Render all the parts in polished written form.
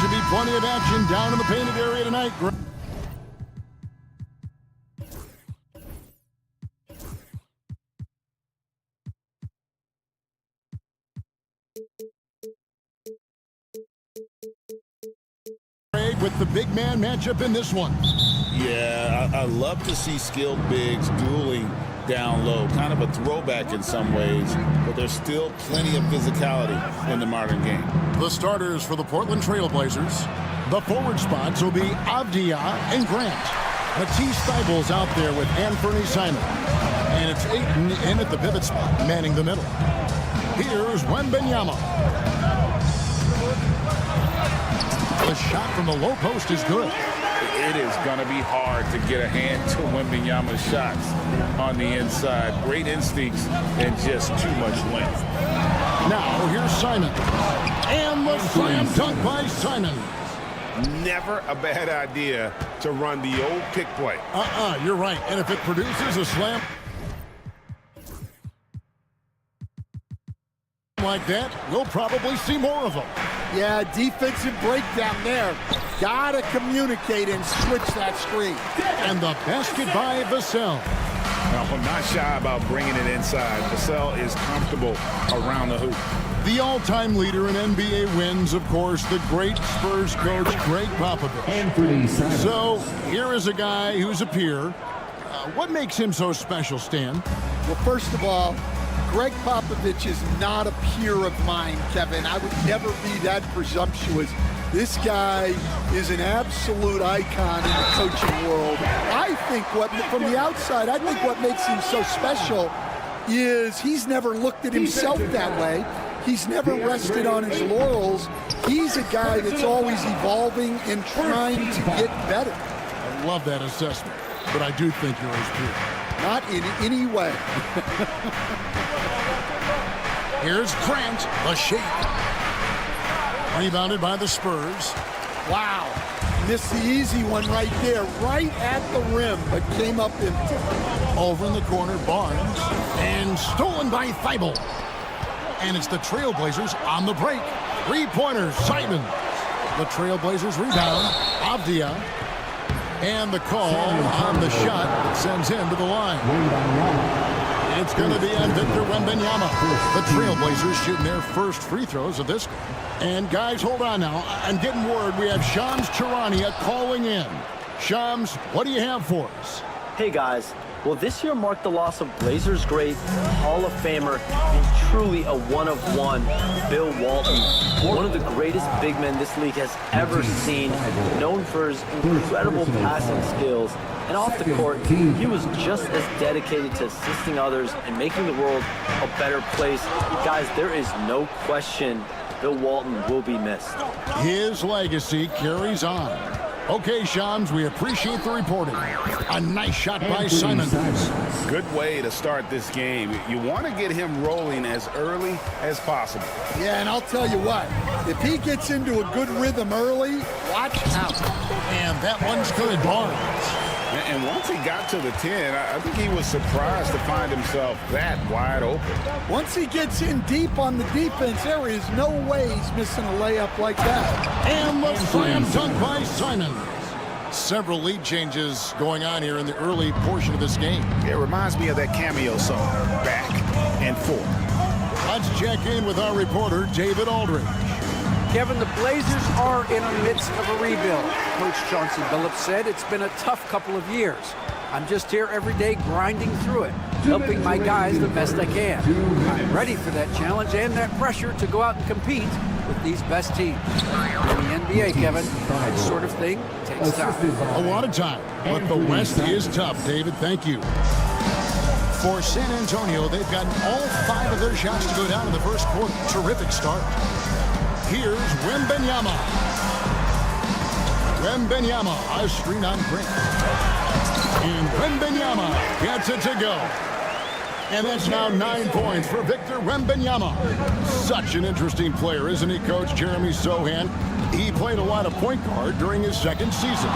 should be plenty of action down in the painted area tonight. With the big man matchup in this one. Yeah, I love to see skilled bigs dueling down low. Kind of a throwback in some ways, but there's still plenty of physicality in the modern game. The starters for the Portland Trail Blazers. The forward spots will be Avdia and Grant. Matisse Thybulle's out there with Anthony Simon. And it's Ayton in at the pivot spot, manning the middle. Here's Wembanyama. The shot from the low post is good. It is going to be hard to get a hand to Wembanyama's shots on the inside. Great instincts and just too much length. Now here's Simon. And the slam dunk by Simon. Never a bad idea to run the old pick play. You're right. And if it produces a slam like that, we'll probably see more of them. Yeah, defensive breakdown there. Gotta communicate and switch that screen. And the basket by Vassell. Well, not shy about bringing it inside. Vassell is comfortable around the hoop. The all-time leader in NBA wins, of course, the great Spurs coach, Greg Popovich. So here is a guy who's a peer. What makes him so special, Stan? Well, first of all, Greg Popovich is not a peer of mine, Kevin. I would never be that presumptuous. This guy is an absolute icon in the coaching world. I think from the outside, I think what makes him so special is he's never looked at himself that way. He's never rested on his laurels. He's a guy that's always evolving and trying to get better. I love that assessment, but I do think you're his peer. Not in any way. Here's Grant, the shape. Rebounded by the Spurs. Wow. Missed the easy one right there, right at the rim, but came up empty. Over in the corner, Barnes. And stolen by Thibault. And it's the Trailblazers on the break. Three-pointers, Simon. The Trailblazers rebound. Avdia. And the call on the shot that sends him to the line. It's going to be on Victor Wembanyama. The Trailblazers shooting their first free throws of this. And guys, hold on now. I'm getting word we have Shams Charania calling in. Shams, what do you have for us? Hey guys, well this year marked the loss of Blazers great, Hall of Famer, and truly a one-of-one, Bill Walton. One of the greatest big men this league has ever seen, known for his incredible passing skills. And off the court, he was just as dedicated to assisting others and making the world a better place. Guys, there is no question Bill Walton will be missed. His legacy carries on. Okay, Shams, we appreciate the reporting. A nice shot by Simon. Good way to start this game. You want to get him rolling as early as possible. Yeah, and I'll tell you what, if he gets into a good rhythm early, watch out. And that one's good, Barnes. And once he got to the 10, I think he was surprised to find himself that wide open. Once he gets in deep on the defense, there is no way he's missing a layup like that. And the slam dunk by Simon. Several lead changes going on here in the early portion of this game. It reminds me of that cameo song, Back and Forth. Let's check in with our reporter, David Aldridge. Kevin, the Blazers are in the midst of a rebuild. Coach Chauncey Billups said it's been a tough couple of years. I'm just here every day grinding through it, helping my guys the best I can. I'm ready for that challenge and that pressure to go out and compete with these best teams. In the NBA, Kevin, that sort of thing takes time. A lot of time, but the West is tough, David. Thank you. For San Antonio, they've gotten all 5 of their shots to go down in the first quarter. Terrific start. Here's Wembanyama. Wembanyama, a screen on Grant. And Wembanyama gets it to go. And that's now 9 points for Victor Wembanyama. Such an interesting player, isn't he, Coach Jeremy Sohan? He played a lot of point guard during his second season.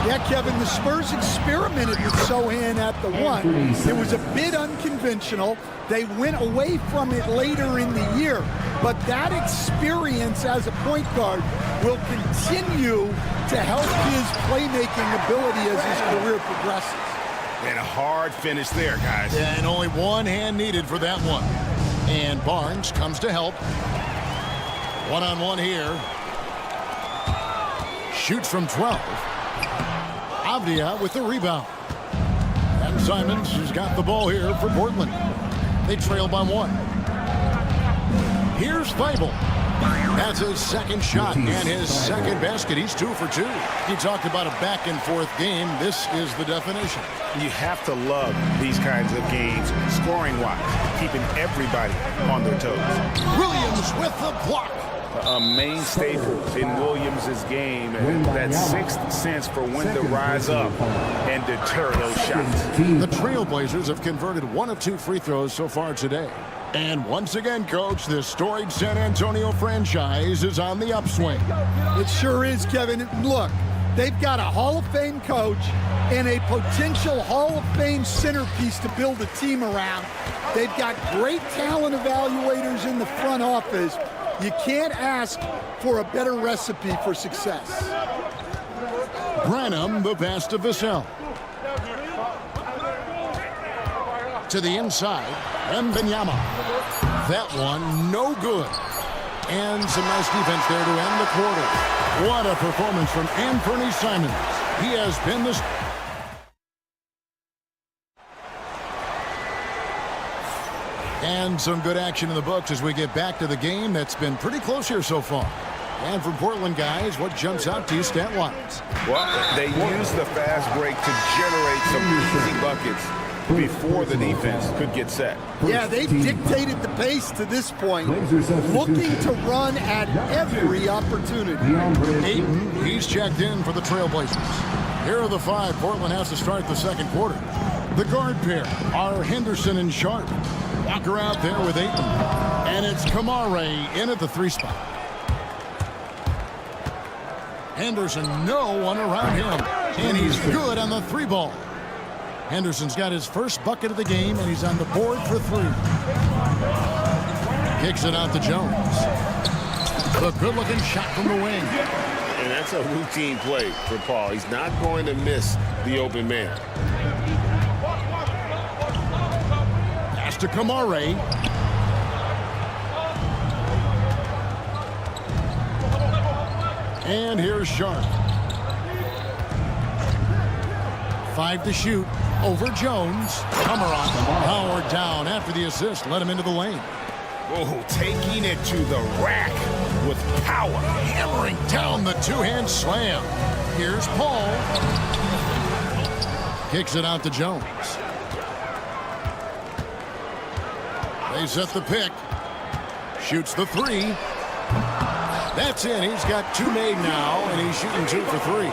Yeah, Kevin, the Spurs experimented with Sohan at the 1. It was a bit unconventional. They went away from it later in the year. But that experience as a point guard will continue to help his playmaking ability as his career progresses. And a hard finish there, guys. And only one hand needed for that one. And Barnes comes to help. One-on-one here. Shoots from 12. Avdia with the rebound. And Simons has got the ball here for Portland. They trail by 1. Here's Thibault. That's his second shot and his second basket. He's 2 for 2. He talked about a back-and-forth game. This is the definition. You have to love these kinds of games, scoring-wise, keeping everybody on their toes. Williams with the block. A main staple in Williams' game, that sixth sense for when to rise up and deter those shots. The Trailblazers have converted 1 of 2 free throws so far today. And once again, Coach, this storied San Antonio franchise is on the upswing. It sure is, Kevin. Look, they've got a Hall of Fame coach and a potential Hall of Fame centerpiece to build a team around. They've got great talent evaluators in the front office. You can't ask for a better recipe for success. Venom, the pass to Vassell. To the inside, Wembanyama. That one, no good. And some nice defense there to end the quarter. What a performance from Anthony Simons. He has been this... And some good action in the books as we get back to the game that's been pretty close here so far. And from Portland, guys, what jumps out to you stat-wise? Well, they use the fast break to generate some easy buckets before the defense could get set. Yeah, they've dictated the pace to this point, looking to run at every opportunity. Ayton, he's checked in for the Trailblazers. Here are the 5 Portland has to start the second quarter. The guard pair are Henderson and Sharp. Walker out there with Ayton. And it's Kamare in at the 3 spot. Henderson, no one around him. And he's good on the 3 ball. Henderson's got his first bucket of the game, and he's on the board for 3. Kicks it out to Jones. A good-looking shot from the wing. And that's a routine play for Paul. He's not going to miss the open man. Pass to Kamare. And here's Sharp. 5 to shoot. Over Jones. Cameron powered down after the assist. Let him into the lane. Oh, taking it to the rack with power. Hammering down the 2-hand slam. Here's Paul. Kicks it out to Jones. They set the pick. Shoots the 3. That's in. He's got 2 made now, and he's shooting 2 for 3.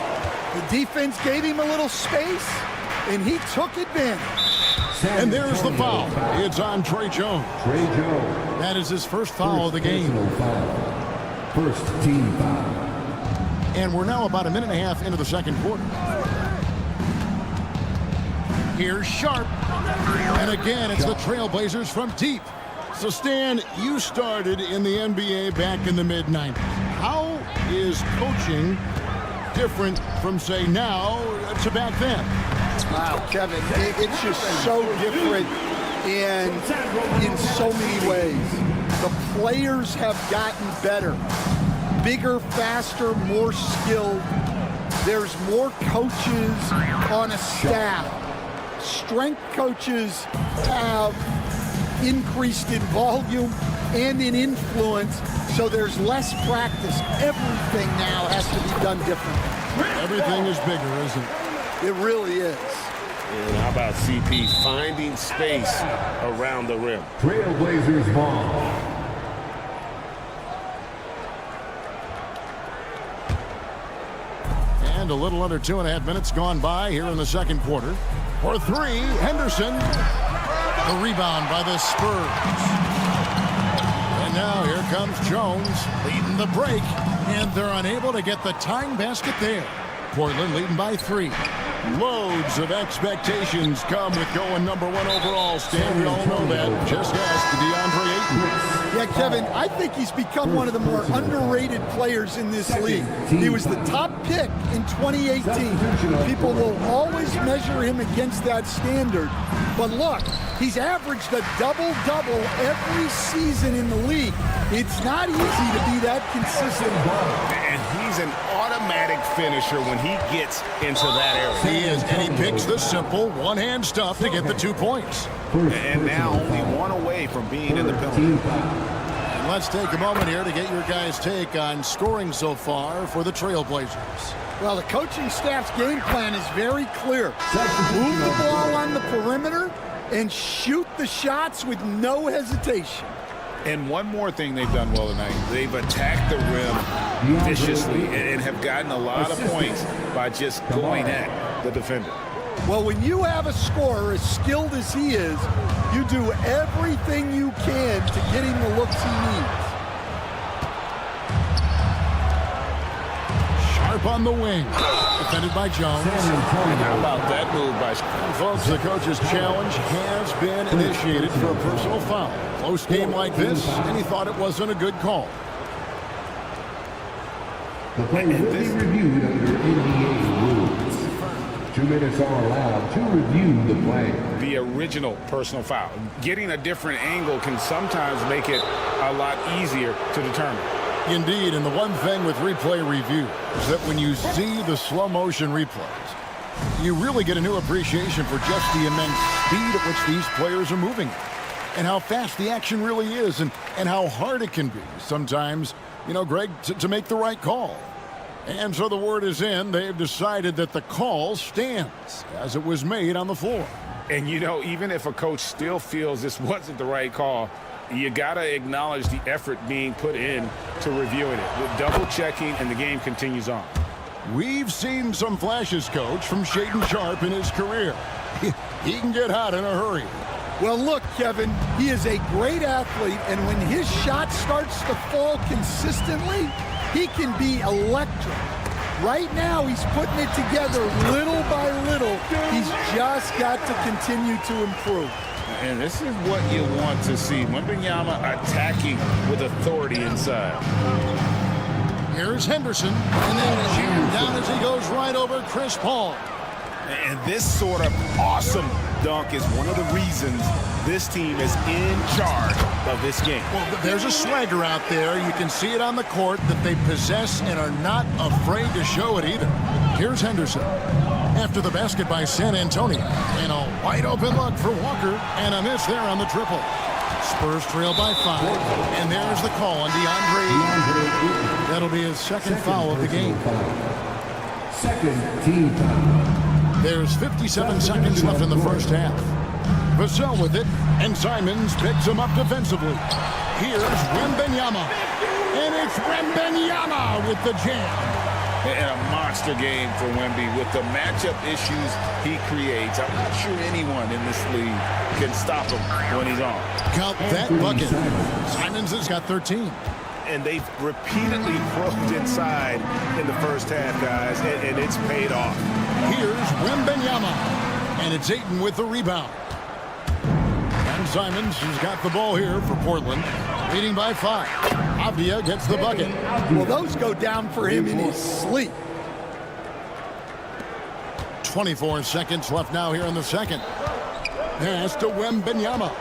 The defense gave him a little space, and he took advantage. And there's the foul. It's on Trey Jones. That is his first foul of the game. First team foul. And we're now about a minute and a half into the second quarter. Here's Sharp. And again, it's the Trailblazers from deep. So, Stan, you started in the NBA back in the mid-90s. How is coaching different from, say, now to back then? Wow, Kevin, it's just so different in so many ways. The players have gotten better, bigger, faster, more skilled. There's more coaches on a staff. Strength coaches have increased in volume and in influence, so there's less practice. Everything now has to be done differently. Everything is bigger, isn't it? It really is. And how about CP finding space around the rim? Trailblazers ball. And a little under 2.5 minutes gone by here in the second quarter. For 3, Henderson. The rebound by the Spurs. And now here comes Jones leading the break, and they're unable to get the tying basket there. Portland leading by 3. Loads of expectations come with going number 1 overall. Stan, we all know that. Just ask DeAndre Ayton. Yeah, Kevin, I think he's become one of the more underrated players in this league. He was the top pick in 2018. People will always measure him against that standard. But look, he's averaged a double-double every season in the league. It's not easy to be that consistent. And he's an automatic finisher when he gets into that area. He is, and he picks the simple one-hand stuff to get the 2 points. And now only 1 away from being in the penalty. And let's take a moment here to get your guys' take on scoring so far for the Trailblazers. Well, the coaching staff's game plan is very clear. Move the ball on the perimeter and shoot the shots with no hesitation. And one more thing they've done well tonight. They've attacked the rim viciously and have gotten a lot of points by just going at the defender. Well, when you have a scorer as skilled as he is, you do everything you can to get him the looks he needs. Sharp on the wing. Defended by Jones. And how about that move by... Folks, the coach's challenge has been initiated for a personal foul. Close game like this, and he thought it wasn't a good call. The play will be reviewed under NBA rules. 2 minutes are allowed to review the play. The original personal foul. Getting a different angle can sometimes make it a lot easier to determine. Indeed, and the one thing with replay review is that when you see the slow motion replays, you really get a new appreciation for just the immense speed at which these players are moving and how fast the action really is and how hard it can be sometimes, you know, Greg, to make the right call. And so the word is in. They've decided that the call stands as it was made on the floor. And, you know, even if a coach still feels this wasn't the right call, you got to acknowledge the effort being put in to reviewing it. With double checking, and the game continues on. We've seen some flashes, Coach, from Shaedon Sharpe in his career. He can get hot in a hurry. Well, look, Kevin, he is a great athlete, and when his shot starts to fall consistently, he can be electric. Right now, he's putting it together little by little. He's just got to continue to improve. And this is what you want to see. Wembanyama attacking with authority inside. Here's Henderson, and then jammed down as he goes right over Chris Paul. And this sort of awesome dunk is one of the reasons this team is in charge of this game. Well, there's a swagger out there. You can see it on the court that they possess and are not afraid to show it either. Here's Henderson. After the basket by San Antonio. And a wide open look for Walker. And a miss there on the triple. Spurs trail by 5. And there's the call on DeAndre Ayton. That'll be his second foul of the game. Second team foul. There's 57 seconds left in the first half. Vassell with it, and Simons picks him up defensively. Here's Wembanyama. And it's Wembanyama with the jam. And a monster game for Wemby with the matchup issues he creates. I'm not sure anyone in this league can stop him when he's on. Count that bucket. Simons has got 13. And they've repeatedly probed inside in the first half, guys, and it's paid off. Here's Wembanyama. And it's Ayton with the rebound. And Simons has got the ball here for Portland, leading by 5. Avdia gets the bucket. Well, those go down for him in his sleep. 24 seconds left now here in the second. Pass to Wembanyama.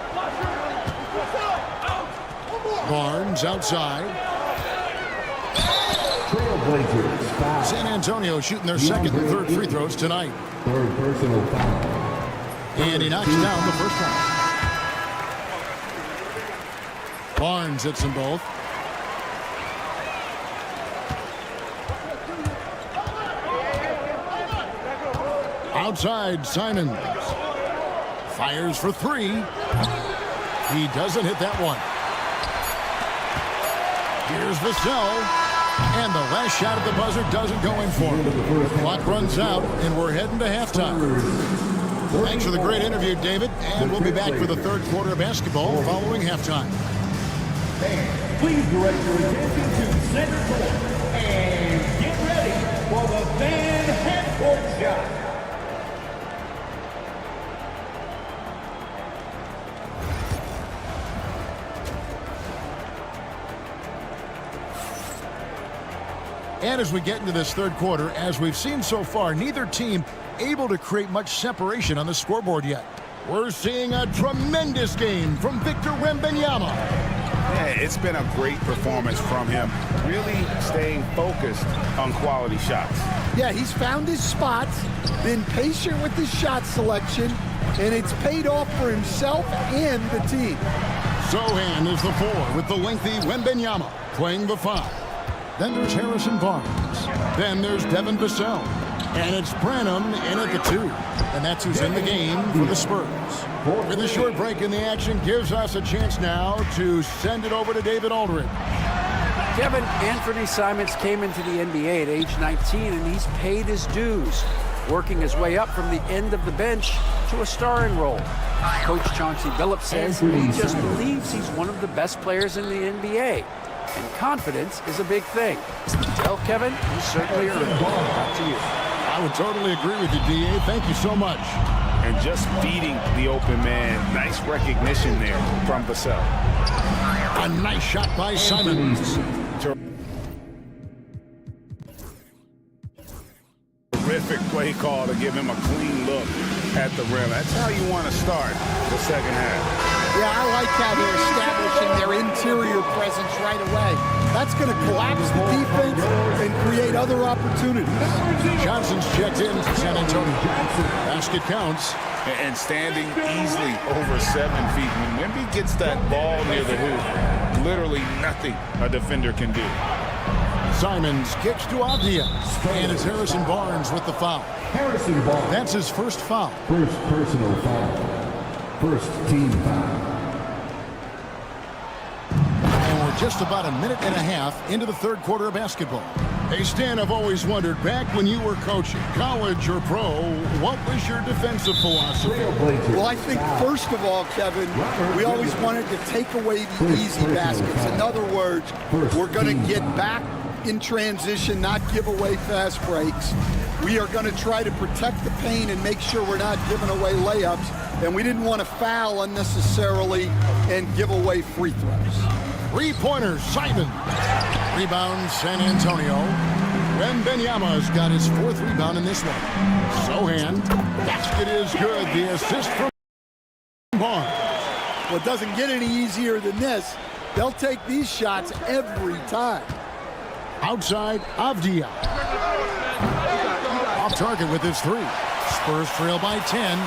Barnes outside. Trailblazers foul. San Antonio shooting their second and third free throws tonight. Third personal foul. And he knocks down the first one. Barnes hits them both. Outside, Simons. Fires for 3. He doesn't hit that one. Here's Vassell. And the last shot at the buzzer doesn't go in for him. Clock runs out, and we're heading to halftime. Thanks for the great interview, David. And we'll be back for the third quarter of basketball following halftime. Please direct your attention to center court and get ready for the fan half-court shot. And as we get into this third quarter, as we've seen so far, neither team able to create much separation on the scoreboard yet. We're seeing a tremendous game from Victor Wembanyama. Yeah, it's been a great performance from him, really staying focused on quality shots. Yeah, he's found his spots, been patient with his shot selection, and it's paid off for himself and the team. Sohan is the 4 with the lengthy Wembanyama playing the 5. Then there's Harrison Barnes. Then there's Devin Vassell. And it's Venom in at the 2. And that's who's in the game for the Spurs. With a short break in the action gives us a chance now to send it over to David Aldridge. Kevin, Anthony Simons came into the NBA at age 19, and he's paid his dues, working his way up from the end of the bench to a starring role. Coach Chauncey Billups says he just believes he's one of the best players in the NBA. And confidence is a big thing. Well, Kevin, you certainly earned it. Back to you. I would totally agree with you, D.A. Thank you so much. And just feeding the open man. Nice recognition there from Vassell. A nice shot by Simons. Terrific play call to give him a clean look at the rim. That's how you want to start the second half. Yeah, I like how they're establishing their interior presence right away. That's going to collapse the defense and create other opportunities. Johnson's checked in for San Antonio. Basket counts. And standing easily over 7 feet. When Wemby gets that ball near the hoop, literally nothing a defender can do. Simons kicks to Avdia. And it's Harrison Barnes with the foul. Harrison Barnes. That's his first foul. First personal foul. First team foul. And we're just about a minute and a half into the third quarter of basketball. Hey, Stan, I've always wondered, back when you were coaching, college or pro, what was your defensive philosophy? Well, I think, first of all, Kevin, we always wanted to take away the easy baskets. In other words, we're going to get back in transition, not give away fast breaks. We are going to try to protect the paint and make sure we're not giving away layups. And we didn't want to foul unnecessarily and give away free throws. 3-pointers, Simon. Rebound, San Antonio. Wembanyama's got his 4th rebound in this one. Sohan. Basket is good. The assist from Barnes. Well, it doesn't get any easier than this. They'll take these shots every time. Outside, Avdia. Off target with his 3. Spurs trail by 10.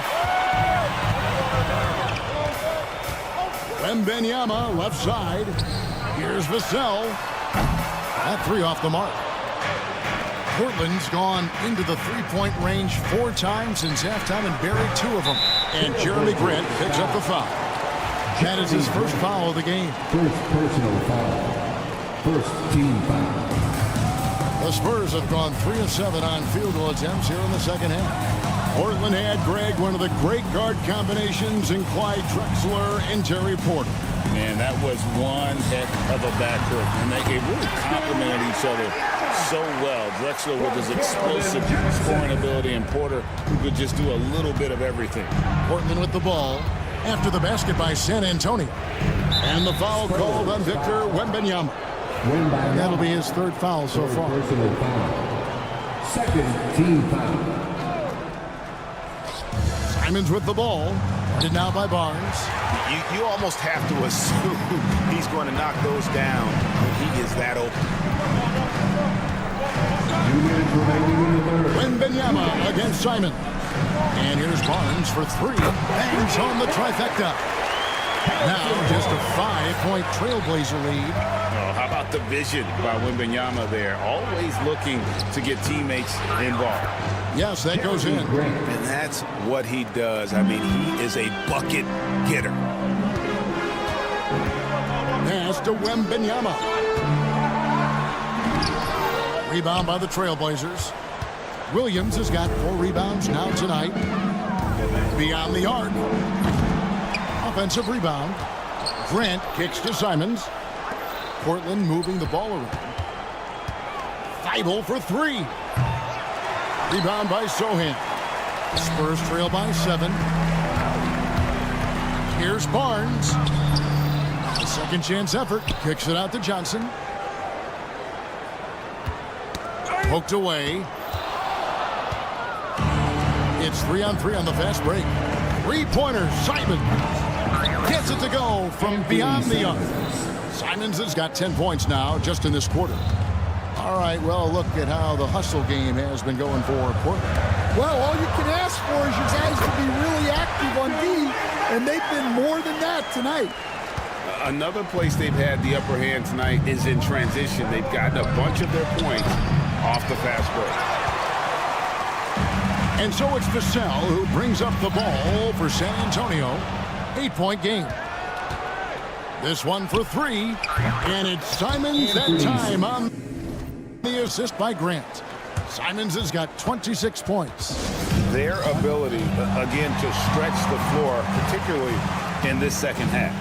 Wembanyama, left side. Here's Vassell. That 3 off the mark. Portland's gone into the 3-point range 4 times since halftime and buried 2 of them. And Jeremy Grant picks up the foul. That is his first foul of the game. First personal foul. First team foul. The Spurs have gone 3 of 7 on field goal attempts here in the second half. Portland had, Greg, one of the great guard combinations in Clyde Drexler and Terry Porter. Man, that was one heck of a backcourt. And they really complemented each other so well. Drexler with his explosive scoring ability, and Porter who could just do a little bit of everything. Portland with the ball after the basket by San Antonio. And the foul called on Victor Wembanyama. And that'll be his 3rd foul so far. Personal foul. Second team foul. Simons with the ball. Guarded now by Barnes. You almost have to assume he's going to knock those down when he is that open. 2 minutes remaining in the third. Wembanyama against Simon. And here's Barnes for 3. Bangs on the trifecta. Now just a 5-point Trailblazer lead. Oh, how about the vision by Wembanyama there? Always looking to get teammates involved. Yes, that goes in. And that's what he does. I mean, he is a bucket getter. Pass to Wembanyama. Rebound by the Trailblazers. Williams has got 4 rebounds now tonight. Beyond the arc. Offensive rebound. Grant kicks to Simons. Portland moving the ball around. Thibault for three. Rebound by Sohan. Spurs trail by 7. Here's Barnes. A second chance effort. Kicks it out to Johnson. Poked away. It's 3-on-3 on the fast break. Three-pointer, Simons. Gets it to go from beyond the arc. Simons has got 10 points now just in this quarter. All right, well, look at how the hustle game has been going for Portland. Well, all you can ask for is you guys to be really active on D, and they've been more than that tonight. Another place they've had the upper hand tonight is in transition. They've gotten a bunch of their points off the fast break. And so it's Vassell who brings up the ball for San Antonio. 8-point game. This one for 3. And it's Simons that time on the assist by Grant. Simons has got 26 points. Their ability, again, to stretch the floor, particularly in this second half.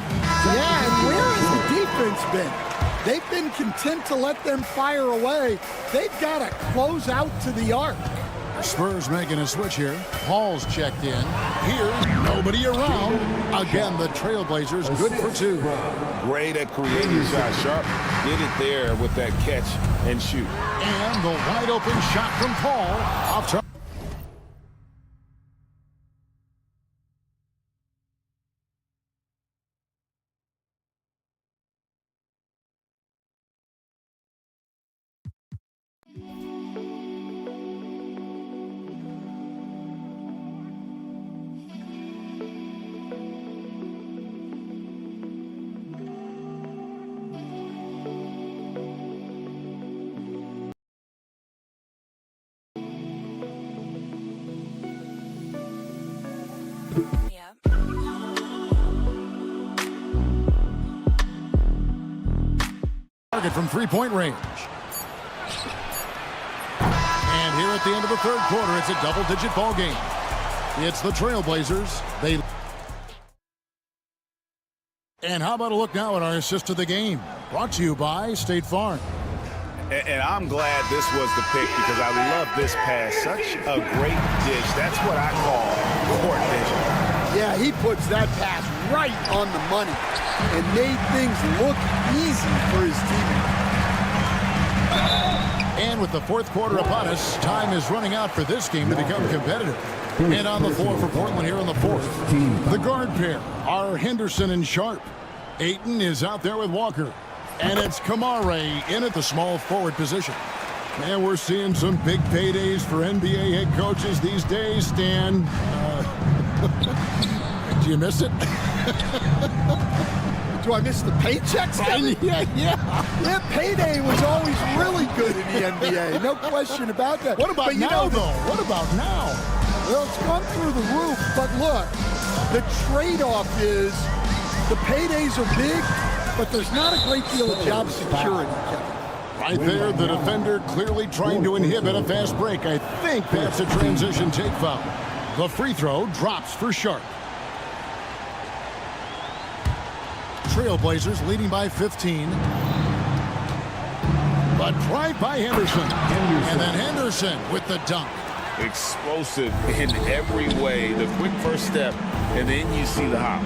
Yeah, and where has the defense been? They've been content to let them fire away. They've got to close out to the arc. Spurs making a switch here. Paul's checked in. Here, nobody around. Again, the Trailblazers good for 2. Great at creating shots. Sharp did it there with that catch and shoot. And the wide open shot from Paul. Off target. Target from 3-point range. And here at the end of the third quarter, it's a double-digit ball game. It's the Trailblazers. And how about a look now at our assist of the game? Brought to you by State Farm. And I'm glad this was the pick because I love this pass. Such a great dish. That's what I call court vision. Yeah, he puts that pass right on the money and made things look easy for his teammate. And with the fourth quarter upon us, time is running out for this game to become competitive. And on the floor for Portland here in the fourth, the guard pair are Henderson and Sharp. Ayton is out there with Walker. And it's Kamare in at the small forward position. And we're seeing some big paydays for NBA head coaches these days, Stan. Do you miss it? Do I miss the paychecks? Yeah, payday was always really good in the NBA. No question about that. What about now, though? What about now? Well, it's gone through the roof. But look, the trade-off is the paydays are big, but there's not a great deal of job security, Kevin. Right there, the defender clearly trying to inhibit a fast break. I think that's a transition take foul. The free throw drops for Sharp. Trailblazers leading by 15. But drive by Henderson. And then Henderson with the dunk. Explosive in every way. The quick first step, and then you see the hop.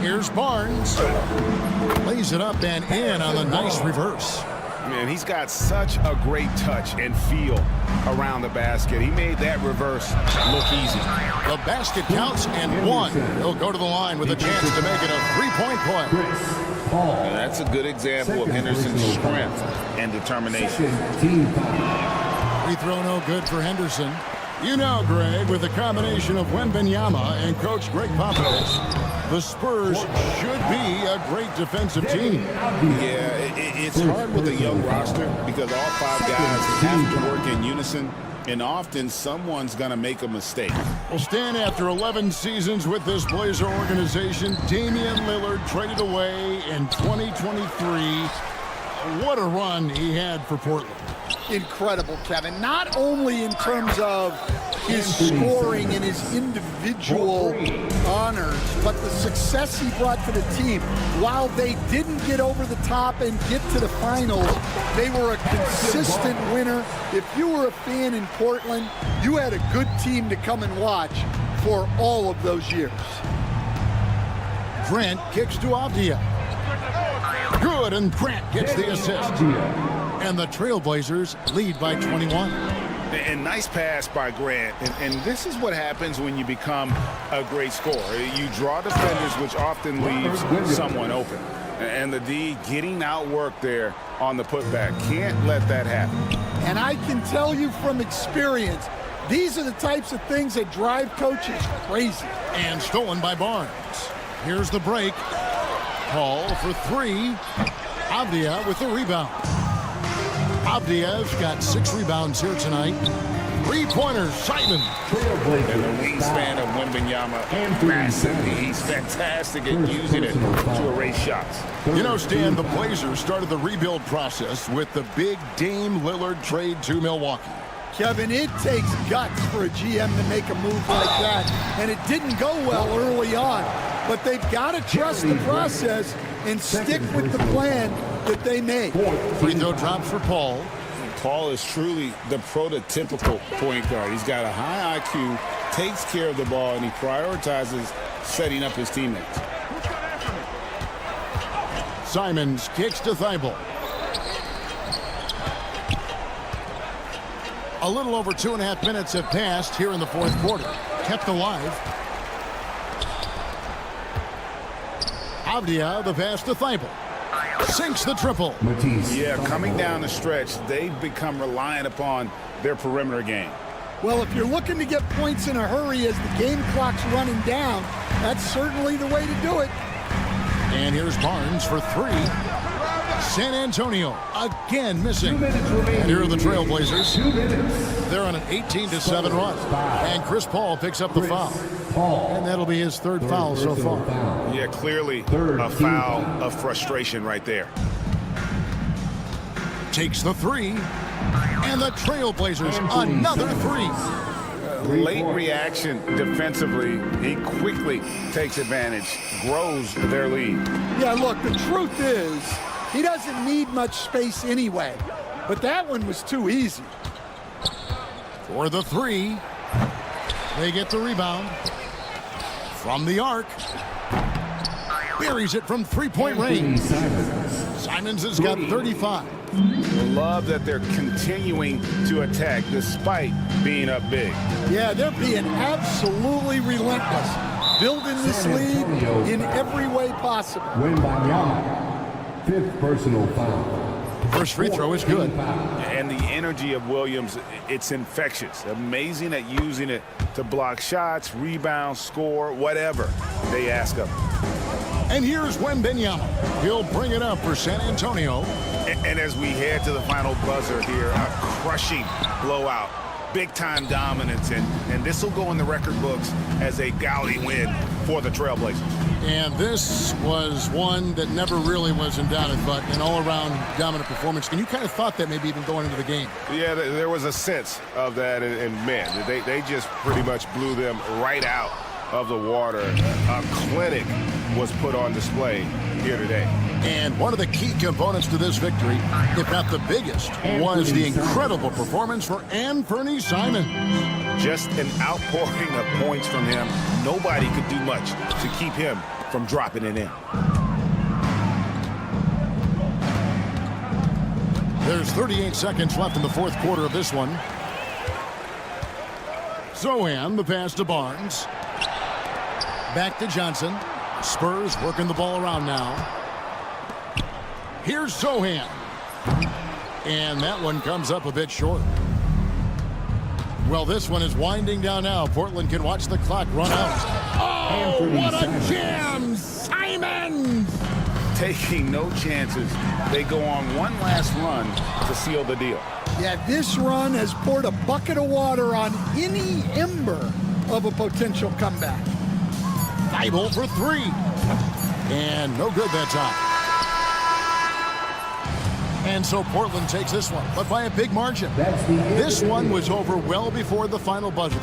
Here's Barnes. Lays it up and in on the nice reverse. Man, he's got such a great touch and feel around the basket. He made that reverse look easy. The basket counts and 1. He'll go to the line with a chance to make it a 3-point play. And that's a good example of Henderson's strength and determination. Free throw no good for Henderson. You know, Greg, with a combination of Wembanyama and Coach Greg Popovich, the Spurs should be a great defensive team. Yeah, it's hard with a young roster because all 5 guys have to work in unison, and often someone's going to make a mistake. Well, Stan, after 11 seasons with this Blazer organization, Damian Lillard traded away in 2023. What a run he had for Portland. incredible, Kevin. Not only in terms of his scoring and his individual honors, but the success he brought to the team. While they didn't get over the top and get to the finals, they were a consistent winner. If you were a fan in Portland, you had a good team to come and watch for all of those years. Grant kicks to Avdia. Good, and Grant gets the assist. And the Trailblazers lead by 21. And nice pass by Grant. And this is what happens when you become a great scorer. You draw defenders, which often leaves someone open. And the D getting outworked there on the putback. Can't let that happen. And I can tell you from experience, these are the types of things that drive coaches crazy. And stolen by Barnes. Here's the break. Paul for three. Avdia with the rebound. Avdia's got 6 rebounds here tonight. 3-pointers, Simon. And the wingspan of Wembanyama, massive. He's fantastic at using it to erase shots. You know, Stan, the Blazers started the rebuild process with the big Dame Lillard trade to Milwaukee. Kevin, it takes guts for a GM to make a move like that, and it didn't go well early on. But they've got to trust the process and stick with the plan that they made. Free throw drops for Paul. Paul is truly the prototypical point guard. He's got a high IQ, takes care of the ball, and he prioritizes setting up his teammates. Simons kicks to Thibault. A little over 2.5 minutes have passed here in the fourth quarter. Kept alive. Avdia, the pass to Thibault. Sinks the triple. Yeah, coming down the stretch, they've become reliant upon their perimeter game. Well, if you're looking to get points in a hurry as the game clock's running down, that's certainly the way to do it. And here's Barnes for 3. San Antonio again missing. And here are the Trailblazers. They're on an 18-7 run. And Chris Paul picks up the foul. And that'll be his 3rd foul so far. Yeah, clearly a foul of frustration right there. Takes the 3. And the Trailblazers another 3. Late reaction defensively. He quickly takes advantage, grows their lead. Yeah, look, the truth is, he doesn't need much space anyway. But that one was too easy. For the 3. They get the rebound. From the arc. Buries it from 3-point range. Simons has got 35. Love that they're continuing to attack despite being up big. Yeah, they're being absolutely relentless. Building this lead in every way possible. Wembanyama, 5th personal foul. First free throw is good. And the energy of Williams, it's infectious. Amazing at using it to block shots, rebound, score, whatever they ask of him. And here's Wembanyama. He'll bring it up for San Antonio. And as we head to the final buzzer here, a crushing blowout, big-time dominance, and this will go in the record books as a gaudy win for the Trailblazers. And this was one that never really was in doubt, but an all-around dominant performance. And you kind of thought that maybe even going into the game. Yeah, there was a sense of that, and man, they just pretty much blew them right out of the water. A clinic was put on display here today. And one of the key components to this victory, if not the biggest, was the incredible performance for Anthony Simons. Just an outpouring of points from him. Nobody could do much to keep him from dropping it in. There's 38 seconds left in the fourth quarter of this one. Zohan, the pass to Barnes. Back to Johnson. Spurs working the ball around now. Here's Zohan. And that one comes up a bit short. Well, this one is winding down now. Portland can watch the clock run out. Oh, what a jam! Simons! Taking no chances. They go on one last run to seal the deal. Yeah, this run has poured a bucket of water on any ember of a potential comeback. Thibault for 3. And no good that time. And so Portland takes this one, but by a big margin. This one was over well before the final buzzer.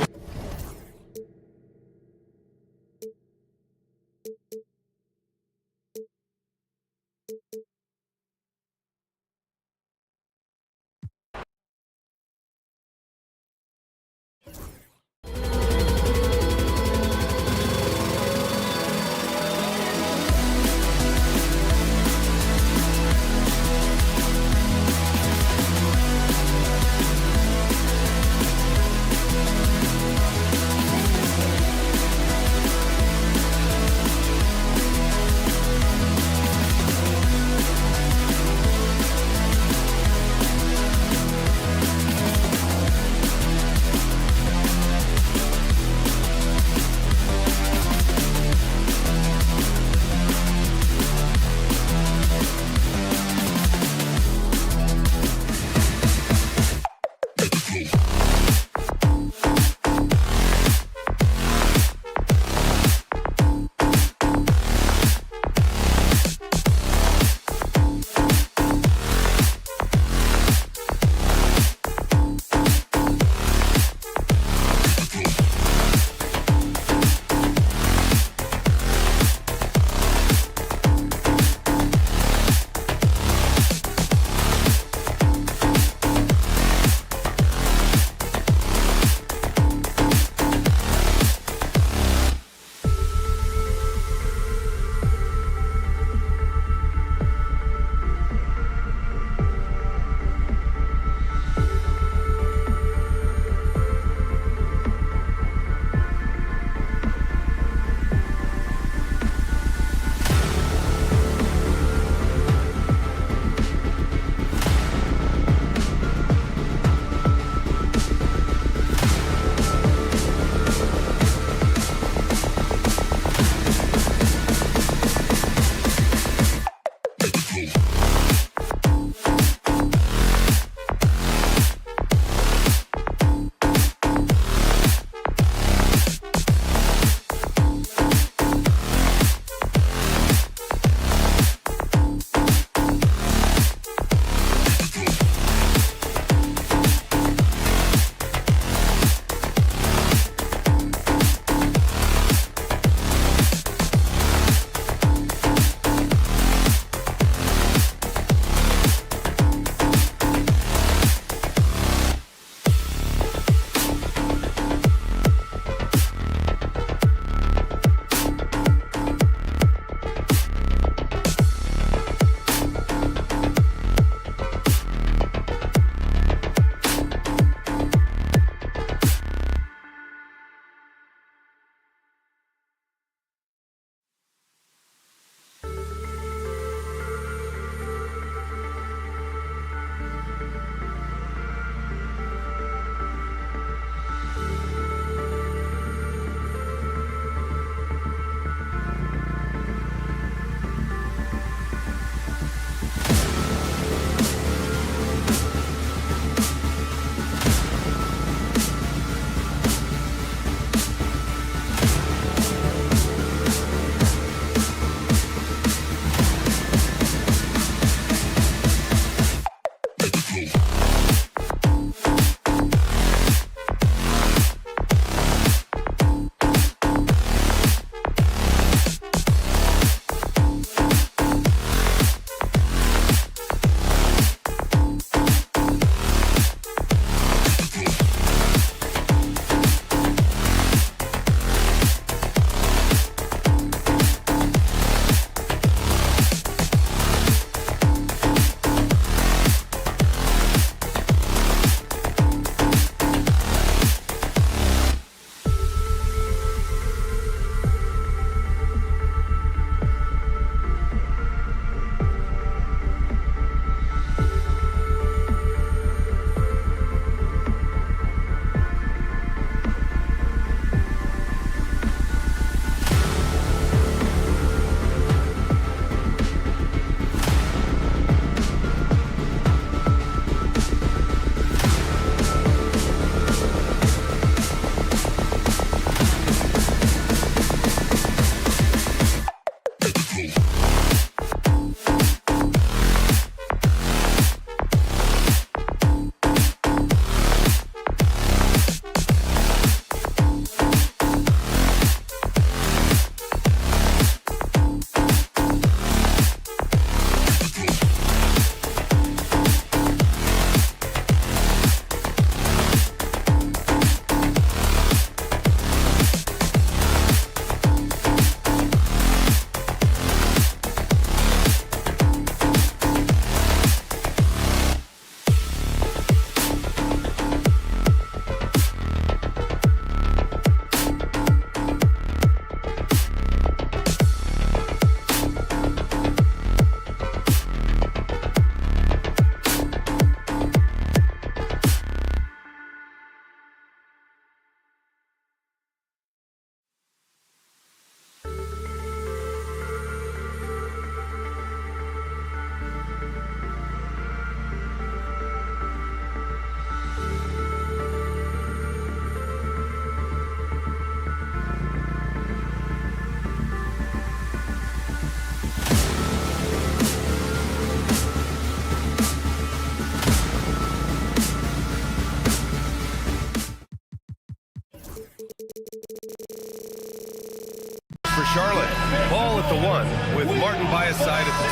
for Charlotte. Ball at the 1 with Martin by his side at the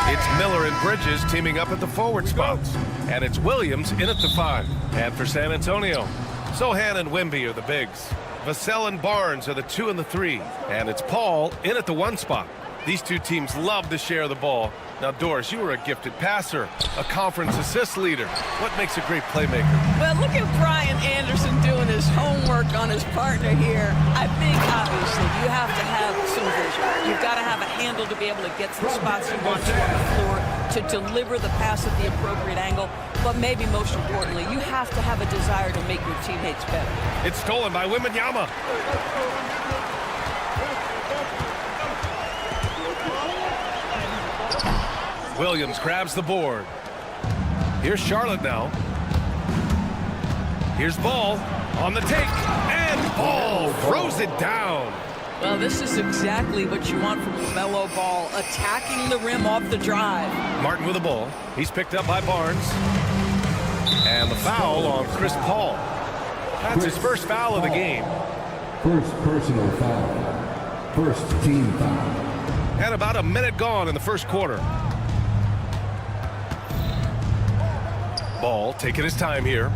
2. It's Miller and Bridges teaming up at the forward spots. And it's Williams in at the 5. And for San Antonio, Sohan and Wemby are the bigs. Vassell and Barnes are the 2 and the 3. And it's Paul in at the 1 spot. These two teams love to share the ball. Now, Doris, you were a gifted passer, a conference assist leader. What makes a great playmaker? Well, look at Brian Anderson doing his homework on his partner here. I think, obviously, you have to have some vision. You've got to have a handle to be able to get to the spots you want to on the floor, to deliver the pass at the appropriate angle. But maybe most importantly, you have to have a desire to make your teammates better. It's stolen by Wembanyama. Williams grabs the board. Here's Charlotte now. Here's Ball on the take. And Ball throws it down. Well, this is exactly what you want from LaMelo Ball, attacking the rim off the drive. Martin with the ball. He's picked up by Barnes. And the foul on Chris Paul. That's his first foul of the game. First personal foul. First team foul. And about a minute gone in the first quarter. Ball taking his time here.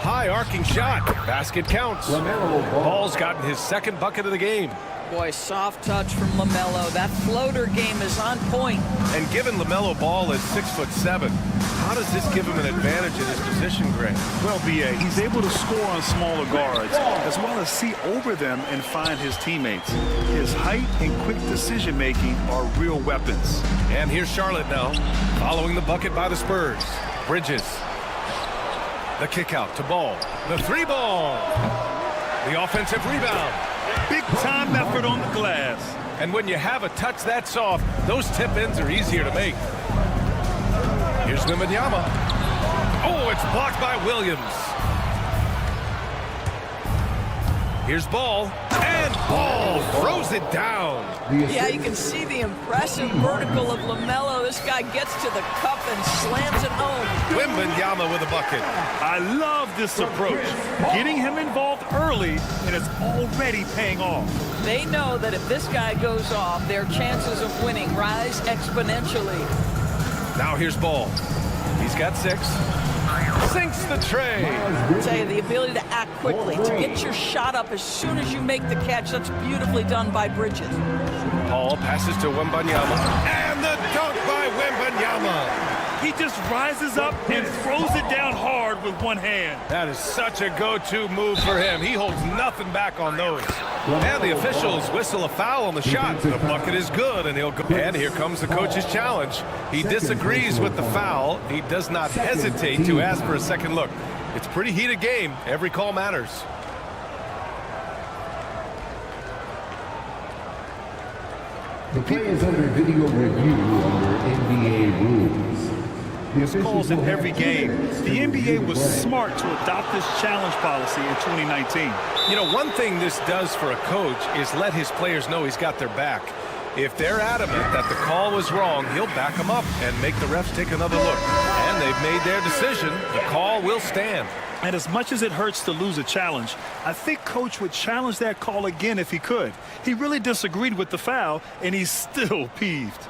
High arcing shot. Basket counts. Ball's gotten his second bucket of the game. Boy, soft touch from LaMelo. That floater game is on point. And given LaMelo Ball is 6'7", how does this give him an advantage in his position, Grant? Well, B.A., he's able to score on smaller guards, as well as see over them and find his teammates. His height and quick decision-making are real weapons. And here's Charlotte now, following the bucket by the Spurs. Bridges. The kick out to Ball. The 3-ball. The offensive rebound. Big-time effort on the glass. And when you have a touch that soft, those tip-ins are easier to make. Here's Wembanyama. Oh, it's blocked by Williams. Here's Ball. And Ball throws it down. Yeah, you can see the impressive vertical of LaMelo. This guy gets to the cup and slams it home. Wembanyama with a bucket. I love this approach. Getting him involved early, and it's already paying off. They know that if this guy goes off, their chances of winning rise exponentially. Now here's Ball. He's got 6. Sinks the tray. I'll tell you, the ability to act quickly, to get your shot up as soon as you make the catch, that's beautifully done by Bridges. Paul passes to Wembanyama. And the dunk by Wembanyama. He just rises up and throws it down hard with one hand. That is such a go-to move for him. He holds nothing back on those. And the officials whistle a foul on the shot. The bucket is good, and he'll go. And here comes the coach's challenge. He disagrees with the foul. He does not hesitate to ask for a second look. It's a pretty heated game. Every call matters. The play is under video review under NBA rules. There's calls in every game. The NBA was smart to adopt this challenge policy in 2019. You know, one thing this does for a coach is let his players know he's got their back. If they're adamant that the call was wrong, he'll back them up and make the refs take another look. And they've made their decision. The call will stand. And as much as it hurts to lose a challenge, I think Coach would challenge that call again if he could. He really disagreed with the foul, and he's still peeved.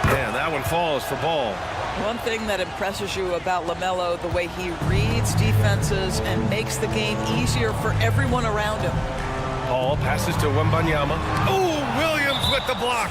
And that one falls for Ball. One thing that impresses you about LaMelo, the way he reads defenses and makes the game easier for everyone around him. Ball passes to Wembanyama. Oh, Williams with the block.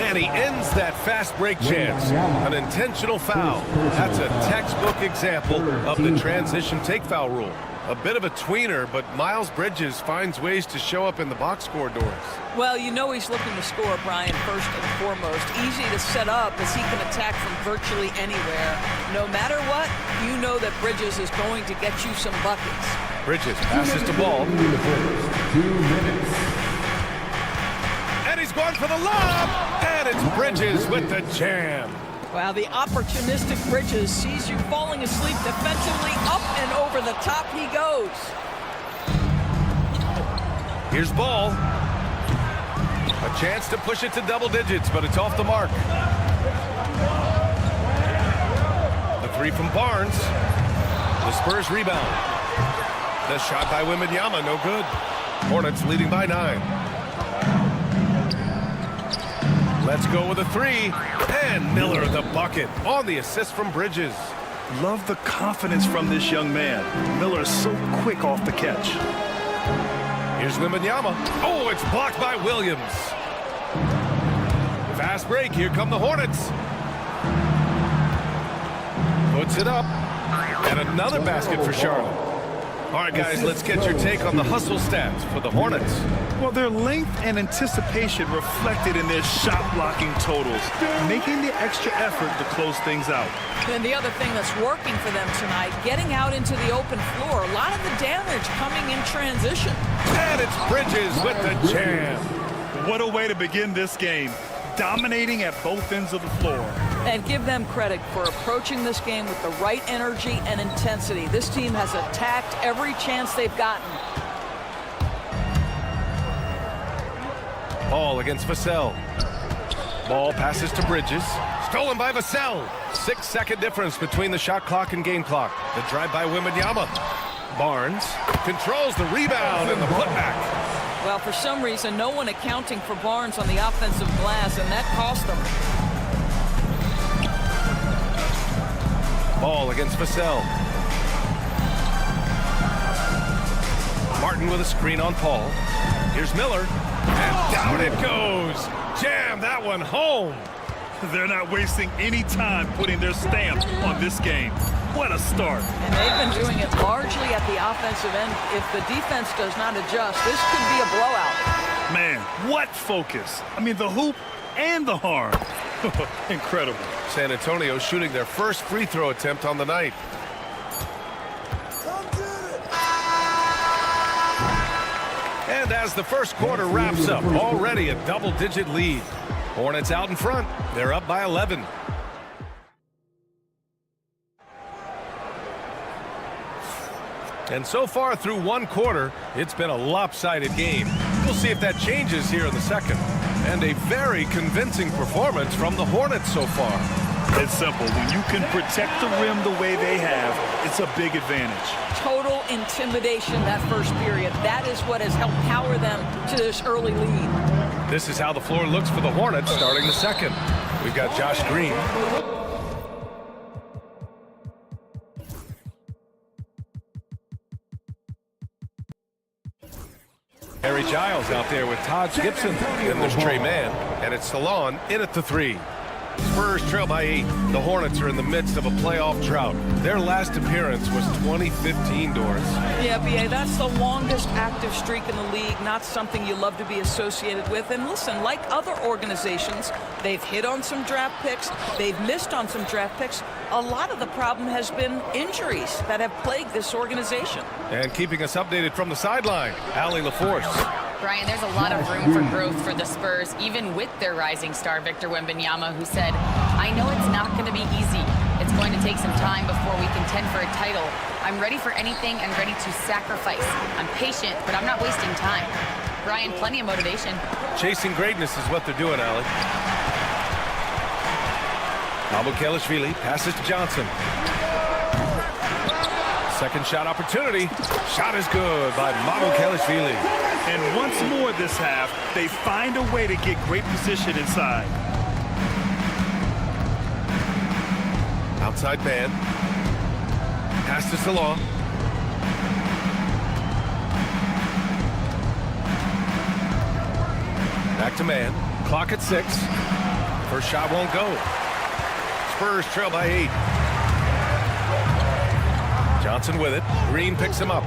And he ends that fast break chance. An intentional foul. That's a textbook example of the transition take foul rule. A bit of a tweener, but Miles Bridges finds ways to show up in the box score, Doris. Well, you know he's looking to score, Brian, first and foremost. Easy to set up as he can attack from virtually anywhere. No matter what, you know that Bridges is going to get you some buckets. Bridges passes to Ball. 2 minutes. And he's going for the lob. And it's Bridges with the jam. Wow, the opportunistic Bridges sees you falling asleep defensively. Up and over the top he goes. Here's Ball. A chance to push it to double digits, but it's off the mark. three from Barnes. The Spurs rebound. The shot by Wembanyama, no good. Hornets leading by 9. Let's go with a three. And Miller the bucket on the assist from Bridges. Love the confidence from this young man. Miller is so quick off the catch. Here's Wembanyama. Oh, it's blocked by Williams. Fast break. Here come the Hornets. Puts it up. And another basket for Charlotte. All right, guys, let's get your take on the hustle stats for the Hornets. Well, their length and anticipation reflected in their shot-blocking totals, making the extra effort to close things out. And the other thing that's working for them tonight, getting out into the open floor. A lot of the damage coming in transition. And it's Bridges with the jam. What a way to begin this game. Dominating at both ends of the floor. And give them credit for approaching this game with the right energy and intensity. This team has attacked every chance they've gotten. Ball against Vassell. Ball passes to Bridges. Stolen by Vassell. 6-second difference between the shot clock and game clock. The drive by Wembanyama. Barnes controls the rebound and the putback. Well, for some reason, no one accounting for Barnes on the offensive glass, and that cost them. Ball against Vassell. Martin with a screen on Paul. Here's Miller. And down it goes. Jam that one home. They're not wasting any time putting their stamp on this game. What a start. And they've been doing it largely at the offensive end. If the defense does not adjust, this could be a blowout. Man, what focus. I mean, the hoop and the harm. Incredible. San Antonio shooting their first free throw attempt on the night. And as the first quarter wraps up, already a double-digit lead. Hornets out in front. They're up by 11. And so far through one quarter, it's been a lopsided game. We'll see if that changes here in the second. And a very convincing performance from the Hornets so far. It's simple. When you can protect the rim the way they have, it's a big advantage. Total intimidation that first period. That is what has helped power them to this early lead. This is how the floor looks for the Hornets starting the second. We've got Josh Green. Harry Giles out there with Todd Gibson. And there's Trey Mann. And it's Salon in at the 3. Spurs trail by 8. The Hornets are in the midst of a playoff drought. Their last appearance was 2015, Doris. Yeah, B.A., that's the longest active streak in the league, not something you love to be associated with. And listen, like other organizations, they've hit on some draft picks, they've missed on some draft picks. A lot of the problem has been injuries that have plagued this organization. And keeping us updated from the sideline, Allie LaForce. Brian, there's a lot of room for growth for the Spurs, even with their rising star, Victor Wembanyama, who said, I know it's not going to be easy. It's going to take some time before we contend for a title. I'm ready for anything and ready to sacrifice. I'm patient, but I'm not wasting time. Brian, plenty of motivation. Chasing greatness is what they're doing, Allie. Abukelishvili passes to Johnson. Second shot opportunity. Shot is good by Abukelishvili. And once more this half, they find a way to get great position inside. Outside man. Pass to Salon. Back to man. Clock at 6. First shot won't go. Spurs trail by 8. Johnson with it. Green picks him up.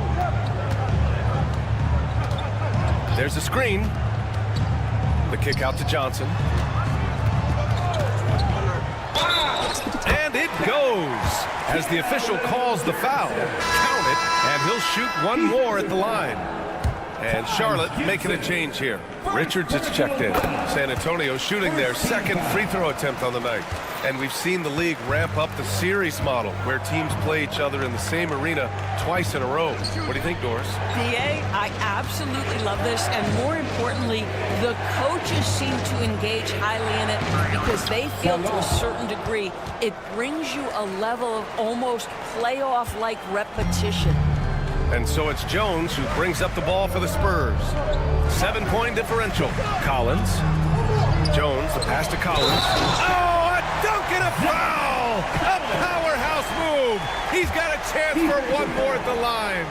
There's a screen. The kick out to Johnson. And it goes. As the official calls the foul, count it, and he'll shoot one more at the line. And Charlotte making a change here. Richards is checked in. San Antonio shooting their second free throw attempt on the night. And we've seen the league ramp up the series model where teams play each other in the same arena twice in a row. What do you think, Doris? DA, I absolutely love this, and more importantly, the coaches seem to engage highly in it because they feel to a certain degree it brings you a level of almost playoff-like repetition. And so it's Jones who brings up the ball for the Spurs. 7-point differential. Collins. Jones, the pass to Collins. Oh, a dunk and a foul! A powerhouse move! He's got a chance for one more at the line.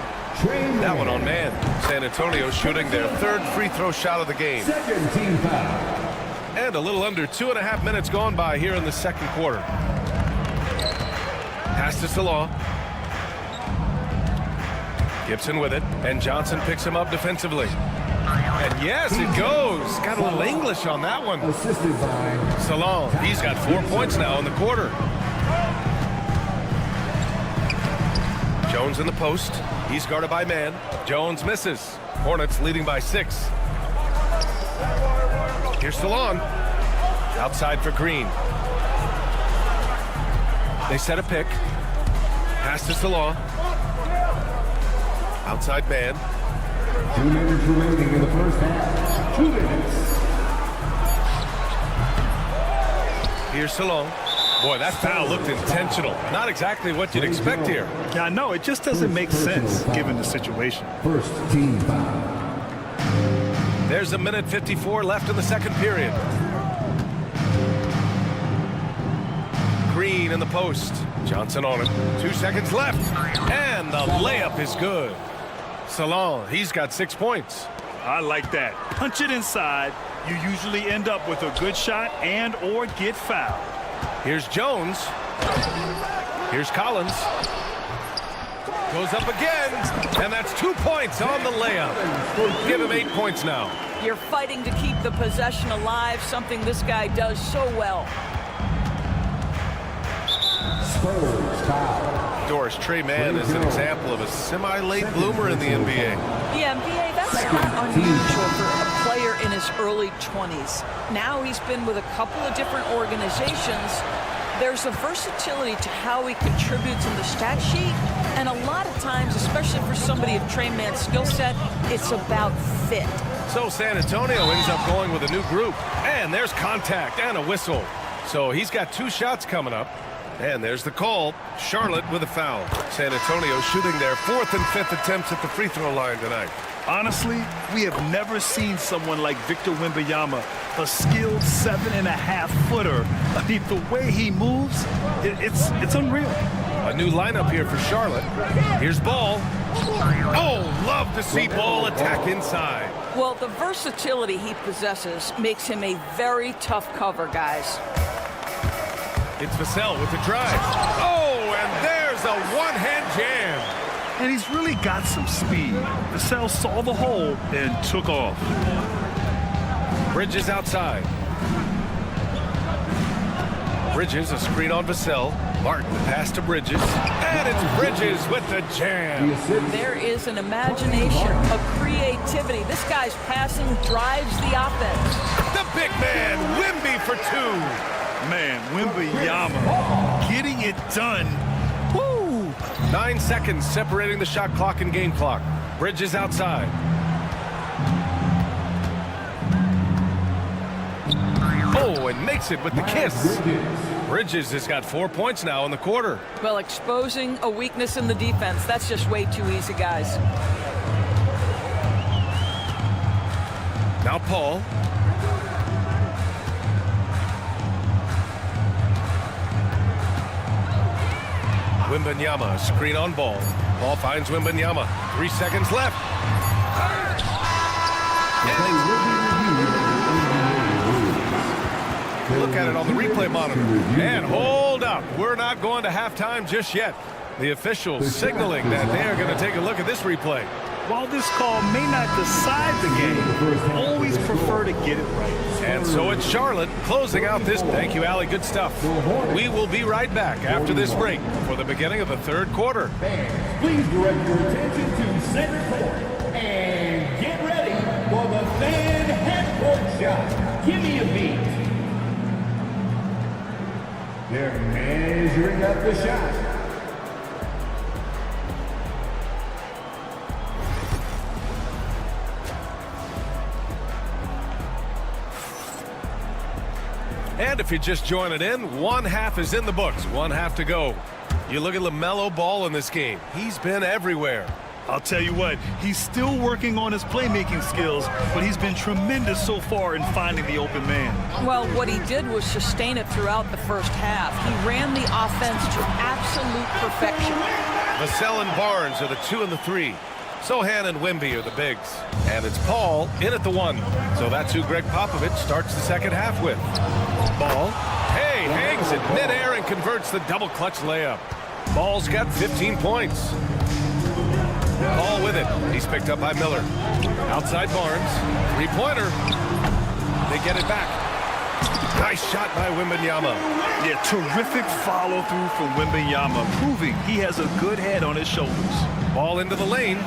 That one on man. San Antonio shooting their third free throw shot of the game. Second team foul. And a little under 2.5 minutes gone by here in the second quarter. Pass to Salah. Gibson with it, and Johnson picks him up defensively. And yes, it goes. Got a little English on that one. Assisted by Salah, he's got 4 points now in the quarter. Jones in the post. He's guarded by man. Jones misses. Hornets leading by 6. Here's Salon. Outside for Green. They set a pick. Pass to Salon. Outside man. 2 minutes remaining in the first half. 2 minutes. Here's Salon. Boy, that foul looked intentional. Not exactly what you'd expect here. Yeah, no, it just doesn't make sense given the situation. First team foul. There's 1:54 left in the second period. Green in the post. Johnson on it. 2 seconds left. And the layup is good. Salon, he's got 6 points. I like that. Punch it inside. You usually end up with a good shot and or get fouled. Here's Jones. Here's Collins. Goes up again. And that's 2 points on the layup. Give him 8 points now. You're fighting to keep the possession alive, something this guy does so well. Spurs foul. Doris, Trey Mann is an example of a semi-late bloomer in the NBA. Yeah, NBA, that's not unusual for a player in his early 20s. Now he's been with a couple of different organizations. There's a versatility to how he contributes in the stat sheet, and a lot of times, especially for somebody of Trey Mann's skill set, it's about fit. So San Antonio ends up going with a new group. And there's contact and a whistle. So he's got 2 shots coming up. And there's the call. Charlotte with a foul. San Antonio shooting their 4th and 5th attempts at the free throw line tonight. Honestly, we have never seen someone like Victor Wembanyama, a skilled 7.5-footer. I mean, the way he moves, it's unreal. A new lineup here for Charlotte. Here's Ball. Oh, love to see Ball attack inside. Well, the versatility he possesses makes him a very tough cover, guys. It's Vassell with the drive. Oh, and there's a one-hand jam. And he's really got some speed. Vassell saw the hole and took off. Bridges outside. Bridges, a screen on Vassell. Martin, the pass to Bridges. And it's Bridges with the jam. There is an imagination, a creativity. This guy's passing drives the offense. The big man, Wemby for 2. Man, Wembanyama getting it done. Woo! 9 seconds separating the shot clock and game clock. Bridges outside. Oh, and makes it with the kiss. Bridges has got 4 points now in the quarter. Well, exposing a weakness in the defense, that's just way too easy, guys. Now Paul. Wembanyama, screen on Ball. Ball finds Wembanyama. 3 seconds left. Look at it on the replay monitor. And hold up. We're not going to halftime just yet. The officials signaling that they are going to take a look at this replay. While this call may not decide the game, always prefer to get it right. And so it's Charlotte closing out this. Thank you, Allie. Good stuff. We will be right back after this break for the beginning of the third quarter. Please direct your attention to center court and get ready. fan half-court shot. Give me a beat. They're measuring up the shot. And if you're just joining in, one half is in the books, one half to go. You look at LaMelo Ball in this game. He's been everywhere. I'll tell you what, he's still working on his playmaking skills, but he's been tremendous so far in finding the open man. Well, what he did was sustain it throughout the first half. He ran the offense to absolute perfection. Vassell and Barnes are the 2 and the 3. Sohan and Wemby are the bigs. And it's Paul in at the 1. So that's who Greg Popovich starts the second half with. Ball, hey, hangs it midair and converts the double clutch layup. Ball's got 15 points. Ball with it. He's picked up by Miller. Outside Barnes. Three-pointer. They get it back. Nice shot by Wembanyama. Yeah, terrific follow-through from Wembanyama, proving he has a good head on his shoulders. Ball into the lane.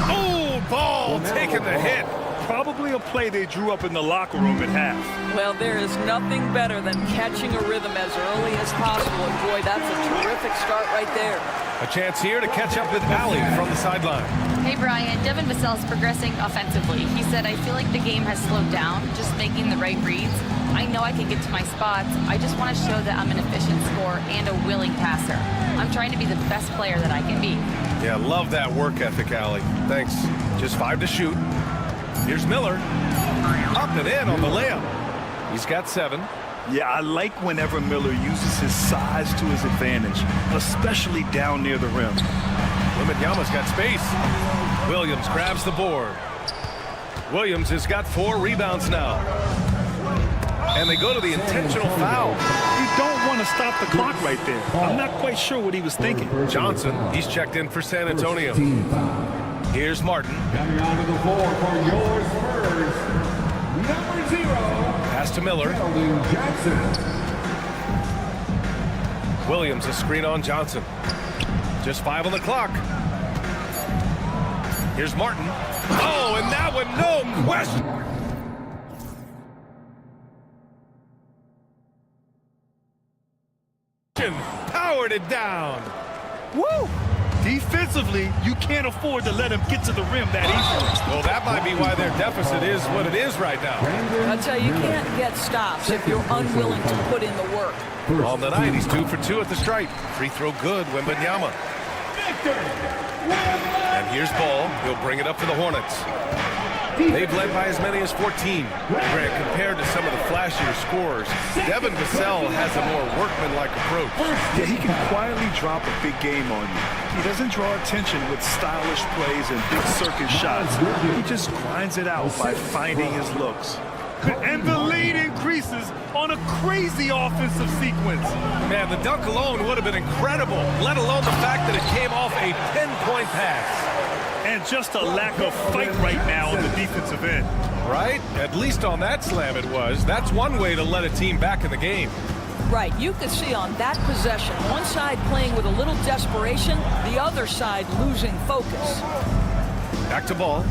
Oh, Ball taking the hit. Probably a play they drew up in the locker room at half. Well, there is nothing better than catching a rhythm as early as possible. And boy, that's a terrific start right there. A chance here to catch up with Allie from the sideline. Hey, Brian. Devin Vassell is progressing offensively. He said, I feel like the game has slowed down, just making the right reads. I know I can get to my spots. I just want to show that I'm an efficient scorer and a willing passer. I'm trying to be the best player that I can be. Yeah, love that work ethic, Allie. Thanks. Just 5 to shoot. Here's Miller. Up and in on the layup. He's got 7. Yeah, I like whenever Miller uses his size to his advantage, especially down near the rim. Wembanyama's got space. Williams grabs the board. Williams has got 4 rebounds now. And they go to the intentional foul. You don't want to stop the clock right there. I'm not quite sure what he was thinking. Johnson, he's checked in for San Antonio. Here's Martin. Coming onto the floor for your Spurs, number 0. Pass to Miller. Johnson. Williams, a screen on Johnson. Just 5 on the clock. Here's Martin. Oh, and that one, no question. Powered it down. Woo! Defensively, you can't afford to let him get to the rim that easily. Well, that might be why their deficit is what it is right now. I'll tell you, you can't get stops if you're unwilling to put in the work. On the night, he's 2 for 2 at the stripe. Free throw good, Wembanyama. And here's Ball. He'll bring it up for the Hornets. They've led by as many as 14. Grant, compared to some of the flashier scorers, Devin Vassell has a more workmanlike approach. Yeah, he can quietly drop a big game on you. He doesn't draw attention with stylish plays and big circus shots. He just grinds it out by finding his looks. And the lead increases on a crazy offensive sequence. Man, the dunk alone would have been incredible, let alone the fact that it came off a 10-point pass. And just a lack of fight right now on the defensive end. Right? At least on that slam it was. That's one way to let a team back in the game. Right, you could see on that possession, one side playing with a little desperation, the other side losing focus. Back to Ball.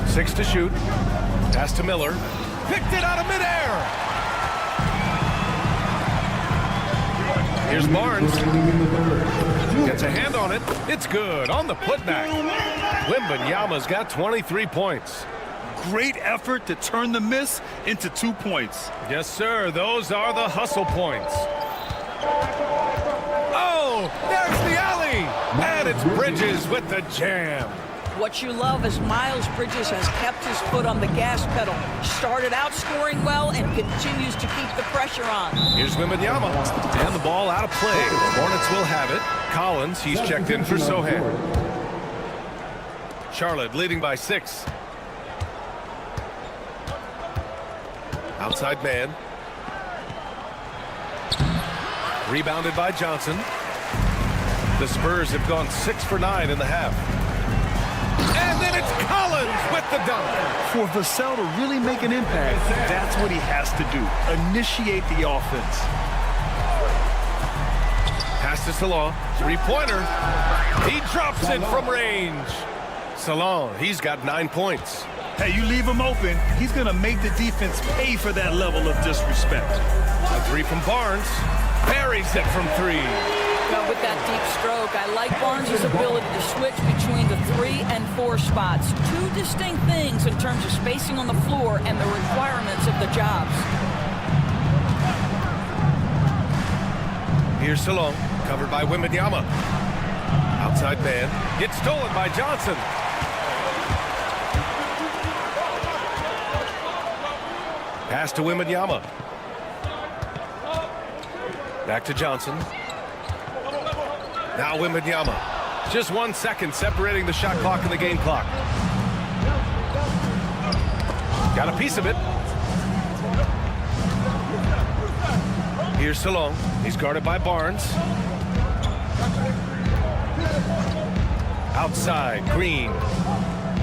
6 to shoot. Pass to Miller. Picked it out of midair. Here's Barnes. Gets a hand on it. It's good on the putback. Wembanyama's got 23 points. Great effort to turn the miss into 2 points. Yes, sir. Those are the hustle points. Oh, there's the alley. And it's Bridges with the jam. What you love is Miles Bridges has kept his foot on the gas pedal. Started out scoring well and continues to keep the pressure on. Here's Wembanyama. And the ball out of play. The Hornets will have it. Collins, he's checked in for Sohan. Charlotte leading by 6. Outside man. Rebounded by Johnson. The Spurs have gone 6 for 9 in the half. And then it's Collins with the dunk. For Vassell to really make an impact, that's what he has to do. Initiate the offense. Pass to Salah. 3-pointer. He drops it from range. Salon, he's got 9 points. Hey, you leave him open, he's going to make the defense pay for that level of disrespect. A three from Barnes. Buries it from 3. Well, with that deep stroke, I like Barnes' ability to switch between the 3 and 4 spots. Two distinct things in terms of spacing on the floor and the requirements of the jobs. Here's Salon, covered by Wembanyama. Outside man, gets stolen by Johnson. Pass to Wembanyama. Back to Johnson. Now Wembanyama. Just 1 second separating the shot clock and the game clock. Got a piece of it. Here's Salon. He's guarded by Barnes. Outside, Green.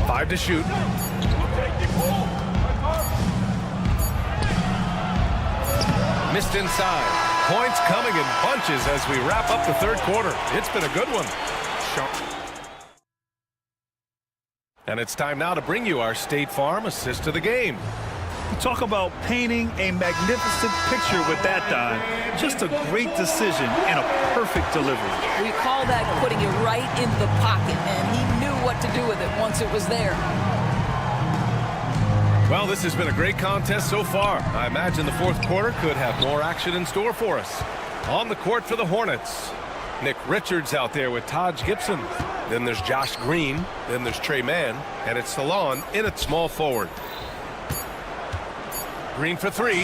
5 to shoot. Missed inside. Points coming in bunches as we wrap up the third quarter. It's been a good one. And it's time now to bring you our State Farm assist of the game. Talk about painting a magnificent picture with that dime. Just a great decision and a perfect delivery. We call that putting it right in the pocket, and he knew what to do with it once it was there. Well, this has been a great contest so far. I imagine the fourth quarter could have more action in store for us. On the court for the Hornets, Nick Richards out there with Taj Gibson. Then there's Josh Green. Then there's Trey Mann. And it's Salon in at small forward. Green for 3.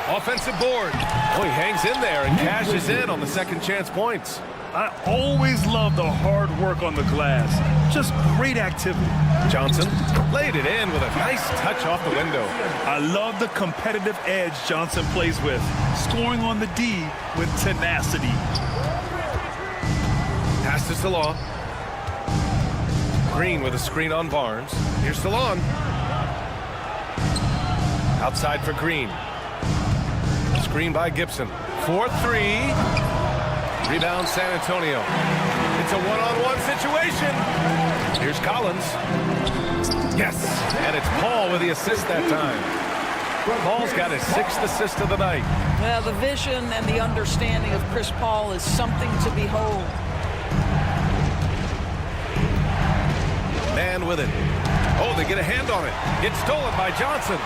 Offensive board. Oh, he hangs in there and cashes in on the second chance points. I always love the hard work on the glass. Just great activity. Johnson laid it in with a nice touch off the window. I love the competitive edge Johnson plays with, scoring on the D with tenacity. Pass to Salon. Green with a screen on Barnes. Here's Salon. Outside for Green. Screen by Gibson. 4-3. Rebound San Antonio. It's a one-on-one situation. Here's Collins. Yes, and it's Paul with the assist that time. Paul's got his 6th assist of the night. Well, the vision and the understanding of Chris Paul is something to behold. Man with it. Oh, they get a hand on it. Gets stolen by Johnson.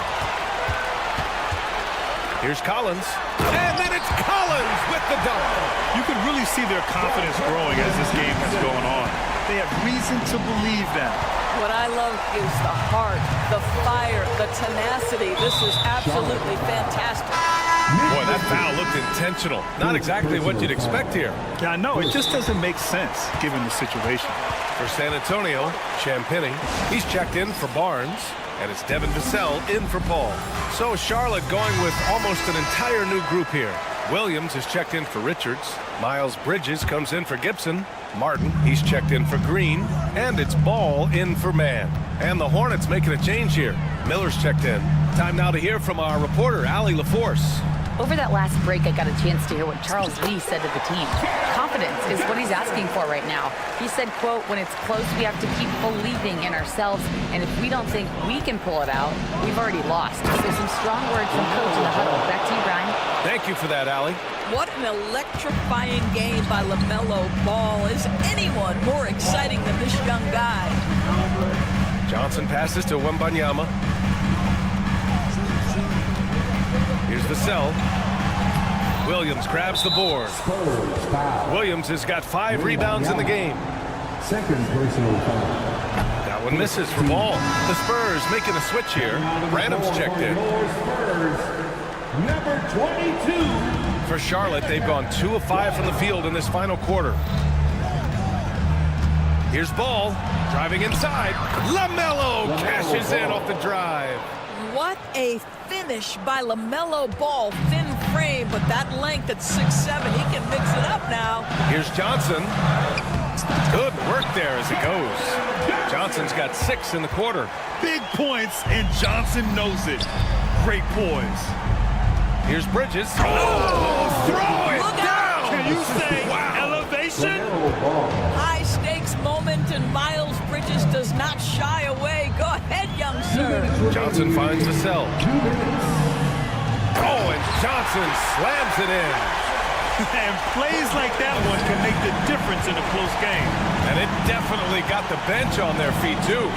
Here's Collins. And then it's Collins with the dunk. You can really see their confidence growing as this game has gone on. They have reason to believe that. What I love is the heart, the fire, the tenacity. This is absolutely fantastic. Boy, that foul looked intentional. Not exactly what you'd expect here. Yeah, I know. It just doesn't make sense given the situation. For San Antonio, Champagny. He's checked in for Barnes. And it's Devin Vassell in for Paul. So Charlotte going with almost an entire new group here. Williams is checked in for Richards. Miles Bridges comes in for Gibson. Martin, he's checked in for Green. And it's Ball in for Mann. And the Hornets making a change here. Miller's checked in. Time now to hear from our reporter, Allie LaForce. Over that last break, I got a chance to hear what Charles Lee said to the team. Confidence is what he's asking for right now. He said, quote, when it's close, we have to keep believing in ourselves. And if we don't think we can pull it out, we've already lost. So some strong words from coach in the huddle. Back to you, Brian. Thank you for that, Allie. What an electrifying game by LaMelo Ball. Is anyone more exciting than this young guy? Johnson passes to Wembanyama. Here's Vassell. Williams grabs the board. Williams has got 5 rebounds in the game. Second personal foul. That one misses for Ball. The Spurs making a switch here. Branham's checked in. Number 22. For Charlotte, they've gone 2 of 5 from the field in this final quarter. Here's Ball driving inside. LaMelo cashes in off the drive. What a finish by LaMelo Ball. Thin frame, but that length at 6'7", he can mix it up now. Here's Johnson. Good work there as it goes. Johnson's got 6 in the quarter. Big points, and Johnson knows it. Great poise. Here's Bridges. Oh, throw it Look down! Can you say elevation? High stakes moment moment, and Miles Bridges does not shy away. Go ahead, young sir. Johnson finds the cell. Oh, and Johnson slams it in. And plays like that one can make the difference in a close game. And it definitely got the bench on their feet, too.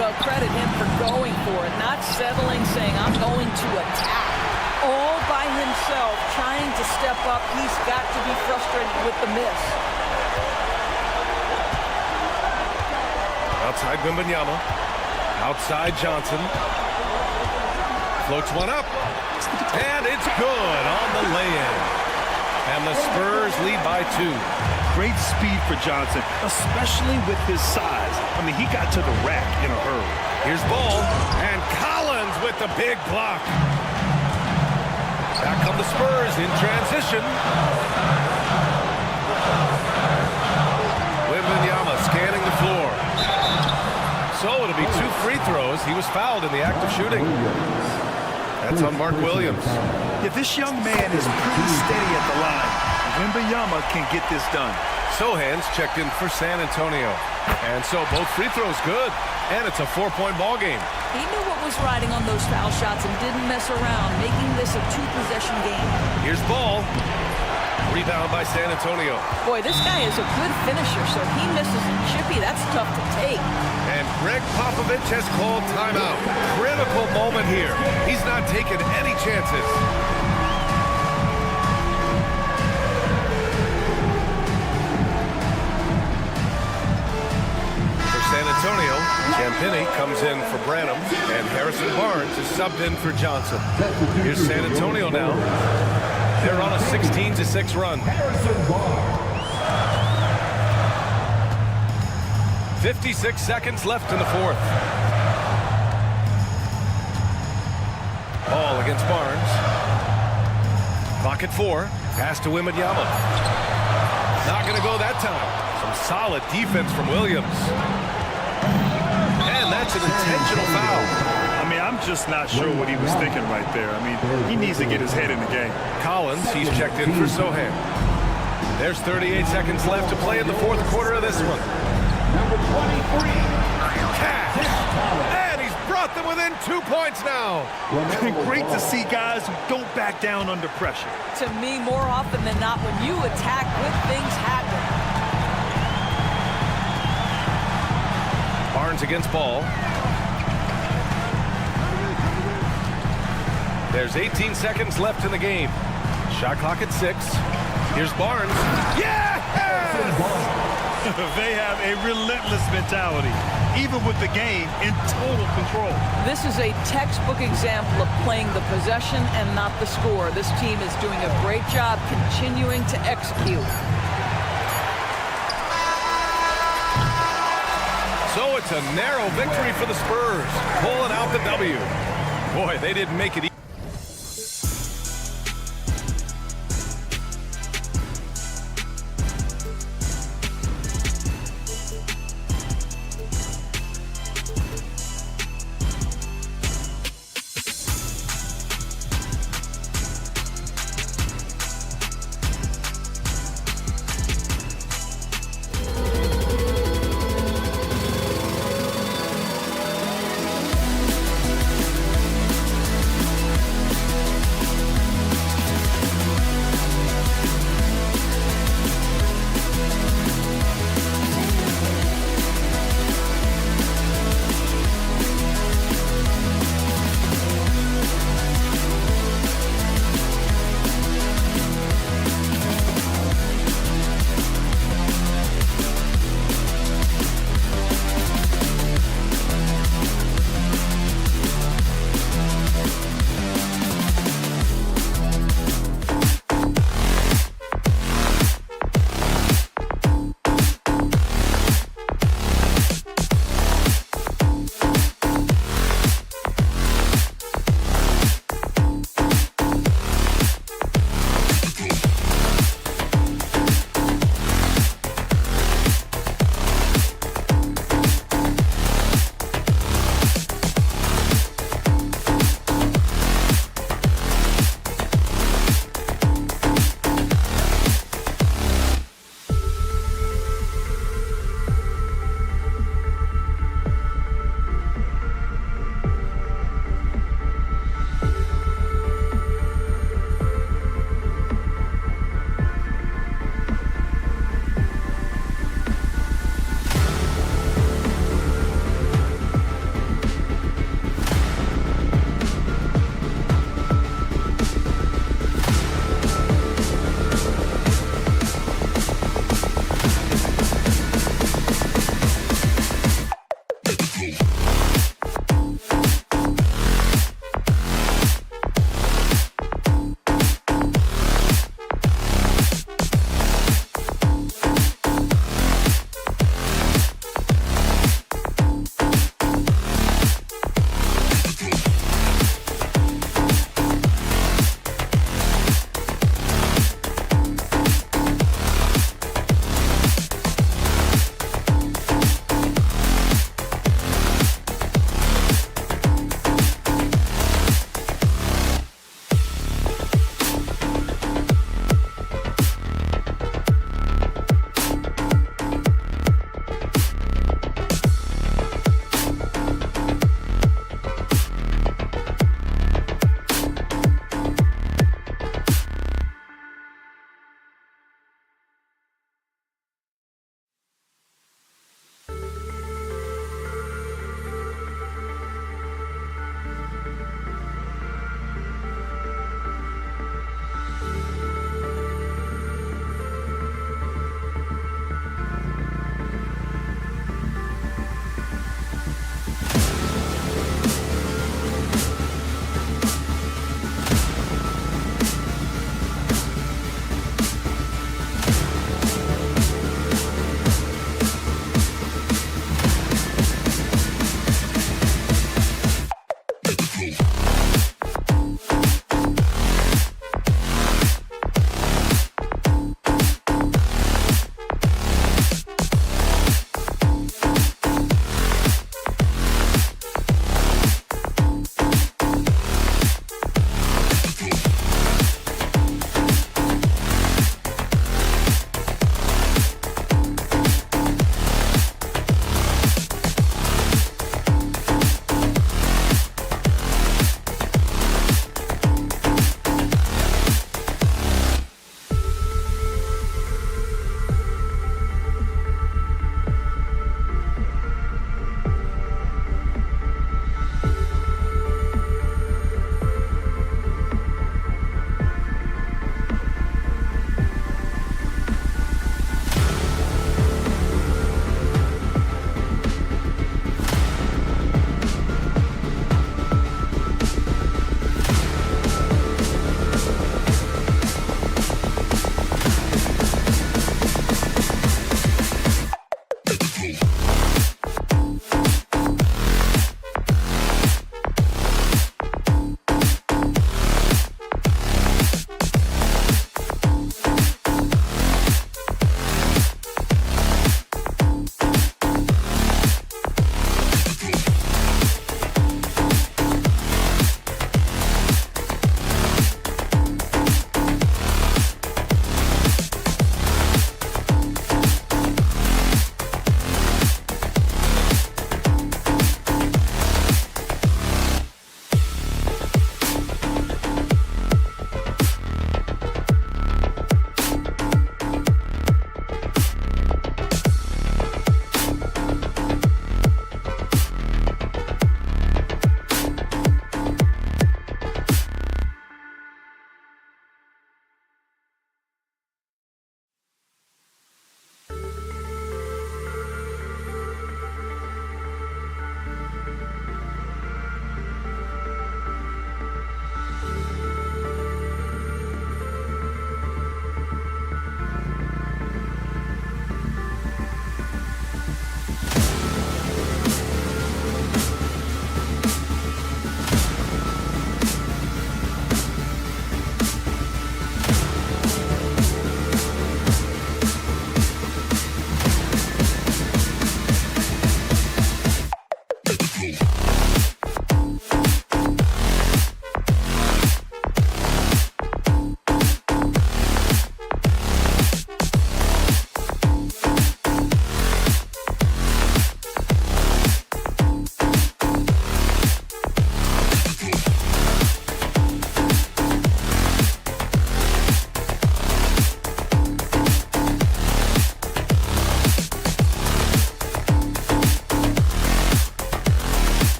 Well, credit him for going for it, not settling, saying, I'm going to attack. All by himself, trying to step up. He's got to be frustrated with the miss. Outside Wembanyama. Outside Johnson. Floats one up. And it's good on the lay-in. And the Spurs lead by 2. Great speed for Johnson, especially with his size. I mean, he got to the rack in a hurry. Here's Ball. And Collins with the big block. Back come the Spurs in transition. Wembanyama scanning the floor. So it'll be 2 free throws. He was fouled in the act of shooting. That's on Mark Williams. Yeah, this young man is pretty steady at the line. Wembanyama can get this done. Sohan's checked in for San Antonio. And so both free throws good. And it's a 4-point ball game. He knew what was riding on those foul shots and didn't mess around, making this a 2-possession game. Here's Ball. Rebound by San Antonio. Boy, this guy is a good finisher, so he misses a chippy. That's tough to take. And Greg Popovich has called timeout. Critical moment here. He's not taking any chances. For San Antonio, Campini comes in for Branham, and Harrison Barnes is subbed in for Johnson. Here's San Antonio now. They're on a 16-6 run. 56 seconds left in the 4th. Ball against Barnes. Clock at 4. Pass to Wembanyama. Not going to go that time. Some solid defense from Williams. And that's an intentional foul. I mean, I'm just not sure what he was thinking right there. I mean, he needs to get his head in the game. Collins, he's checked in for Sohan. There's 38 seconds left to play in the 4th quarter of this one. Number 23. Cash. And he's brought them within 2 points now. Great to see guys who don't back down under pressure. To me, more often than not, when you attack, good things happen. Barnes against Ball. There's 18 seconds left in the game. Shot clock at 6. Here's Barnes. Yes! They have a relentless mentality, even with the game in total control. This is a textbook example of playing the possession and not the score. This team is doing a great job continuing to execute. So it's a narrow victory for the Spurs, pulling out the W. Boy, they didn't make it easy.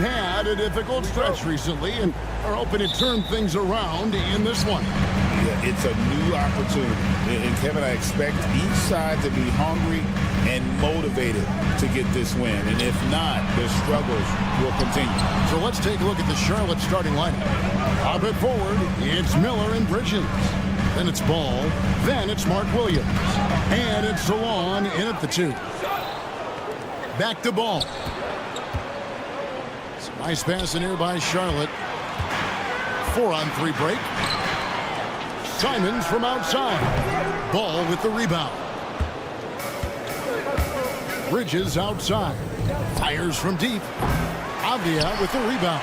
had a difficult stretch recently and are hoping to turn things around in this one. Yeah, it's a new opportunity. And Kevin, I expect each side to be hungry and motivated to get this win. And if not, the struggles will continue. So let's take a look at the Charlotte starting lineup. Up at forward, it's Miller and Bridges. Then it's Ball. Then it's Mark Williams. And it's Salon in at the 2. Back to Ball. Some nice pass in here by Charlotte. 4-on-3 break. Simons from outside. Ball with the rebound. Bridges outside. Fires from deep. Avdia with the rebound.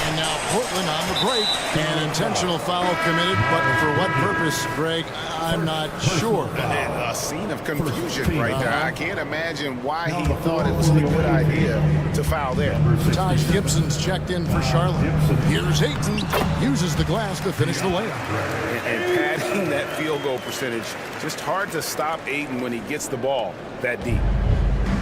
And now Portland on the break. An intentional foul committed, but for what purpose, Greg? I'm not sure. A scene of confusion right there. I can't imagine why he thought it was a good idea to foul there. Taj Gibson's checked in for Charlotte. Here's Ayton. Uses the glass to finish the layup. And padding that field goal percentage. Just hard to stop Ayton when he gets the ball that deep.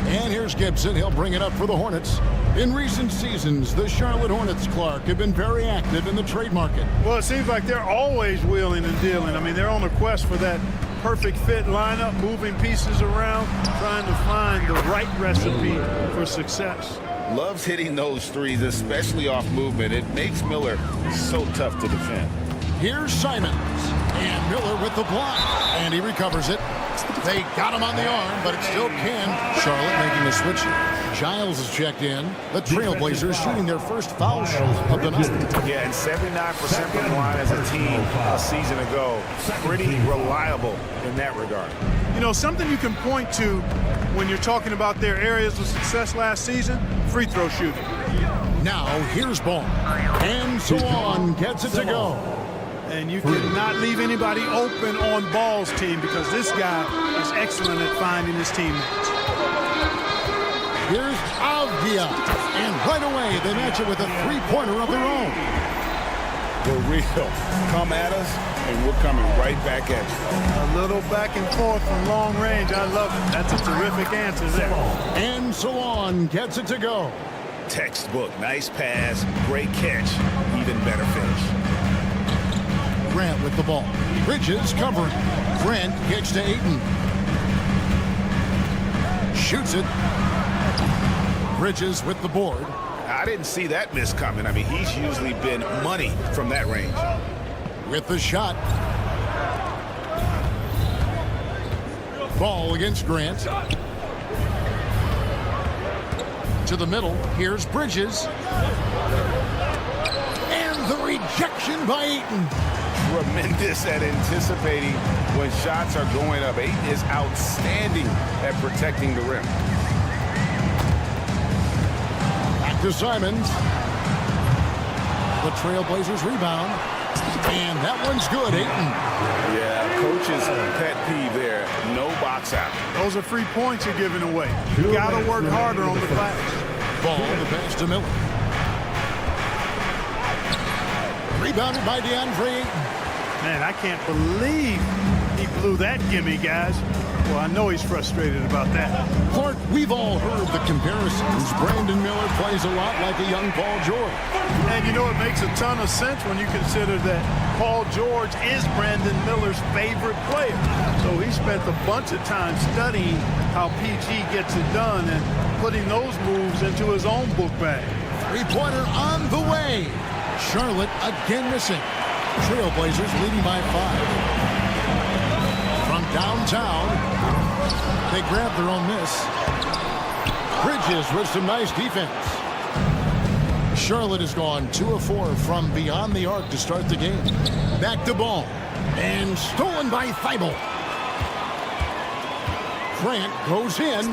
And here's Gibson. He'll bring it up for the Hornets. In recent seasons, the Charlotte Hornets, Clark, have been very active in the trade market. Well, it seems like they're always wheeling and dealing. I mean, they're on a quest for that perfect fit lineup, moving pieces around, trying to find the right recipe for success. Loves hitting those threes, especially off movement. It makes Miller so tough to defend. Here's Simons. And Miller with the block. And he recovers it. They got him on the arm, but it still can. Charlotte making the switch. Giles is checked in. The Trailblazers shooting their first foul shot of the night. Yeah, and 79% from the line as a team a season ago. Pretty reliable in that regard. You know, something you can point to when you're talking about their areas of success last season, free throw shooting. Now, here's Ball. And Salon gets it to go. And you cannot leave anybody open on Ball's team because this guy is excellent at finding his teammates. Here's Avdia. And right away, they match it with a three-pointer of their own. For real. Come at us, and we're coming right back at you. A little back and forth from long range. I love it. That's a terrific answer there. And Salon gets it to go. Textbook. Nice pass. Great catch. Even better finish. Grant with the ball. Bridges covering. Grant kicks to Ayton. Shoots it. Bridges with the board. I didn't see that miss coming. I mean, he's usually been money from that range. With the shot. Ball against Grant. To the middle. Here's Bridges. And the rejection by Ayton. Tremendous at anticipating when shots are going up. Ayton is outstanding at protecting the rim. Back to Simons. The Trailblazers rebound. And that one's good, Ayton. Yeah, coach's pet peeve there. No box out. Those are free points you're giving away. You got to work harder on the glass. Ball, the pass to Miller. Rebounded by DeAndre Ayton. Man, I can't believe he blew that gimme, guys. Well, I know he's frustrated about that. Clark, we've all heard the comparisons. Brandon Miller plays a lot like a young Paul George. And you know, it makes a ton of sense when you consider that Paul George is Brandon Miller's favorite player. So he spent a bunch of time studying how PG gets it done and putting those moves into his own book bag. Three-pointer on the way. Charlotte again missing. Trailblazers leading by 5. From downtown, they grab their own miss. Bridges with some nice defense. Charlotte has gone 2 of 4 from beyond the arc to start the game. Back to Ball. And stolen by Thibault. Grant goes in,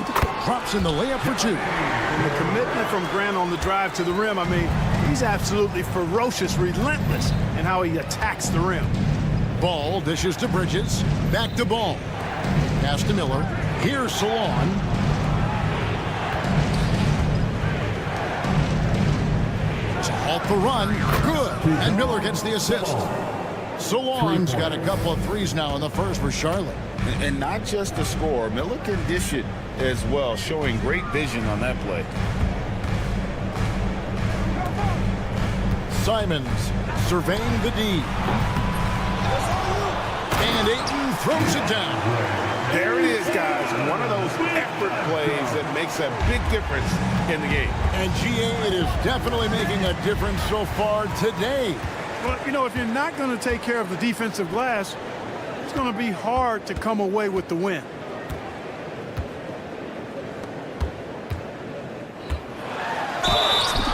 drops in the layup for 2. And the commitment from Grant on the drive to the rim, I mean, he's absolutely ferocious, relentless in how he attacks the rim. Ball dishes to Bridges. Back to Ball. Pass to Miller. Here's Salon. To halt the run. Good. And Miller gets the assist. Salon's got a couple of threes now in the first for Charlotte. And not just the score. Miller can dish it as well, showing great vision on that play. Simons surveying the D. And Ayton throws it down. There it is, guys. One of those effort plays that makes a big difference in the game. And GA, it is definitely making a difference so far today. Well, you know, if you're not going to take care of the defensive glass, it's going to be hard to come away with the win.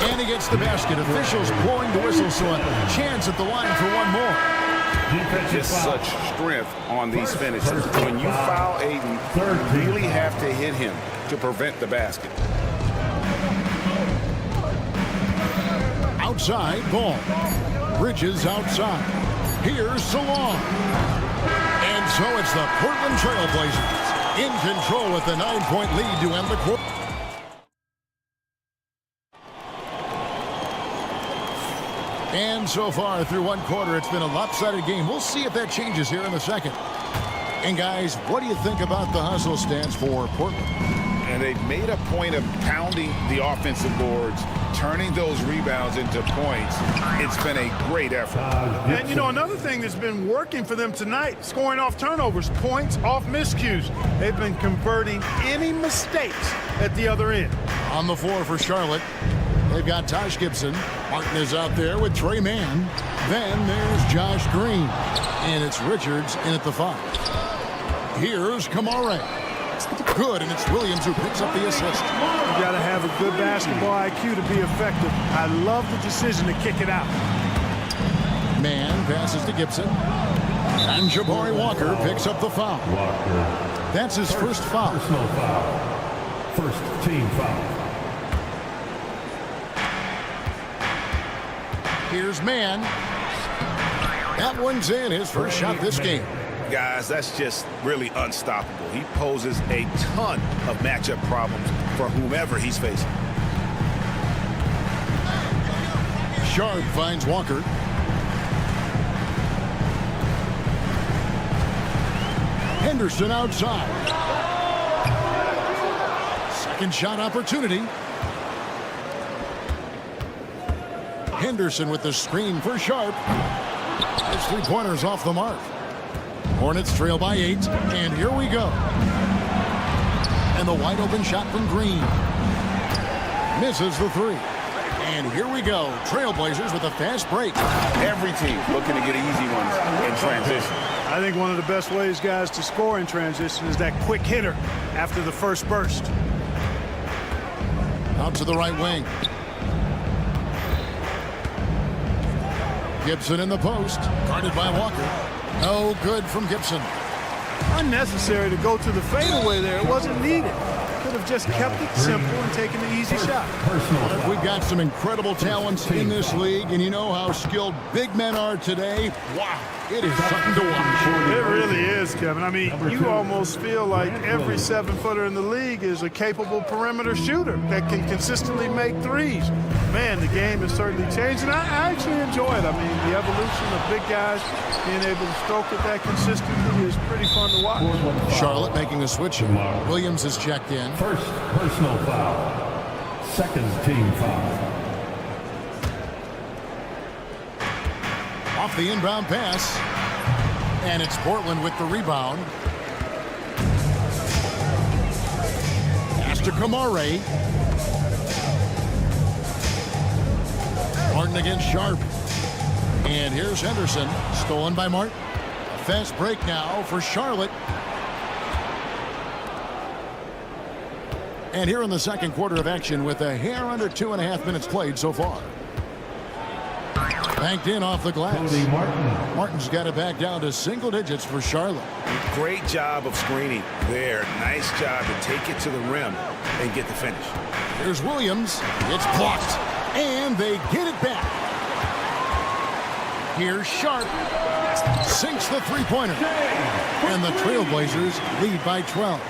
And he gets the basket. Officials blowing the whistle, so a chance at the line for one more. Just such strength on these finishes. When you foul Ayton, you really have to hit him to prevent the basket. Outside ball. Bridges outside. Here's Salon. And so it's the Portland Trail Blazers in control with the 9-point lead to end the quarter. And so far through one quarter, it's been a lopsided game. We'll see if that changes here in the second. And guys, what do you think about the hustle stance for Portland? And they've made a point of pounding the offensive boards, turning those rebounds into points. It's been a great effort. And, you know, another thing that's been working for them tonight, scoring off turnovers, points off miscues. They've been converting any mistakes at the other end. On the floor for Charlotte, they've got Taj Gibson. Martin is out there with Trey Mann. Then there's Josh Green. And it's Richards in at the 5. Here's Kamare. Good, and it's Williams who picks up the assist. You got to have a good basketball IQ to be effective. I love the decision to kick it out. Mann passes to Gibson. And Jabari Walker picks up the foul. That's his first foul. Personal foul. First team foul. Here's Mann. That one's in, his first shot this game. Guys, that's just really unstoppable. He poses a ton of matchup problems for whomever he's facing. Sharp finds Walker. Henderson outside. Second shot opportunity. Henderson with the screen for Sharp. His three-pointers off the mark. Hornets trail by 8, and here we go. And the wide-open shot from Green. Misses the 3. And here we go. Trailblazers with a fast break. Every team looking to get easy ones in transition. I think one of the best ways, guys, to score in transition is that quick hitter after the first burst. Out to the right wing. Gibson in the post, guarded by Walker. No good from Gibson. Unnecessary to go to the fadeaway there. It wasn't needed. Could have just kept it simple and taken the easy shot. We've got some incredible talents in this league, and you know how skilled big men are today. Wow, it is something to watch. It really is, Kevin. I mean, you almost feel like every 7-footer in the league is a capable perimeter shooter that can consistently make threes. Man, the game has certainly changed, and I actually enjoy it. I mean, the evolution of big guys being able to stroke it that consistently is pretty fun to watch. Charlotte making a switch. Williams has checked in. First personal foul. Second team foul. Off the inbound pass. And it's Portland with the rebound. Pass to Kamare. Martin against Sharp. And here's Henderson. Stolen by Martin. Fast break now for Charlotte. And here in the second quarter of action with a hair under 2.5 minutes played so far. Banked in off the glass. Martin's got it back down to single digits for Charlotte. Great job of screening there. Nice job to take it to the rim and get the finish. Here's Williams. It's blocked. And they get it back. Here's Sharp. Sinks the three-pointer. And the Trailblazers lead by 12.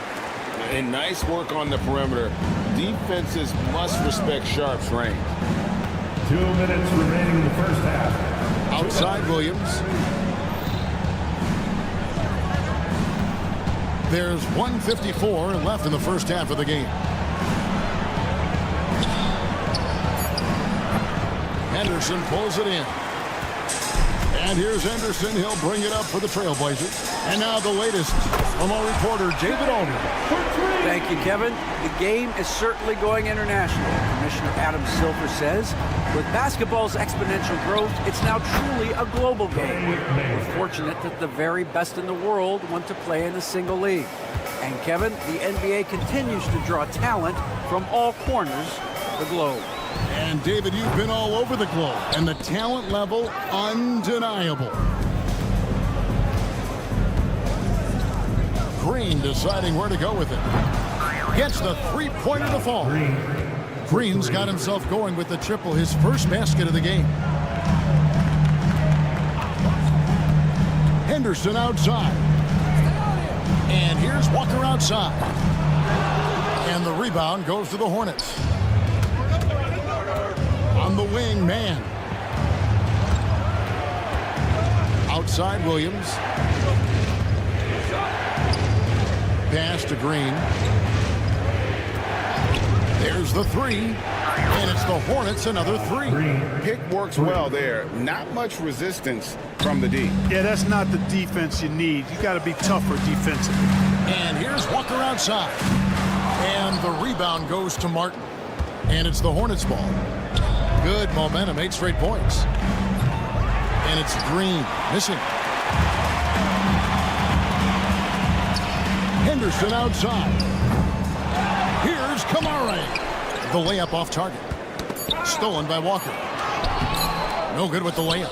And nice work on the perimeter. Defenses must respect Sharp's range. 2 minutes remaining in the first half. Outside Williams. There's 1:54 left in the first half of the game. Henderson pulls it in. And here's Henderson. He'll bring it up for the Trailblazers. And now the latest from our reporter, David Aldridge. Thank you, Kevin. The game is certainly going international. Commissioner Adam Silver says, with basketball's exponential growth, it's now truly a global game. We're fortunate that the very best in the world want to play in a single league. And Kevin, the NBA continues to draw talent from all corners of the globe. And David, you've been all over the globe, and the talent level undeniable. Green deciding where to go with it. Gets the three-pointer to fall. Green's got himself going with the triple, his first basket of the game. Henderson outside. And here's Walker outside. And the rebound goes to the Hornets. On the wing, man. Outside Williams. Pass to Green. There's the three. And it's the Hornets, another three. Pick works well there. Not much resistance from the D. Yeah, that's not the defense you need. You got to be tougher defensively. And here's Walker outside. And the rebound goes to Martin. And it's the Hornets ball. Good momentum, 8 straight points. And it's Green, missing. Henderson outside. Here's Kamara. The layup off target. Stolen by Walker. No good with the layup.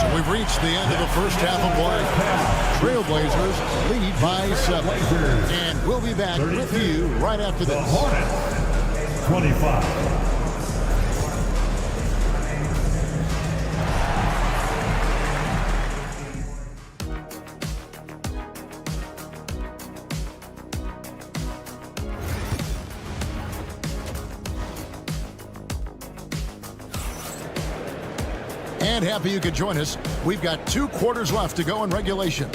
So we've reached the end of the first half of play. Trailblazers lead by 7. And we'll be back with you right after this. 25. And happy you could join us. We've got 2 quarters left to go in regulation.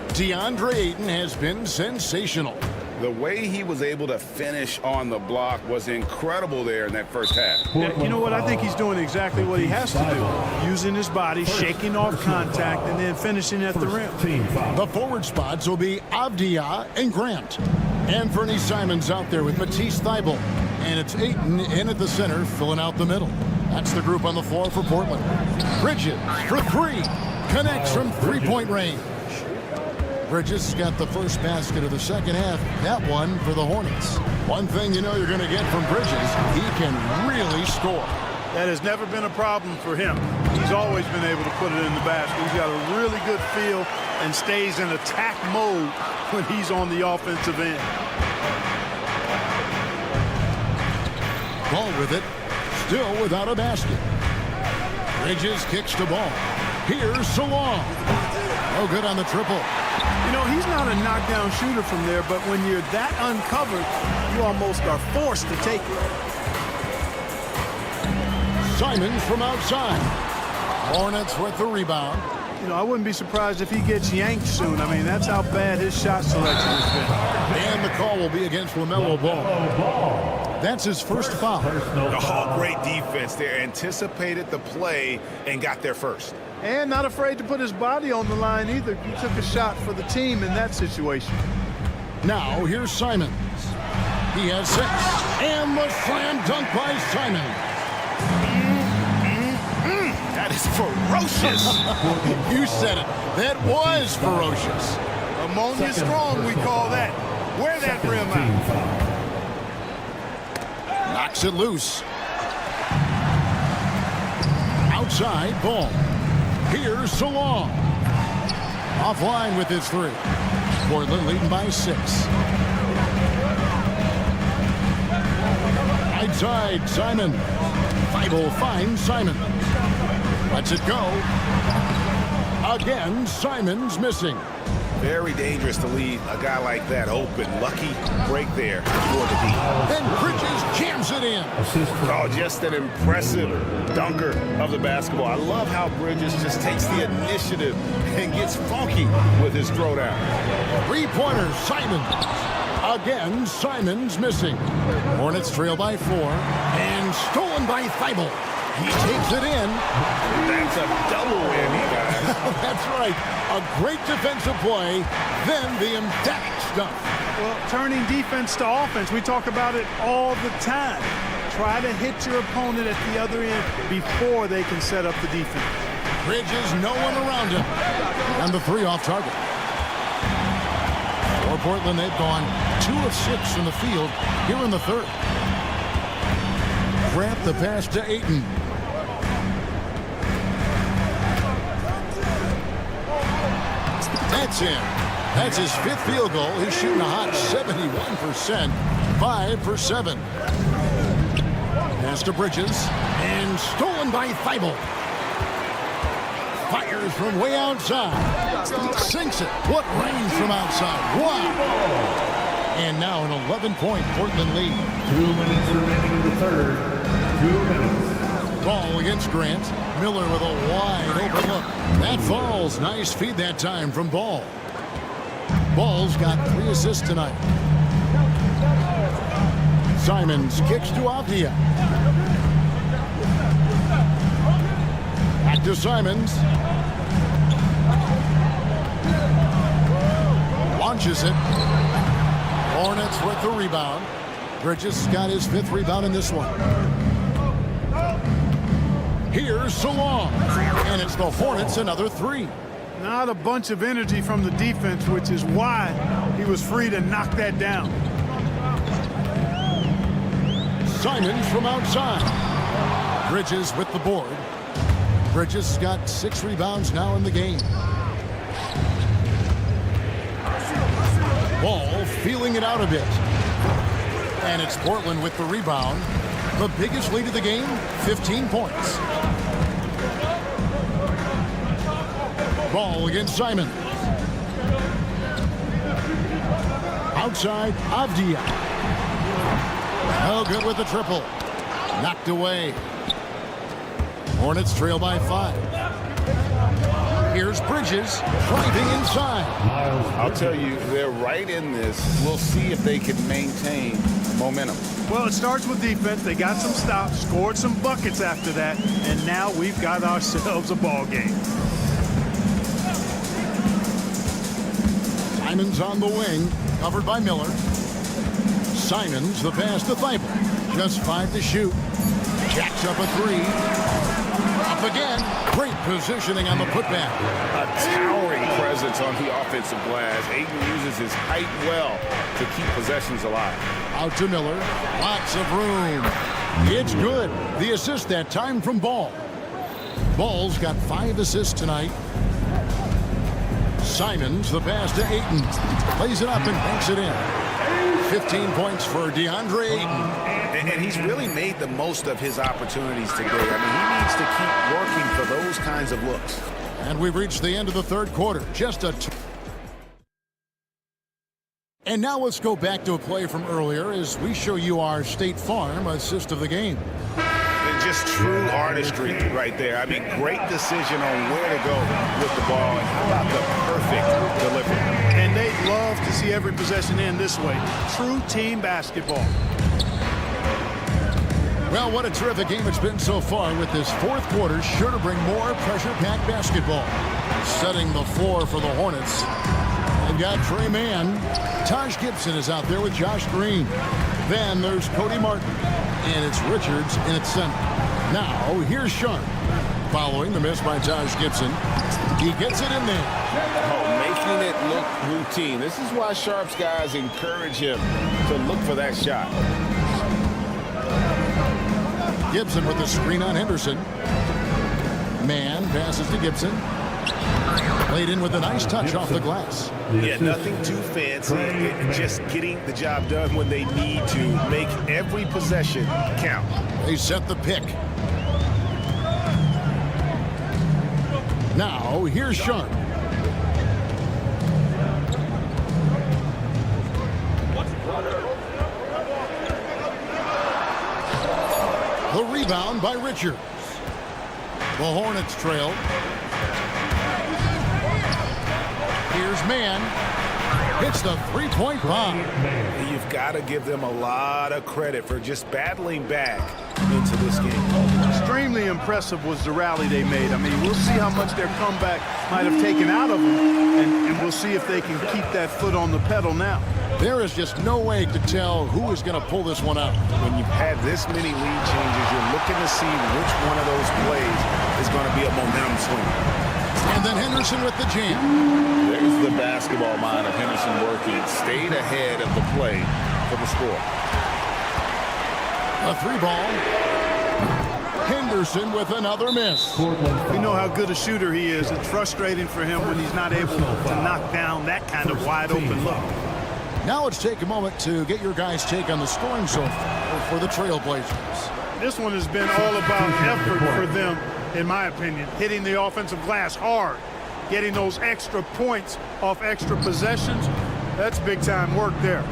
DeAndre Ayton has been sensational. The way he was able to finish on the block was incredible there in that first half. Yeah, you know what? I think he's doing exactly what he has to do. Using his body, shaking off contact, and then finishing at the rim. The forward spots will be Avdia and Grant. Anthony Simons out there with Matisse Thybulle. And it's Ayton in at the center, filling out the middle. That's the group on the floor for Portland. Bridges for 3. Connects from three-point range. Bridges got the first basket of the second half. That one for the Hornets. One thing you know you're going to get from Bridges, he can really score. That has never been a problem for him. He's always been able to put it in the basket. He's got a really good feel and stays in attack mode when he's on the offensive end. Ball with it. Still without a basket. Bridges kicks the ball. Here's Salon. No good on the triple. You know, he's not a knockdown shooter from there, but when you're that uncovered, you almost are forced to take it. Simons from outside. Hornets with the rebound. You know, I wouldn't be surprised if he gets yanked soon. I mean, that's how bad his shot selection has been. And the call will be against LaMelo Ball. That's his first foul. Oh, great defense there. Anticipated the play and got there first. And not afraid to put his body on the line either. He took a shot for the team in that situation. Now, here's Simons. He has 6. And the slam dunk by Simons. That is ferocious. You said it. That was ferocious. Ammonia strong, we call that. Wear that rim out. Knocks it loose. Outside, Ball. Here's Salon. Offline with his 3. Portland leading by 6. Right side, Simon. Thybulle finds Simon. Lets it go. Again, Simon's missing. Very dangerous to leave a guy like that open. Lucky break there for the D. And Bridges jams it in. Oh, just an impressive dunker of the basketball. I love how Bridges just takes the initiative and gets funky with his throwdown. 3-pointer, Simon. Again, Simons missing. Hornets trail by 4. And stolen by Thibault. He takes it in. That's a double whammy, guys. That's right. A great defensive play, then the emphatic stuff. Well, turning defense to offense, we talk about it all the time. Try to hit your opponent at the other end before they can set up the defense. Bridges, no one around him. And the 3 off target. For Portland, they've gone 2 of 6 from the field here in the third. Grant the pass to Ayton. That's in. That's his 5th field goal. He's shooting a hot 71%. 5 for 7. Pass to Bridges. And stolen by Thibault. Fires from way outside. Sinks it. What range from outside. Wow. And now an 11-point Portland lead. 2 minutes remaining in the third. 2 minutes. Ball against Grant. Miller with a wide open look. That falls. Nice feed that time from Ball. Ball's got 3 assists tonight. Simons kicks to Avdia. Back to Simons. Launches it. Hornets with the rebound. Bridges got his 5th rebound in this one. Here's Salong. And it's the Hornets another 3. Not a bunch of energy from the defense, which is why he was free to knock that down. Simons from outside. Bridges with the board. Bridges got 6 rebounds now in the game. Ball feeling it out a bit. And it's Portland with the rebound. The biggest lead of the game, 15 points. Ball against Simon. Outside, Avdia. No good with the triple. Knocked away. Hornets trail by 5. Here's Bridges driving inside. I'll tell you, they're right in this. We'll see if they can maintain momentum. Well, it starts with defense. They got some stops, scored some buckets after that, and now we've got ourselves a ball game. Simons on the wing, covered by Miller. Simons, the pass to Thibault. Just 5 to shoot. Jacks up a 3. Up again. Great positioning on the putback. A towering presence on the offensive glass. Ayton uses his height well to keep possessions alive. Out to Miller. Lots of room. It's good. The assist that time from Ball. Ball's got 5 assists tonight. Simons, the pass to Ayton. Plays it up and banks it in. 15 points for DeAndre Ayton. And he's really made the most of his opportunities today. I mean, he needs to keep working for those kinds of looks. And we've reached the end of the third quarter. And now let's go back to a play from earlier as we show you our State Farm assist of the game. And just true artistry right there. I mean, great decision on where to go with the ball. And how about the perfect delivery? And they'd love to see every possession end this way. True team basketball. Well, what a terrific game it's been so far, with this fourth quarter sure to bring more pressure-packed basketball. Setting the floor for the Hornets. They've got Trey Mann. Taj Gibson is out there with Josh Green. Then there's Cody Martin. And it's Richards in its center. Now, here's Sharp. Following the miss by Taj Gibson. He gets it in there. Oh, making it look routine. This is why Sharp's guys encourage him to look for that shot. Gibson with the screen on Henderson. Mann passes to Gibson. Played in with a nice touch off the glass. Yeah, nothing too fancy. Just getting the job done when they need to. Make every possession count. They set the pick. Now, here's Sharp. The rebound by Richards. The Hornets trail. Here's Mann. hits the three-point bomb. You've got to give them a lot of credit for just battling back into this game. Extremely impressive was the rally they made. I mean, we'll see how much their comeback might have taken out of them, and we'll see if they can keep that foot on the pedal now. There is just no way to tell who is going to pull this one out. When you've had this many lead changes, you're looking to see which one of those plays is going to be a momentum swing. And then Henderson with the jam. There's the basketball mind of Henderson working. Stayed ahead of the play for the score. A three ball. Henderson with another miss. We know how good a shooter he is. It's frustrating for him when he's not able to knock down that kind of wide open look. Now let's take a moment to get your guys' take on the scoring so far for the Trailblazers. This one has been all about effort for them, in my opinion. Hitting the offensive glass hard, getting those extra points off extra possessions. That's big-time work there.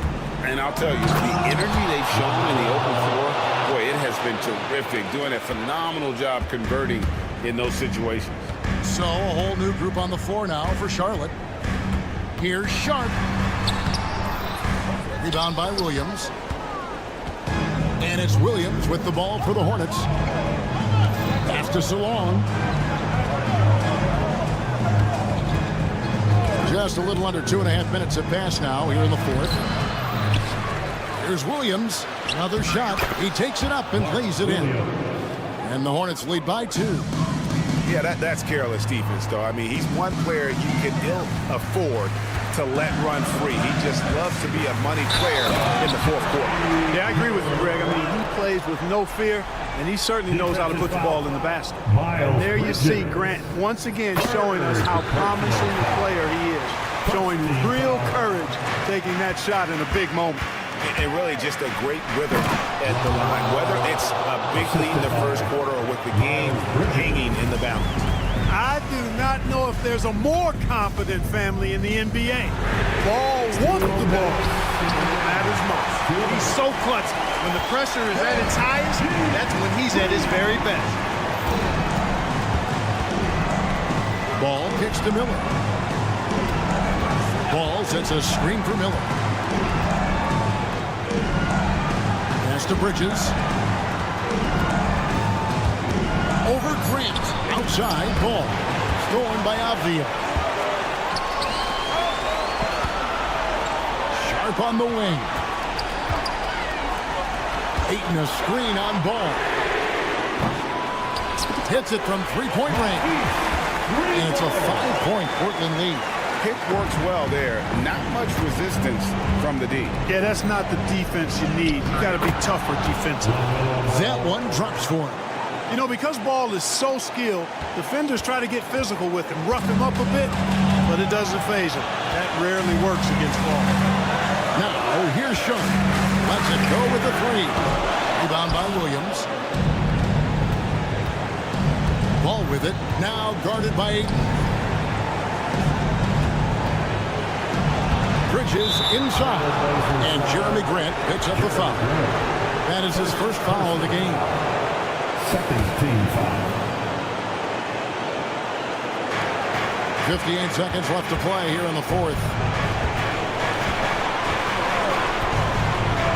And I'll tell you, the energy they've shown in the open floor, boy, it has been terrific. Doing a phenomenal job converting in those situations. So a whole new group on the floor now for Charlotte. Here's Sharp. Rebound by Williams. And it's Williams with the ball for the Hornets. Pass to Salon. Just a little under 2.5 minutes have passed now here in the fourth. Here's Williams. Another shot. He takes it up and lays it in. And the Hornets lead by 2. Yeah, that's careless defense, though. I mean, he's one player you can ill afford to let run free. He just loves to be a money player in the fourth quarter. Yeah, I agree with you, Greg. I mean, he plays with no fear, and he certainly knows how to put the ball in the basket. And there you see Grant once again showing us how promising a player he is, showing real courage taking that shot in a big moment. And really just a great rhythm at the line, whether it's a big lead in the first quarter or with the game hanging in the balance. I do not know if there's a more confident family in the NBA. Ball wants the ball when it matters most. He's so clutch. When the pressure is at its highest, that's when he's at his very best. Ball kicks to Miller. Ball sets a screen for Miller. Pass to Bridges. Over Grant. Outside ball. Stolen by Avdia. Sharp on the wing. Ayton a screen on ball. Hits it from three-point range. And it's a 5-point Portland lead. Pick works well there. Not much resistance from the D. Yeah, that's not the defense you need. You got to be tougher defensively. That one drops for him. You know, because Ball is so skilled, defenders try to get physical with him, rough him up a bit, but it doesn't faze him. That rarely works against Ball. Now, here's Sharp. Lets it go with the three. Rebound by Williams. Ball with it. Now guarded by Ayton. Bridges inside. And Jeremy Grant picks up the foul. That is his first foul of the game. Second team foul. 58 seconds left to play here in the fourth.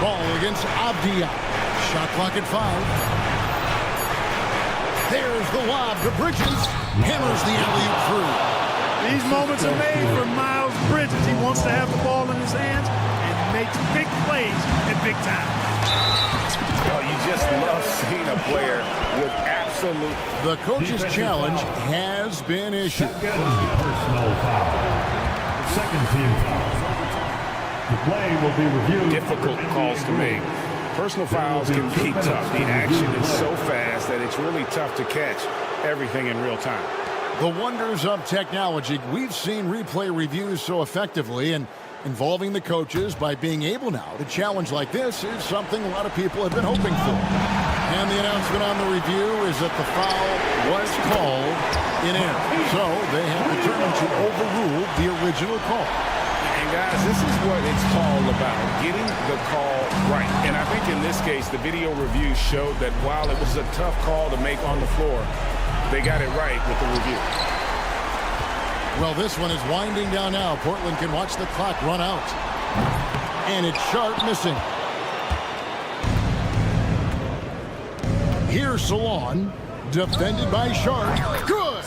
Ball against Avdia. Shot clock at 5. There's the lob to Bridges. Hammers the alley-oop through. These moments are made for Miles Bridges. He wants to have the ball in his hands and makes big plays at big time. Well, you just love seeing a player with absolute... The coach's challenge has been issued. Personal foul. Second team foul. The play will be reviewed. Difficult calls to make. Personal fouls can be tough. The action is so fast that it's really tough to catch everything in real time. The wonders of technology. We've seen replay reviews so effectively, and involving the coaches by being able now to challenge like this is something a lot of people have been hoping for. And the announcement on the review is that the foul was called in error. So they have determined to overrule the original call. And guys, this is what it's all about, getting the call right. And I think in this case, the video review showed that while it was a tough call to make on the floor, they got it right with the review. Well, this one is winding down now. Portland can watch the clock run out. And it's Sharp missing. Here's Salon, defended by Sharp. Good!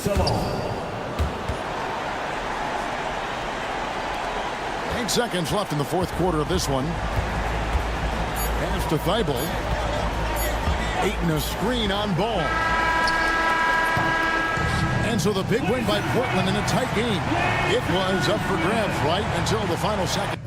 8 seconds left in the fourth quarter of this one. Pass to Thibault. Ayton a screen on Ball. And so the big win by Portland in a tight game. It was up for grabs right until the final second.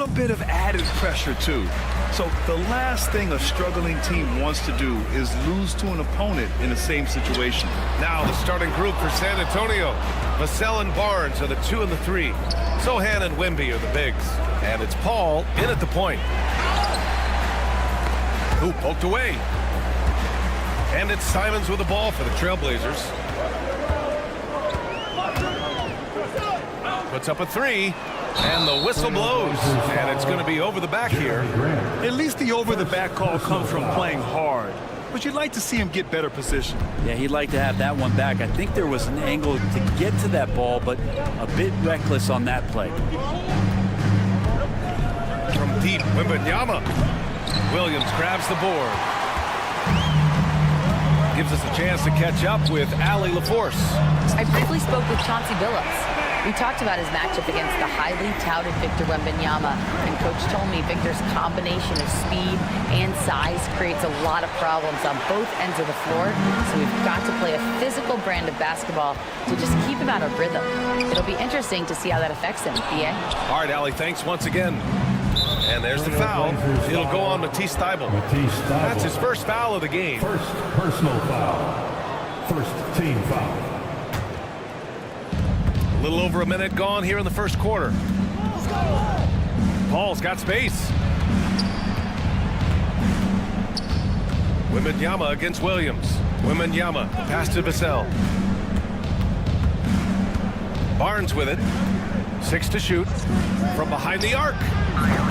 little bit of added pressure, too. So the last thing a struggling team wants to do is lose to an opponent in the same situation. Now the starting group for San Antonio. Vassell and Barnes are the 2 and the 3. Sohan and Wemby are the bigs. And it's Paul in at the point. Who poked away. And it's Simons with the ball for the Trailblazers. Puts up a 3. And the whistle blows. And it's going to be over the back here. At least the over-the-back call comes from playing hard. But you'd like to see him get better position. Yeah, he'd like to have that one back. I think there was an angle to get to that ball, but a bit reckless on that play. From deep, Wembanyama. Williams grabs the board. Gives us a chance to catch up with Allie LaForce. I briefly spoke with Chauncey Billups. We talked about his matchup against the highly touted Victor Wembanyama, and Coach told me Victor's combination of speed and size creates a lot of problems on both ends of the floor, so we've got to play a physical brand of basketball to just keep him out of rhythm. It'll be interesting to see how that affects him, BA. All right, Allie, thanks once again. And there's the foul. It'll go on Matisse Thybulle. That's his first foul of the game. First personal foul. First team foul. A little over a minute gone here in the first quarter. Paul's got space. Wembanyama against Williams. Wembanyama, pass to Vassell. Barnes with it. 6 to shoot. From behind the arc.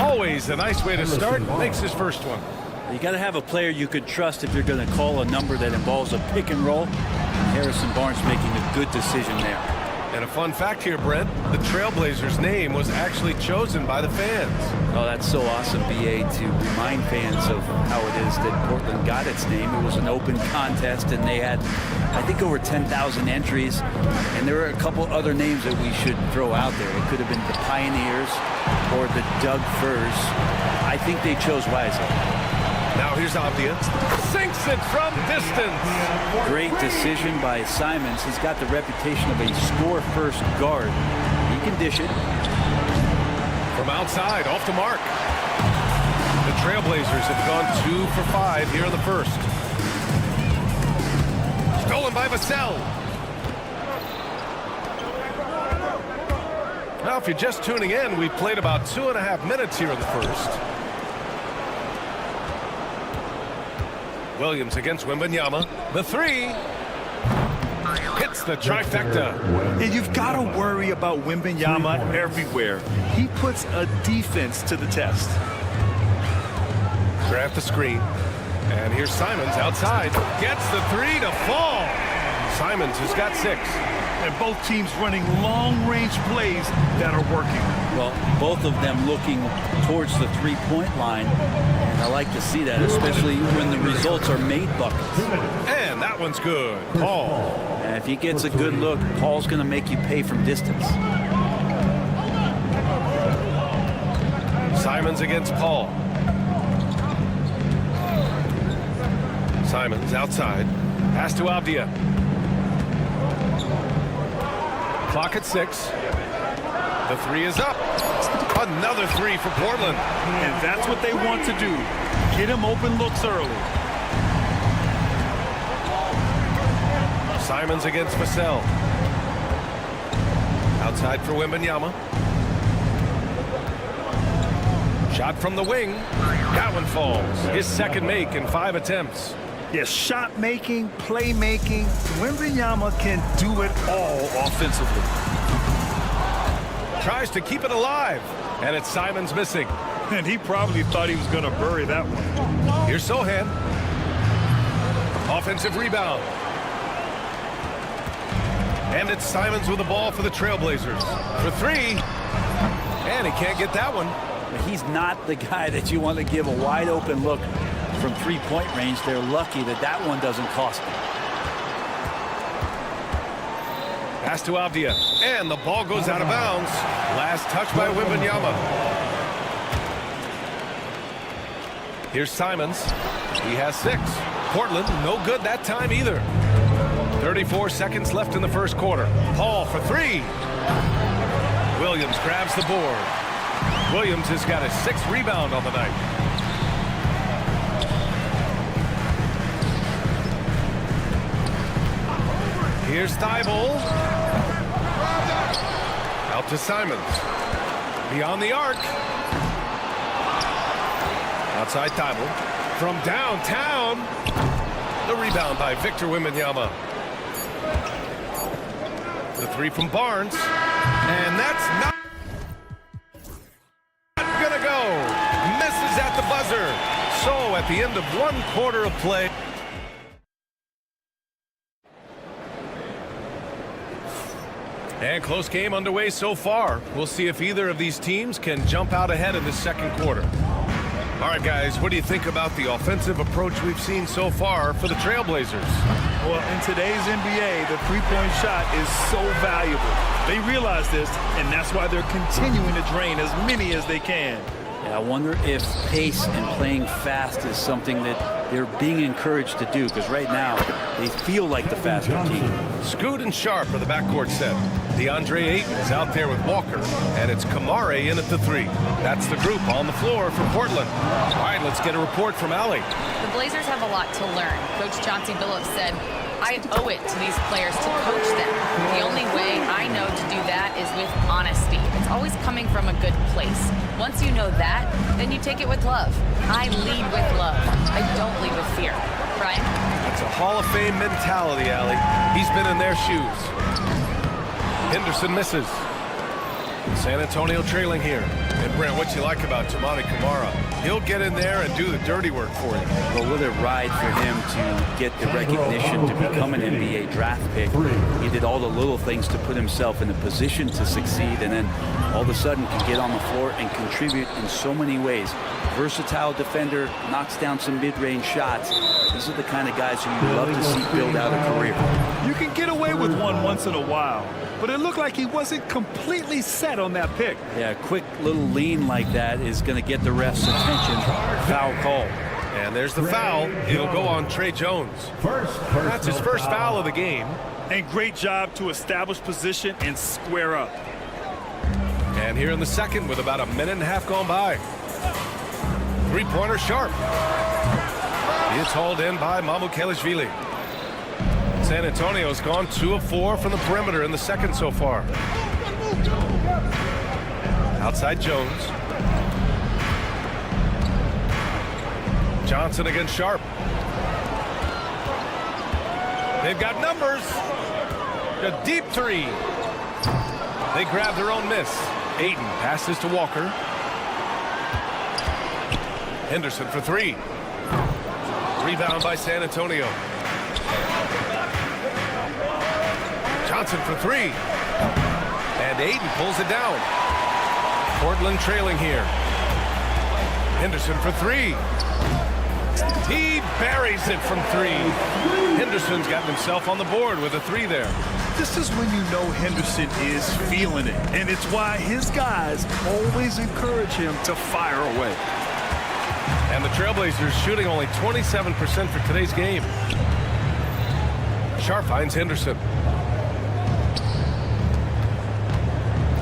Always a nice way to start. Makes his first one. You got to have a player you could trust if you're going to call a number that involves a pick and roll. Harrison Barnes making a good decision there. And a fun fact here, Brent, the Trailblazers' name was actually chosen by the fans. Oh, that's so awesome, BA, to remind fans of how it is that Portland got its name. It was an open contest, and they had, I think, over 10,000 entries. And there were a couple other names that we should throw out there. It could have been the Pioneers or the Doug Furs. I think they chose wisely. Now here's Avdia. Sinks it from distance. Great decision by Simons. He's got the reputation of a score-first guard. He can dish it. From outside, off the mark. The Trailblazers have gone 2 for 5 here in the first. Stolen by Vassell. Now, if you're just tuning in, we've played about 2.5 minutes here in the first. Williams against Wembanyama. The 3. Hits the trifecta. And you've got to worry about Wembanyama everywhere. He puts a defense to the test. Grab the screen. And here's Simons outside. Gets the 3 to fall. Simons has got 6. And both teams running long-range plays that are working. Well, both of them looking towards the three-point line. And I like to see that, especially when the results are made buckets. And that one's good. Paul. And if he gets a good look, Paul's going to make you pay from distance. Simons against Paul. Simons outside. Pass to Avdia. Clock at 6. The 3 is up. Another 3 for Portland. And that's what they want to do. Get him open looks early. Simons against Vassell. Outside for Wembanyama. Shot from the wing. That one falls. His second make in 5 attempts. Yes, shot making, playmaking. Wembanyama can do it all offensively. Tries to keep it alive. And it's Simons missing. And he probably thought he was going to bury that one. Here's Sohan. Offensive rebound. And it's Simons with the ball for the Trailblazers. For 3. And he can't get that one. But he's not the guy that you want to give a wide open look from three-point range. They're lucky that that one doesn't cost them. Pass to Avdia. And the ball goes out of bounds. Last touch by Wembanyama. Here's Simons. He has 6. Portland, no good that time either. 34 seconds left in the first quarter. Paul for 3. Williams grabs the board. Williams has got his 6th rebound on the night. Here's Thibault. Out to Simons. Beyond the arc. Outside Thibault. From downtown. The rebound by Victor Wembanyama. The 3 from Barnes. And that's not gonna go. Misses at the buzzer. So at the end of 1 quarter of play. And close game underway so far. We'll see if either of these teams can jump out ahead in the 2nd quarter. All right, guys, what do you think about the offensive approach we've seen so far for the Trailblazers? Well, in today's NBA, the three-point shot is so valuable. They realize this, and that's why they're continuing to drain as many as they can. Yeah, I wonder if pace and playing fast is something that they're being encouraged to do, because right now they feel like the faster team. Scoot and Sharp are the backcourt set. DeAndre Ayton is out there with Walker, and it's Kamare in at the 3. That's the group on the floor for Portland. All right, let's get a report from Allie. The Blazers have a lot to learn. Coach Chauncey Billups said, I owe it to these players to coach them. The only way I know to do that is with honesty. It's always coming from a good place. Once you know that, then you take it with love. I lead with love. I don't lead with fear. Brian? That's a Hall of Fame mentality, Allie. He's been in their shoes. Henderson misses. San Antonio trailing here. And Brent, what you like about Toumani Camara? He'll get in there and do the dirty work for you. But will it ride for him to get the recognition to become an NBA draft pick? He did all the little things to put himself in a position to succeed, and then all of a sudden can get on the floor and contribute in so many ways. Versatile defender, knocks down some mid-range shots. These are the kind of guys who you love to see build out a career. You can get away with one once in a while, but it looked like he wasn't completely set on that pick. Yeah, a quick little lean like that is going to get the ref's attention. Foul call. And there's the foul. It'll go on Trey Jones. That's his first foul of the game. And great job to establish position and square up. And here in the 2nd with about a minute and a half gone by. 3-pointer Sharp. It's hauled in by Mamukelashvili. San Antonio's gone 2 of 4 from the perimeter in the 2nd so far. Outside Jones. Johnson against Sharp. They've got numbers. A deep 3. They grab their own miss. Ayton passes to Walker. Henderson for 3. Rebound by San Antonio. Johnson for 3. And Ayton pulls it down. Portland trailing here. Henderson for 3. He buries it from 3. Henderson's gotten himself on the board with a 3 there. This is when you know Henderson is feeling it, and it's why his guys always encourage him to fire away. And the Trailblazers shooting only 27% for today's game. Sharp finds Henderson.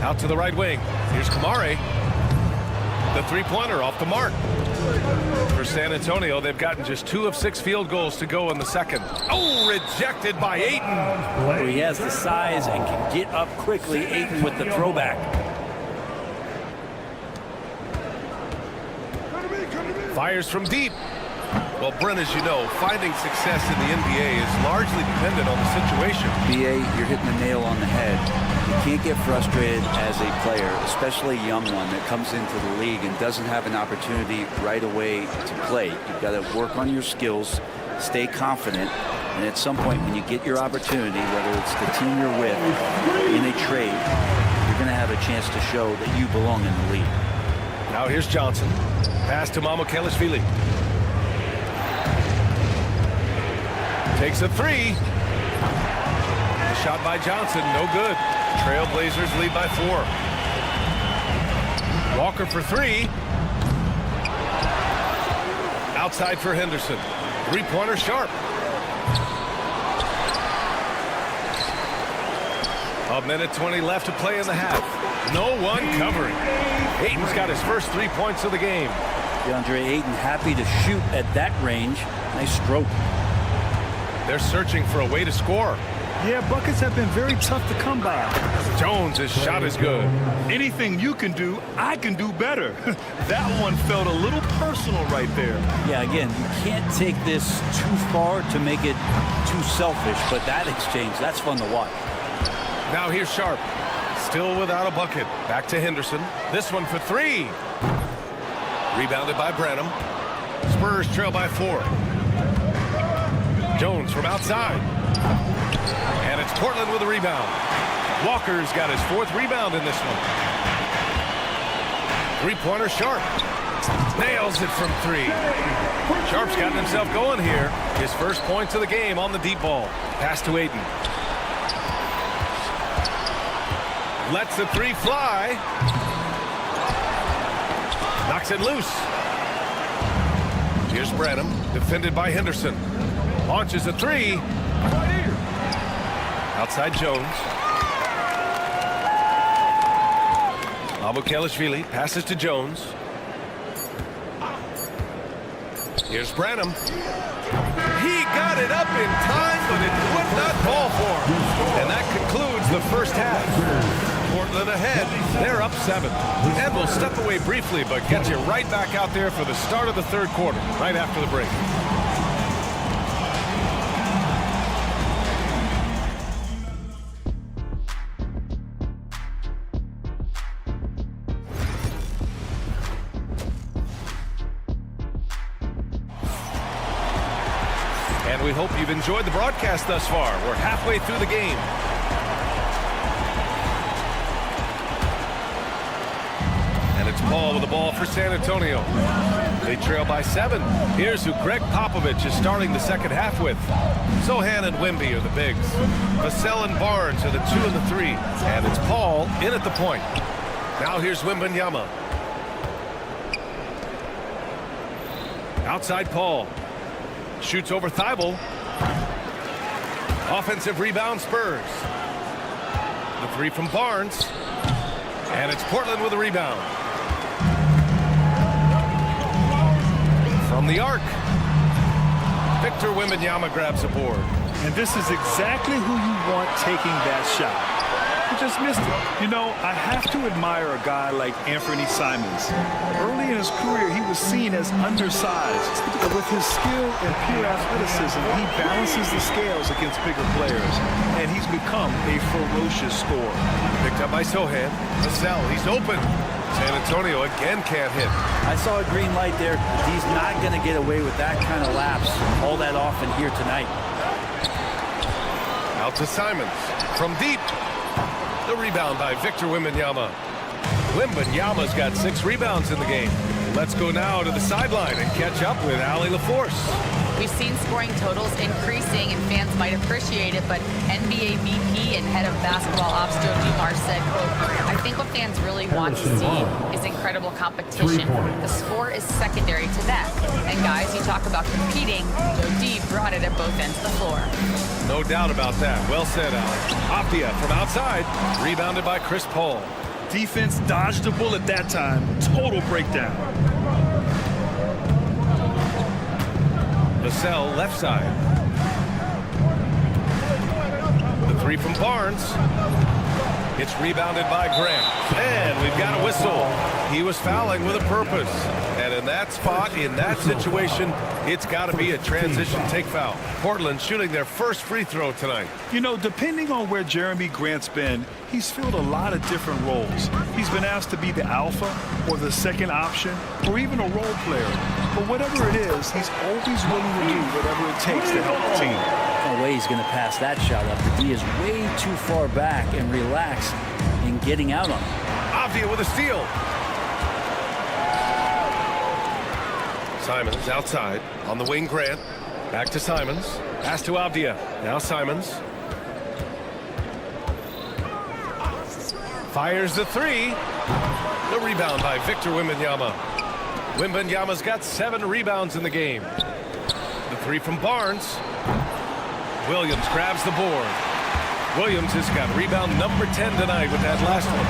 Out to the right wing. Here's Kamare. The 3-pointer off the mark. For San Antonio, they've gotten just 2 of 6 field goals to go in the 2nd. Oh, rejected by Ayton. He has the size and can get up quickly. Ayton with the throwback. Fires from deep. Well, Brent, as you know, finding success in the NBA is largely dependent on the situation. BA, you're hitting the nail on the head. You can't get frustrated as a player, especially a young one that comes into the league and doesn't have an opportunity right away to play. You've got to work on your skills, stay confident, and at some point when you get your opportunity, whether it's the team you're with in a trade, you're going to have a chance to show that you belong in the league. Now here's Johnson. Pass to Mamukelashvili. Takes a 3. Shot by Johnson, no good. Trailblazers lead by 4. Walker for 3. Outside for Henderson. 3-pointer Sharp. A minute 20 left to play in the half. No one covering. Ayton's got his first 3 points of the game. DeAndre Ayton happy to shoot at that range. Nice stroke. They're searching for a way to score. Yeah, buckets have been very tough to come by. Jones' shot is good. Anything you can do, I can do better. That one felt a little personal right there. Yeah, again, you can't take this too far to make it too selfish, but that exchange, that's fun to watch. Now here's Sharp. Still without a bucket. Back to Henderson. This one for 3. Rebounded by Venom. Spurs trail by 4. Jones from outside. And it's Portland with a rebound. Walker's got his 4th rebound in this one. 3-pointer Sharp. Nails it from 3. Sharp's gotten himself going here. His first points of the game on the deep ball. Pass to Ayton. Lets the 3 fly. Knocks it loose. Here's Venom, defended by Henderson. Launches a 3. Outside Jones. Abukelashvili passes to Jones. Here's Venom. He got it up in time, but it would not fall for him. And that concludes the first half. Portland ahead. They're up 7. And we'll step away briefly, but get you right back out there for the start of the 3rd quarter, right after the break. And we hope you've enjoyed the broadcast thus far. We're halfway through the game. And it's Paul with the ball for San Antonio. They trail by 7. Here's who Greg Popovich is starting the second half with. Sohan and Wemby are the bigs. Vassell and Barnes are the 2 and the 3. And it's Paul in at the point. Now here's Wembanyama. Outside Paul. Shoots over Thibault. Offensive rebound Spurs. The 3 from Barnes. And it's Portland with a rebound. From the arc. Victor Wembanyama grabs a board. And this is exactly who you want taking that shot. He just missed it. You know, I have to admire a guy like Anthony Simons. Early in his career, he was seen as undersized. But with his skill and pure athleticism, he balances the scales against bigger players. And he's become a ferocious scorer. Picked up by Sohan. Vassell, he's open. San Antonio again can't hit. I saw a green light there. He's not going to get away with that kind of lapse all that often here tonight. Out to Simons. From deep. The rebound by Victor Wembanyama. Wembanyama's got 6 rebounds in the game. Let's go now to the sideline and catch up with Allie LaForce. We've seen scoring totals increasing, and fans might appreciate it, but NBA VP and head of basketball ops Joe Dumars said, quote, I think what fans really want to see is incredible competition. The score is secondary to that. And guys, you talk about competing, Joe D brought it at both ends of the floor. No doubt about that. Well said, Allie. Apia from outside, rebounded by Chris Paul. Defense dodged the bullet that time. Total breakdown. Vassell left side. The 3 from Barnes. It's rebounded by Grant. And we've got a whistle. He was fouling with a purpose. And in that spot, in that situation, it's got to be a transition take foul. Portland shooting their first free throw tonight. You know, depending on where Jeremy Grant's been, he's filled a lot of different roles. He's been asked to be the alpha or the second option or even a role player. But whatever it is, he's always willing to do whatever it takes to help the team. No way he's going to pass that shot up. The D is way too far back and relaxed in getting out on it. Avdia with a steal. Simons outside on the wing. Grant back to Simons. Pass to Avdia. Now Simons fires the 3. The rebound by Victor Wembanyama. Wembanyama's got 7 rebounds in the game. The 3 from Barnes. Williams grabs the board. Williams has got rebound number 10 tonight with that last one.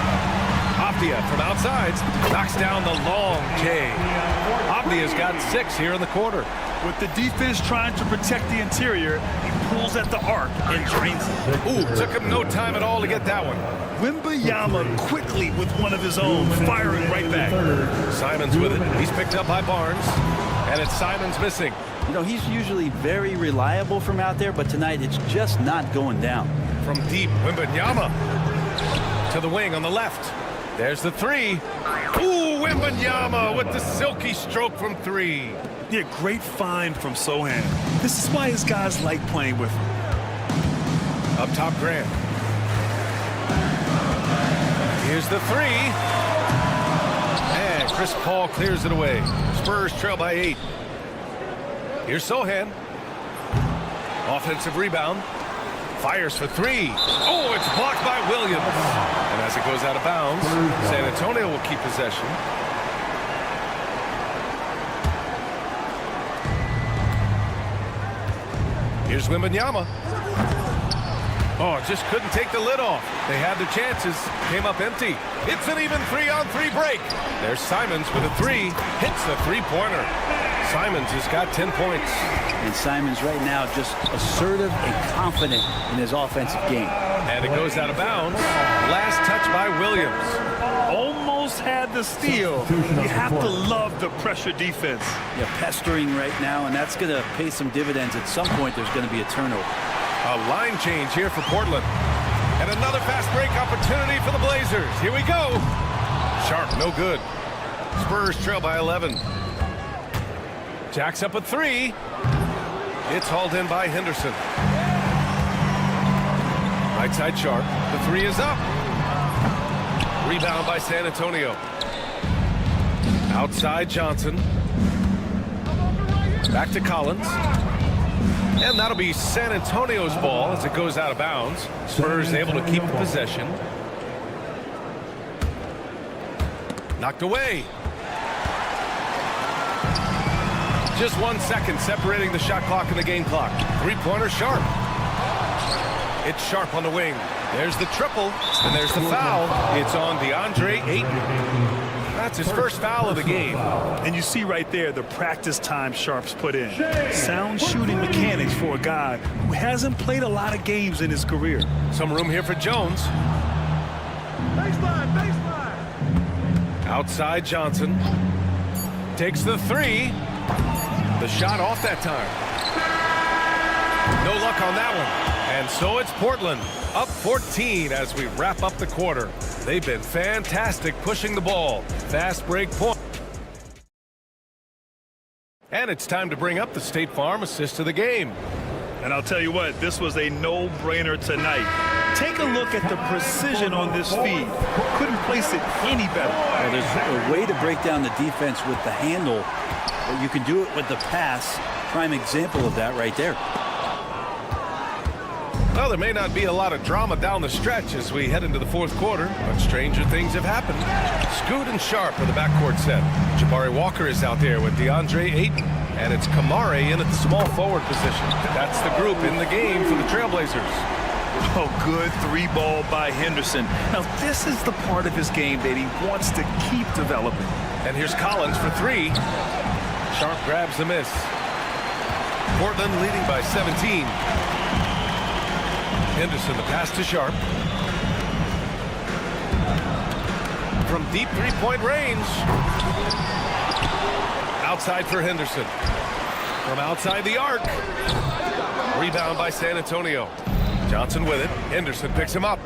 Avdia from outside knocks down the long J. Avdia's got 6 here in the quarter. With the defense trying to protect the interior, he pulls at the arc and drains it. Ooh, took him no time at all to get that one. Wembanyama quickly with one of his own, firing right back. Simons with it. He's picked up by Barnes, and it's Simons missing. You know, he's usually very reliable from out there, but tonight it's just not going down. From deep, Wembanyama to the wing on the left. There's the 3. Ooh, Wembanyama with the silky stroke from 3. Yeah, great find from Sohan. This is why his guys like playing with him. Up top, Grant. Here's the 3. And Chris Paul clears it away. Spurs trail by 8. Here's Sohan. Offensive rebound. Fires for 3. Oh, it's blocked by Williams. And as it goes out of bounds, San Antonio will keep possession. Here's Wembanyama. Oh, just couldn't take the lid off. They had their chances. Came up empty. It's an even 3-on-3 break. There's Simons with a 3. Hits the three-pointer. Simons has got 10 points. And Simons right now just assertive and confident in his offensive game. And it goes out of bounds. Last touch by Williams. Almost had the steal. You have to love the pressure defense. Yeah, pestering right now, and that's going to pay some dividends. At some point, there's going to be a turnover. A line change here for Portland. And another fast break opportunity for the Blazers. Here we go. Sharp, no good. Spurs trail by 11. Jacks up a 3. It's hauled in by Henderson. Right side Sharp. The 3 is up. Rebound by San Antonio. Outside Johnson. Back to Collins. And that'll be San Antonio's ball as it goes out of bounds. Spurs able to keep the possession. Knocked away. Just 1 second separating the shot clock and the game clock. Three-pointer Sharp. It's Sharp on the wing. There's the triple, and there's the foul. It's on DeAndre Ayton. That's his first foul of the game. And you see right there the practice time Sharp's put in. Sound shooting mechanics for a guy who hasn't played a lot of games in his career. Some room here for Jones. Baseline. Outside Johnson. Takes the 3. The shot off that time. No luck on that one. And so it's Portland up 14 as we wrap up the quarter. They've been fantastic pushing the ball. Fast break point. And it's time to bring up the State Farm assist of the game. And I'll tell you what, this was a no-brainer tonight. Take a look at the precision on this feed. Couldn't place it any better. Well, there's a way to break down the defense with the handle, but you can do it with the pass. Prime example of that right there. Well, there may not be a lot of drama down the stretch as we head into the fourth quarter, but stranger things have happened. Scoot and Sharp are the backcourt set. Jabari Walker is out there with DeAndre Ayton, and it's Kamare in at the small forward position. That's the group in the game for the Trailblazers. Oh, good 3-ball by Henderson. Now, this is the part of his game that he wants to keep developing. And here's Collins for 3. Sharp grabs the miss. Portland leading by 17. Henderson, the pass to Sharp. From deep three-point range. Outside for Henderson. From outside the arc. Rebound by San Antonio. Johnson with it. Henderson picks him up.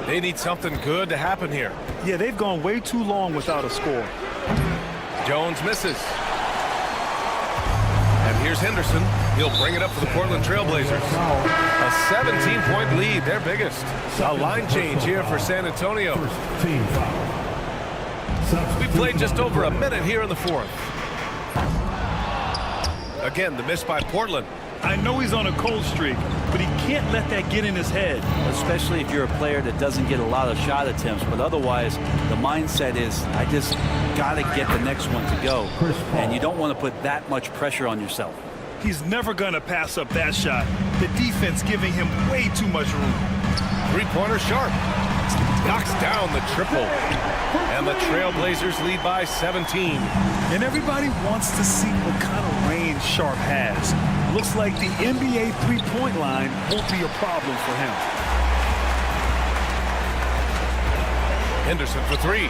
They need something good to happen here. Yeah, they've gone way too long without a score. Jones misses. And here's Henderson. He'll bring it up for the Portland Trailblazers. A 17-point lead, their biggest. A line change here for San Antonio. We played just over a minute here in the fourth. Again, the miss by Portland. I know he's on a cold streak, but he can't let that get in his head. Especially if you're a player that doesn't get a lot of shot attempts, but otherwise the mindset is, I just got to get the next one to go. And you don't want to put that much pressure on yourself. He's never going to pass up that shot. The defense giving him way too much room. Three-pointer Sharp. knocks down the triple. And the Trailblazers lead by 17. And everybody wants to see what kind of range Sharp has. Looks like the NBA three-point line won't be a problem for him. Henderson for three.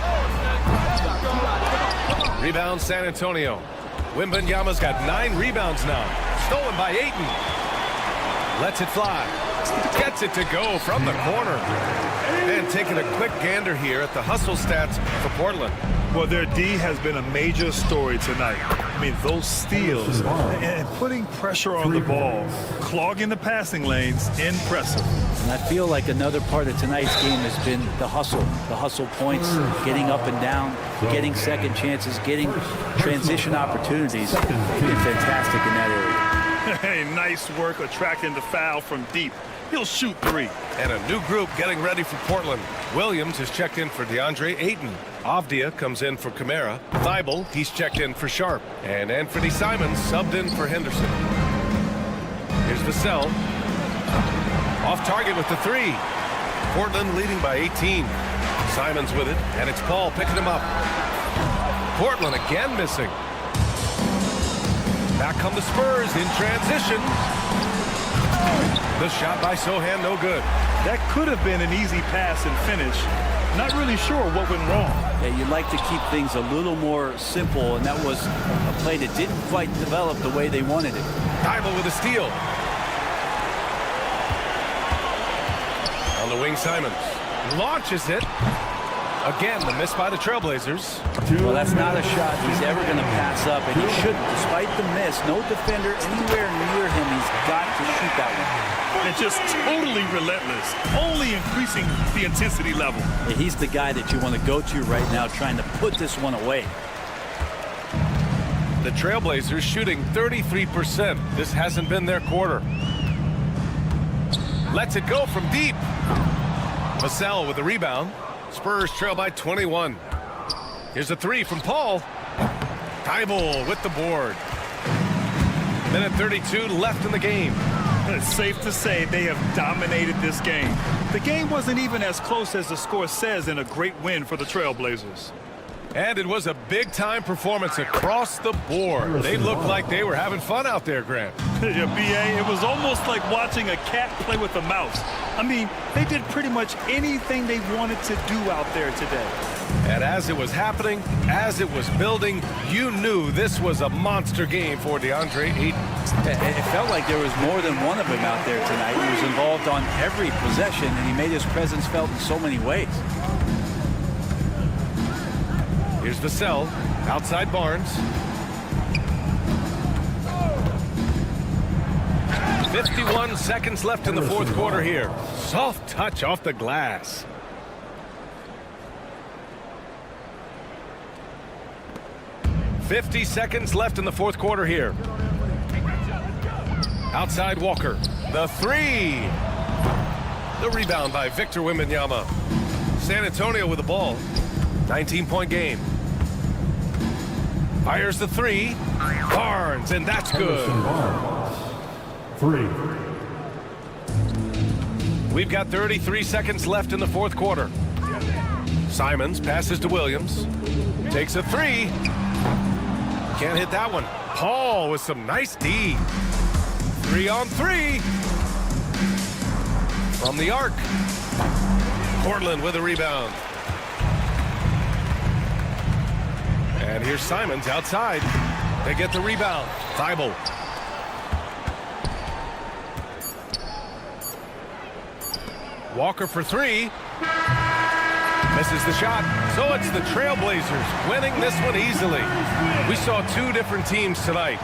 Rebound San Antonio. Wembanyama's got 9 rebounds now. Stolen by Ayton. Lets it fly. Gets it to go from the corner. And taking a quick gander here at the hustle stats for Portland. Well, their D has been a major story tonight. I mean, those steals and putting pressure on the ball, clogging the passing lanes, impressive. And I feel like another part of tonight's game has been the hustle points, getting up and down, getting second chances, getting transition opportunities. They've been fantastic in that area. Hey, nice work attracting the foul from deep. He'll shoot 3. And a new group getting ready for Portland. Williams is checked in for DeAndre Ayton. Avdia comes in for Kamara. Thibault, he's checked in for Sharp. And Anthony Simons subbed in for Henderson. Here's Vassell. Off target with the 3. Portland leading by 18. Simons with it, and it's Paul picking him up. Portland again missing. Back come the Spurs in transition. The shot by Sohan, no good. That could have been an easy pass and finish. Not really sure what went wrong. Yeah, you'd like to keep things a little more simple, and that was a play that didn't quite develop the way they wanted it. Thibault with a steal. On the wing, Simons launches it. Again, the miss by the Trailblazers. Well, that's not a shot he's ever going to pass up, and he shouldn't. Despite the miss, no defender anywhere near him. He's got to shoot that one. And just totally relentless, only increasing the intensity level. Yeah, he's the guy that you want to go to right now, trying to put this one away. The Trailblazers shooting 33%. This hasn't been their quarter. Lets it go from deep. Vassell with the rebound. Spurs trail by 21. Here's a 3 from Paul. Thibault with the board. Minute 32 left in the game. It's safe to say they have dominated this game. The game wasn't even as close as the score says in a great win for the Trailblazers. And it was a big-time performance across the board. They looked like they were having fun out there, Grant. Yeah, B.A., it was almost like watching a cat play with a mouse. I mean, they did pretty much anything they wanted to do out there today. And as it was happening, as it was building, you knew this was a monster game for DeAndre Ayton. It felt like there was more than one of them out there tonight. He was involved on every possession, and he made his presence felt in so many ways. Here's Vassell, outside Barnes. 51 seconds left in the fourth quarter here. Soft touch off the glass. $50 left in the fourth quarter here. Outside Walker. The 3. The rebound by Victor Wembanyama. San Antonio with the ball. 19-point game. Fires the 3. Barnes, and that's good. 3. We've got 33 seconds left in the fourth quarter. Simons passes to Williams. Takes a 3. Can't hit that one. Paul with some nice D. 3-on-3. From the arc. Portland with a rebound. And here's Simons outside. They get the rebound. Thibault. Walker for 3. Misses the shot. So it's the Trailblazers winning this one easily. We saw 2 different teams tonight.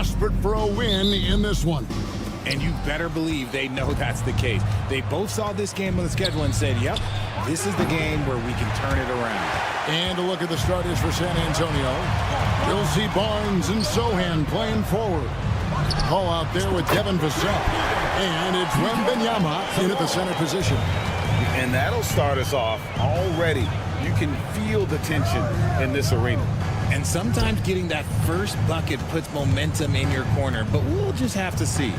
desperate for a win in this one. And you better believe they know that's the case. They both saw this game on the schedule and said, yep, this is the game where we can turn it around. And a look at the starters for San Antonio. You'll see Barnes and Sohan playing forward. Call out there with Devin Vassell. And it's Wembanyama in at the center position. And that'll start us off already. You can feel the tension in this arena. And sometimes getting that first bucket puts momentum in your corner, but we'll just have to see.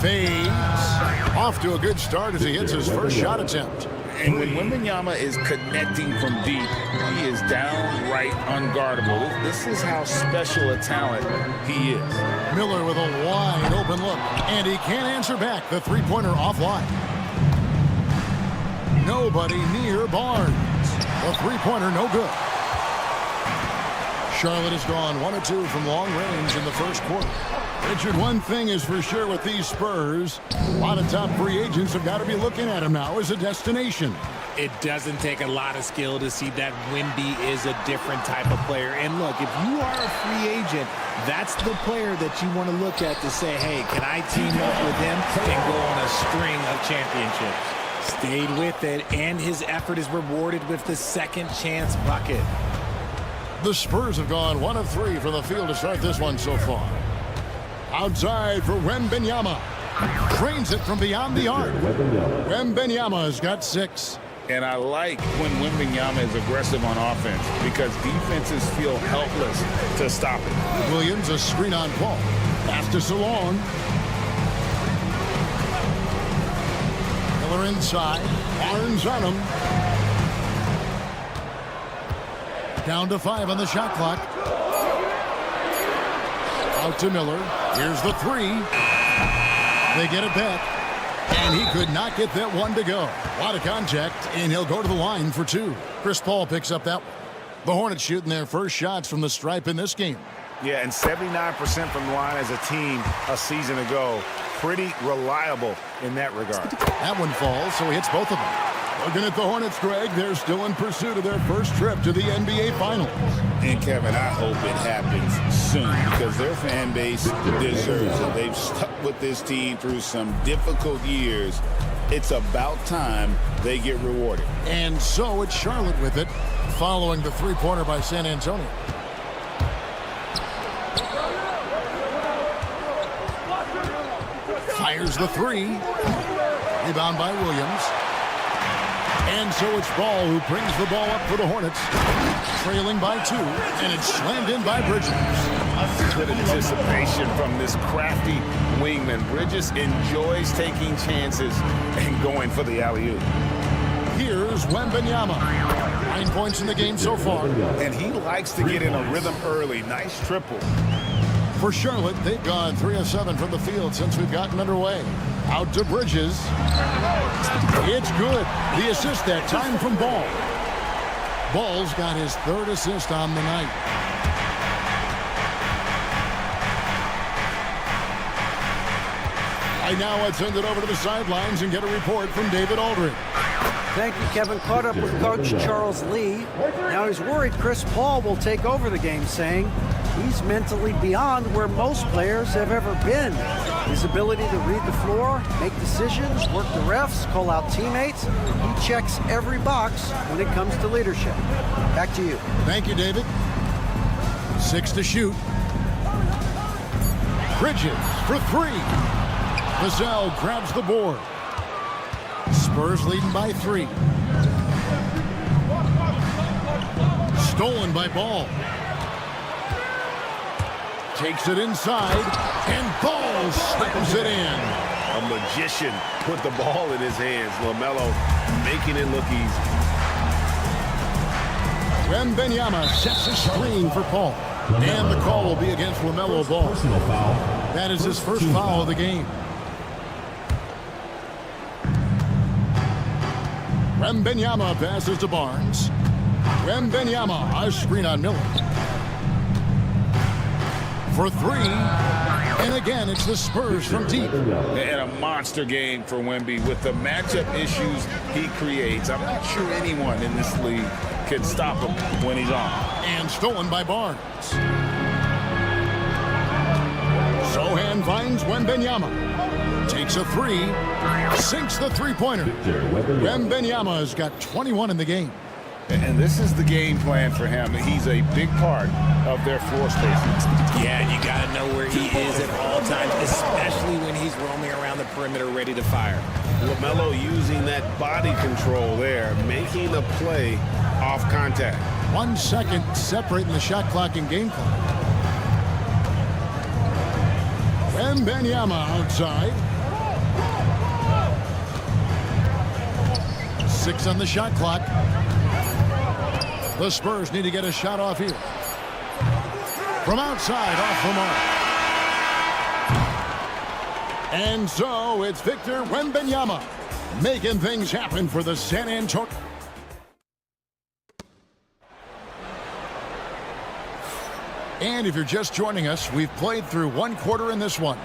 Fades. Off to a good start as he hits his first shot attempt. And when Wembanyama is connecting from deep, he is downright unguardable. This is how special a talent he is. Miller with a wide open look, and he can't answer back. The three-pointer offline. Nobody near Barnes. The three-pointer no good. Charlotte has gone 1 of 2 from long range in the first quarter. Richard, one thing is for sure with these Spurs, a lot of top free agents have got to be looking at him now as a destination. It doesn't take a lot of skill to see that Wemby is a different type of player. And look, if you are a free agent, that's the player that you want to look at to say, hey, can I team up with him and go on a string of championships? Stayed with it, and his effort is rewarded with the second chance bucket. The Spurs have gone 1 of 3 from the field to start this one so far. Outside for Wembanyama. Trains it from beyond the arc. Wembanyama's got 6. And I like when Wembanyama is aggressive on offense because defenses feel helpless to stop it. Williams, a screen on Paul. Pass to Salon. Miller inside. Barnes on him. Down to 5 on the shot clock. Out to Miller. Here's the 3. They get it back. And he could not get that one to go. A lot of contact, and he'll go to the line for 2. Chris Paul picks up that one. The Hornets shooting their first shots from the stripe in this game. Yeah, and 79% from the line as a team a season ago. Pretty reliable in that regard. That one falls, so he hits both of them. Looking at the Hornets, Greg, they're still in pursuit of their first trip to the NBA Finals. And, Kevin, I hope it happens soon because their fan base deserves it. They've stuck with this team through some difficult years. It's about time they get rewarded. And so it's Charlotte with it, following the three-pointer by San Antonio. Fires the 3. Rebound by Williams. And so it's Ball who brings the ball up for the Hornets. Trailing by 2, and it's slammed in by Bridges. Good anticipation from this crafty wingman. Bridges enjoys taking chances and going for the alley-oop. Here's Wembanyama. 9 points in the game so far. And he likes to get in a rhythm early. Nice triple. For Charlotte, they've gone 3 of 7 from the field since we've gotten underway. Out to Bridges. It's good. The assist that time from Ball. Ball's got his 3rd assist on the night. Right now, let's send it over to the sidelines and get a report from David Aldridge. Thank you, Kevin. Caught up with Coach Charles Lee. Now he's worried Chris Paul will take over the game, saying he's mentally beyond where most players have ever been. His ability to read the floor, make decisions, work the refs, call out teammates, he checks every box when it comes to leadership. Back to you. Thank you, David. 6 to shoot. Bridges for 3. Vassell grabs the board. Spurs leading by 3. Stolen by Ball. Takes it inside, and Ball slams it in. A magician put the ball in his hands. LaMelo making it look easy. Wembanyama sets a screen for Paul. And the call will be against LaMelo Ball. That is his first foul of the game. Wembanyama passes to Barnes. Wembanyama, a screen on Miller. For 3, and again, it's the Spurs from deep. And a monster game for Wemby with the matchup issues he creates. I'm not sure anyone in this league can stop him when he's on. And stolen by Barnes. So Sends Wembanyama. Takes a three. Sinks the three-pointer. Wembanyama has got 21 in the game. And this is the game plan for him. He's a big part of their floor spacing. Yeah, and you got to know where he is at all times, especially when he's roaming around the perimeter ready to fire. LaMelo using that body control there, making a play off contact. 1 second separating the shot clock and game clock. Wembanyama outside. 6 on the shot clock. The Spurs need to get a shot off here. From outside, off the mark. And so it's Victor Wembanyama making things happen for the San Antonio. And if you're just joining us, we've played through 1 quarter in this one.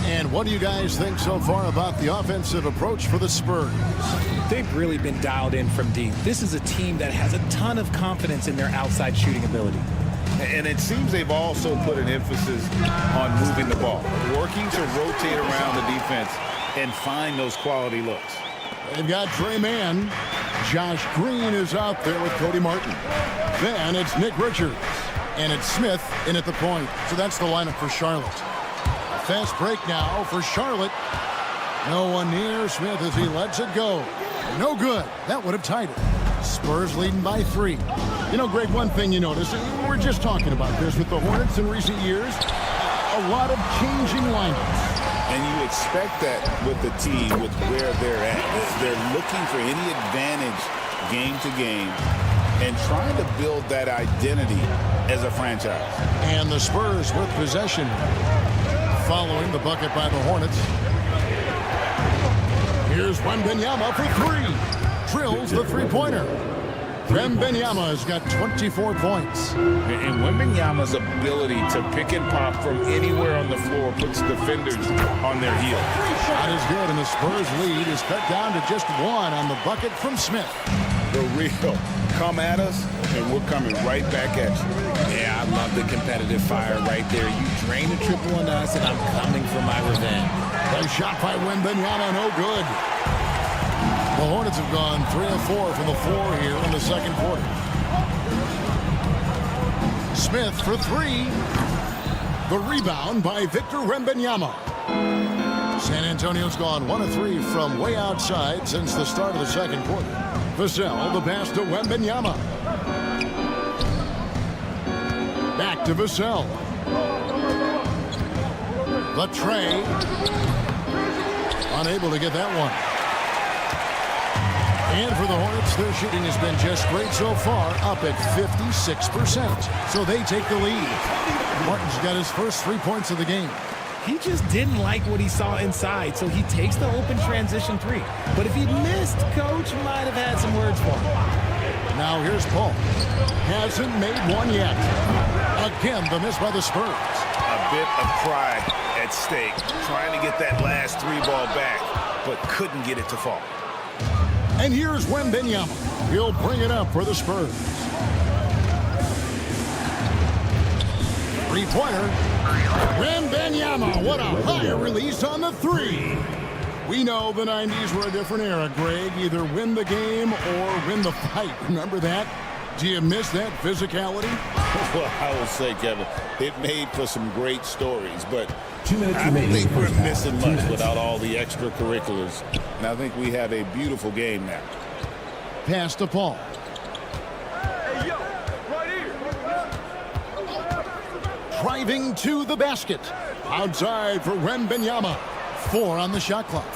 And what do you guys think so far about the offensive approach for the Spurs? They've really been dialed in from deep. This is a team that has a ton of confidence in their outside shooting ability. And it seems they've also put an emphasis on moving the ball, working to rotate around the defense and find those quality looks. They've got Trey Mann. Josh Green is out there with Cody Martin. Then it's Nick Richards. And it's Smith in at the point. So that's the lineup for Charlotte. Fast break now for Charlotte. No one near Smith as he lets it go. No good. That would have tied it. Spurs leading by 3. You know, Greg, one thing you notice, we're just talking about this with the Hornets in recent years, a lot of changing lineups. And you expect that with the team, with where they're at. They're looking for any advantage game to game and trying to build that identity as a franchise. And the Spurs with possession following the bucket by the Hornets. Here's Wembanyama for 3. Drills the three-pointer. Wembanyama has got 24 points. And Wembanyama's ability to pick and pop from anywhere on the floor puts defenders on their heels. Shot is good, and the Spurs lead is cut down to just 1 on the bucket from Smith. The real come at us, and we're coming right back at you. Yeah, I love the competitive fire right there. You drain the triple on us, and I'm coming for my revenge. A shot by Wembanyama, no good. The Hornets have gone 3 of 4 from the floor here in the second quarter. Smith for 3. The rebound by Victor Wembanyama. San Antonio's gone 1 of 3 from way outside since the start of the second quarter. Vassell, the pass to Wembanyama. Back to Vassell. The tray. Unable to get that one. And for the Hornets, their shooting has been just great so far, up at 56%. So they take the lead. Martin's got his first 3 points of the game. He just didn't like what he saw inside, so he takes the open transition 3. But if he missed, Coach might have had some words for him. Now here's Paul. Hasn't made one yet. Again, the miss by the Spurs. A bit of pride at stake, trying to get that last 3 ball back, but couldn't get it to fall. And here's Wembanyama. He'll bring it up for the Spurs. 3-pointer. Wembanyama, what a high release on the 3. We know the 90s were a different era, Greg. Either win the game or win the fight. Remember that? Do you miss that physicality? Well, I will say, Kevin, it made for some great stories, but I don't think we're missing much without all the extracurriculars. And I think we have a beautiful game now. Pass to Paul. Hey, yo, right here. Driving to the basket. Outside for Wembanyama. 4 on the shot clock.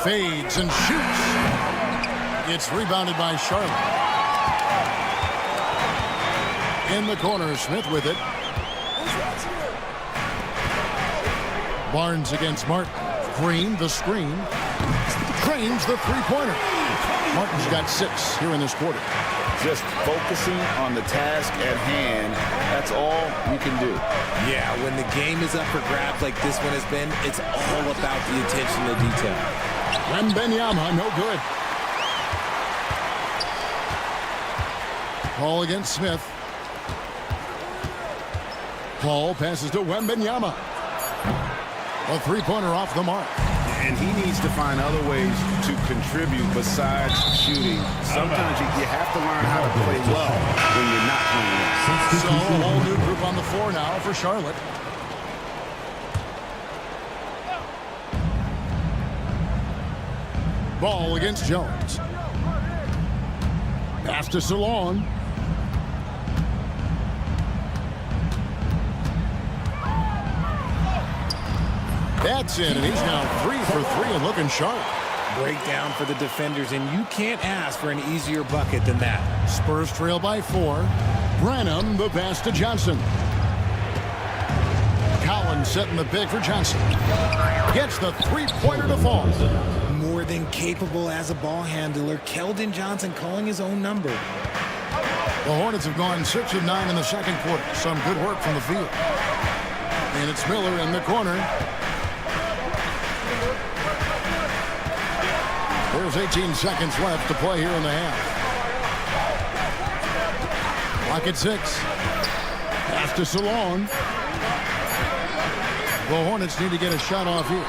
Fades and shoots. It's rebounded by Charlotte. In the corner, Smith with it. Barnes against Martin. Green, the screen. Trains the 3-pointer. Martin's got 6 here in this quarter. Just focusing on the task at hand, that's all you can do. Yeah, when the game is up for grabs like this one has been, it's all about the attention to detail. Wembanyama, no good. Paul against Smith. Paul passes to Wembanyama. A three-pointer off the mark. And he needs to find other ways to contribute besides shooting. Sometimes you have to learn how to play well when you're not playing well. So a whole new group on the floor now for Charlotte. Ball against Jones. Pass to Salon. That's in, and he's now 3 for 3 and looking sharp. Breakdown for the defenders, and you can't ask for an easier bucket than that. Spurs trail by 4. Venom, the pass to Johnson. Collins setting the pick for Johnson. Gets the three-pointer to fall. More than capable as a ball handler. Keldon Johnson calling his own number. The Hornets have gone 6 of 9 in the second quarter. Some good work from the field. And it's Miller in the corner. There's 18 seconds left to play here in the half. Clock at 6. Pass to Salon. The Hornets need to get a shot off here.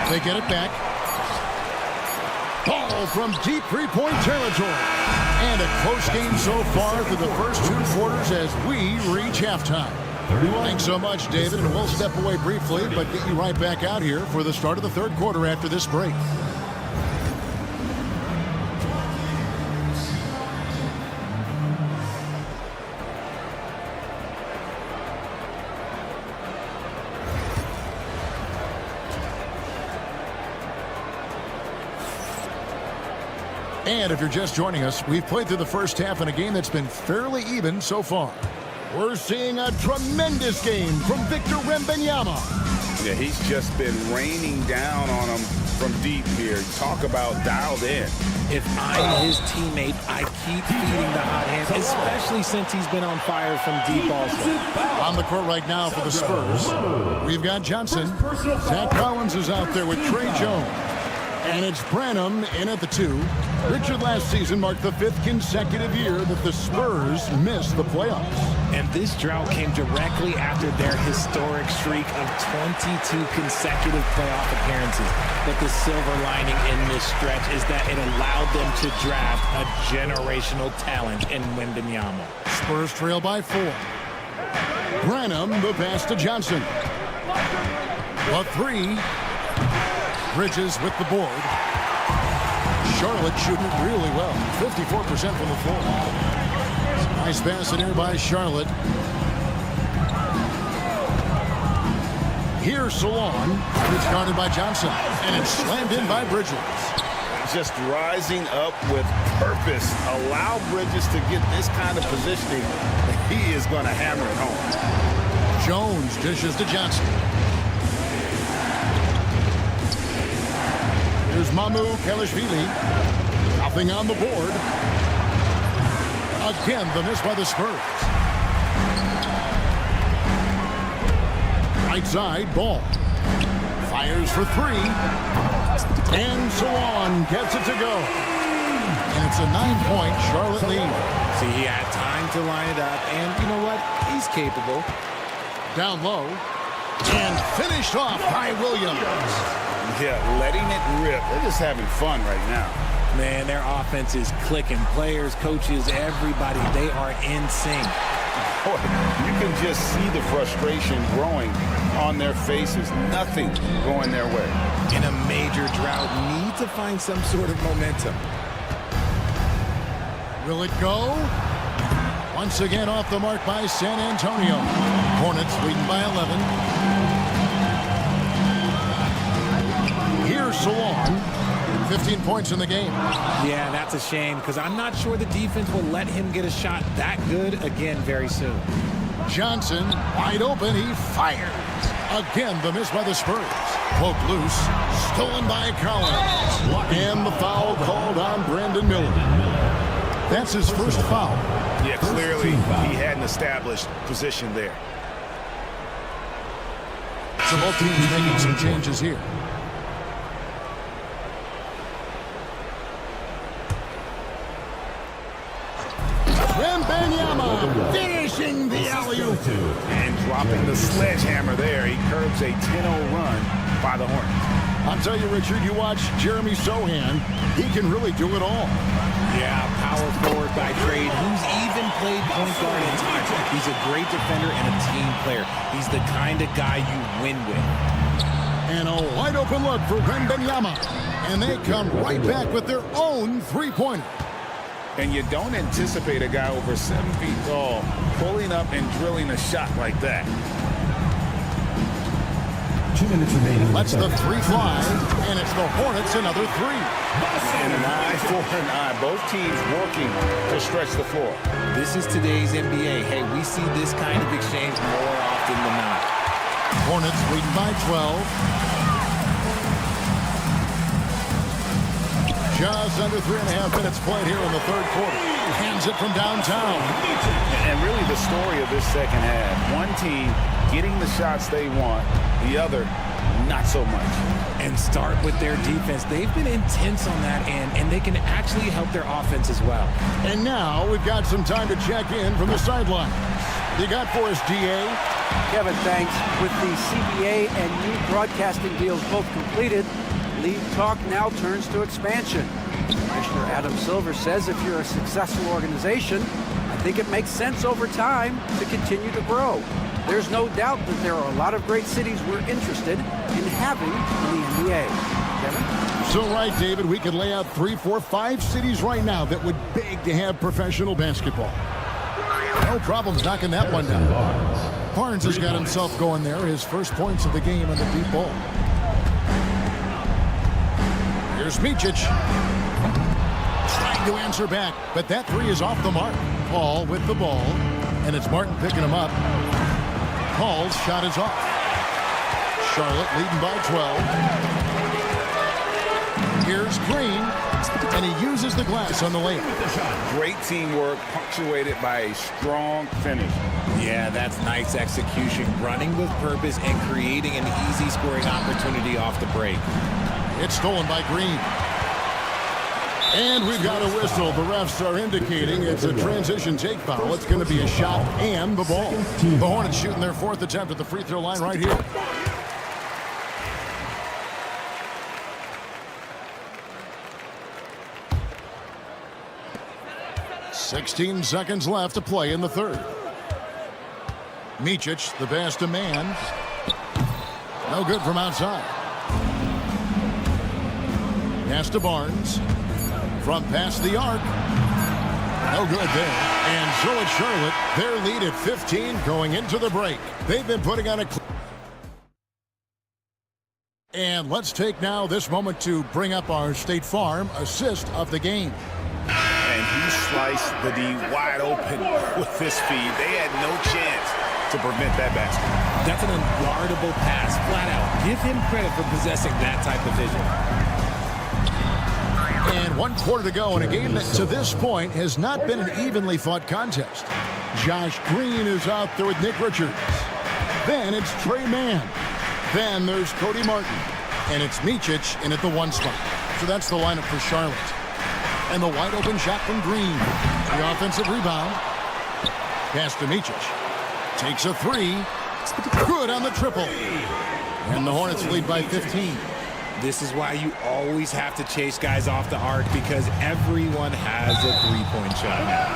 They get it back. Ball from deep three-point territory. And a close game so far through the first 2 quarters as we reach halftime. Thanks so much, David, and we'll step away briefly, but get you right back out here for the start of the third quarter after this break. And if you're just joining us, we've played through the first half in a game that's been fairly even so far. We're seeing a tremendous game from Victor Wembanyama. Yeah, he's just been raining down on him from deep here. Talk about dialed in. If I'm his teammate, I keep feeding the hot hand, especially since he's been on fire from deep also. On the court right now for the Spurs, we've got Johnson. Zach Collins is out there with Trey Jones. And it's Branham in at the 2. Richard last season marked the 5th consecutive year that the Spurs missed the playoffs. And this drought came directly after their historic streak of 22 consecutive playoff appearances. But the silver lining in this stretch is that it allowed them to draft a generational talent in Wembanyama. Spurs trail by 4. Branham, the pass to Johnson. A 3. Bridges with the board. Charlotte shooting it really well. 54% from the floor. Nice pass in here by Charlotte. Here's Salon. It's guarded by Johnson. And it's slammed in by Bridges. Just rising up with purpose. Allow Bridges to get this kind of positioning. He is going to hammer it home. Jones dishes to Johnson. Here's Mamu Kelishvili. Nothing on the board. Again, the miss by the Spurs. Right side, Ball. Fires for 3. And Salon gets it to go. And it's a 9-point Charlotte lead. See, he had time to line it up, and you know what? He's capable. Down low. And finished off by Williams. Yeah, letting it rip. They're just having fun right now. Man, their offense is clicking. Players, coaches, everybody, they are in sync. Boy, you can just see the frustration growing on their faces. Nothing going their way. In a major drought, need to find some sort of momentum. Will it go? Once again off the mark by San Antonio. Hornets leading by 11. Here's Salon. 15 points in the game. Yeah, that's a shame because I'm not sure the defense will let him get a shot that good again very soon. Johnson wide open. He fires. Again, the miss by the Spurs. Poked loose. Stolen by Collins. And the foul called on Brandon Miller. That's his first foul. Yeah, clearly he hadn't established position there. So both teams making some changes here. Wembanyama finishing the alley-oop. And dropping the sledgehammer there, he curbs a 10-0 run by the Hornets. I'll tell you, Richard, you watch Jeremy Sohan, he can really do it all. Yeah, power forward by trade, who's even played point guard at times. He's a great defender and a team player. He's the kind of guy you win with. And a wide open look for Wembanyama. And they come right back with their own three-pointer. And you don't anticipate a guy over 7 feet tall pulling up and drilling a shot like that. 2 minutes remaining. Lets the three fly, and it's the Hornets another three. And an eye for an eye. Both teams working to stretch the floor. This is today's NBA. Hey, we see this kind of exchange more often than not. Hornets leading by 12. Just under 3.5 minutes played here in the third quarter. Hands it from downtown. And really the story of this second half. One team getting the shots they want, the other not so much. And start with their defense. They've been intense on that end, and they can actually help their offense as well. And now we've got some time to check in from the sideline. You got for us, DA? Kevin, thanks. With the CBA and new broadcasting deals both completed, league talk now turns to expansion. Commissioner Adam Silver says if you're a successful organization, I think it makes sense over time to continue to grow. There's no doubt that there are a lot of great cities we're interested in having in the NBA. Kevin? So right, David, we could lay out 3, 4, 5 cities right now that would beg to have professional basketball. No problems knocking that one down. Barnes has got himself going there. His first points of the game on the deep ball. Here's Micic. Trying to answer back, but that three is off the mark. Paul with the ball, and it's Martin picking him up. Paul's shot is off. Charlotte leading by 12. Here's Green, and he uses the glass on the layup. Great teamwork, punctuated by a strong finish. Yeah, that's nice execution, running with purpose and creating an easy scoring opportunity off the break. It's stolen by Green. And we've got a whistle. The refs are indicating it's a transition take foul. It's going to be a shot and the ball. The Hornets shooting their fourth attempt at the free throw line right here. "16 seconds left to play in the third. Micic, the pass to man. No good from outside. Pass to Barnes. From past the arc. No good there. And so it's Charlotte. Their lead at 15 going into the break. They've been putting on a... And let's take now this moment to bring up our State Farm assist of the game. And he sliced the D wide open with this feed. They had no chance to prevent that basket. That's an unguardable pass, flat out. Give him credit for possessing that type of vision. And 1 quarter to go in a game that to this point has not been an evenly fought contest. Josh Green is out there with Nick Richards. Then it's Trey Mann. Then there's Cody Martin. And it's Micic in at the 1 spot. So that's the lineup for Charlotte. And the wide open shot from Green. The offensive rebound. Pass to Micic. Takes a three. Good on the triple. And the Hornets lead by 15. This is why you always have to chase guys off the arc, because everyone has a three-point shot now.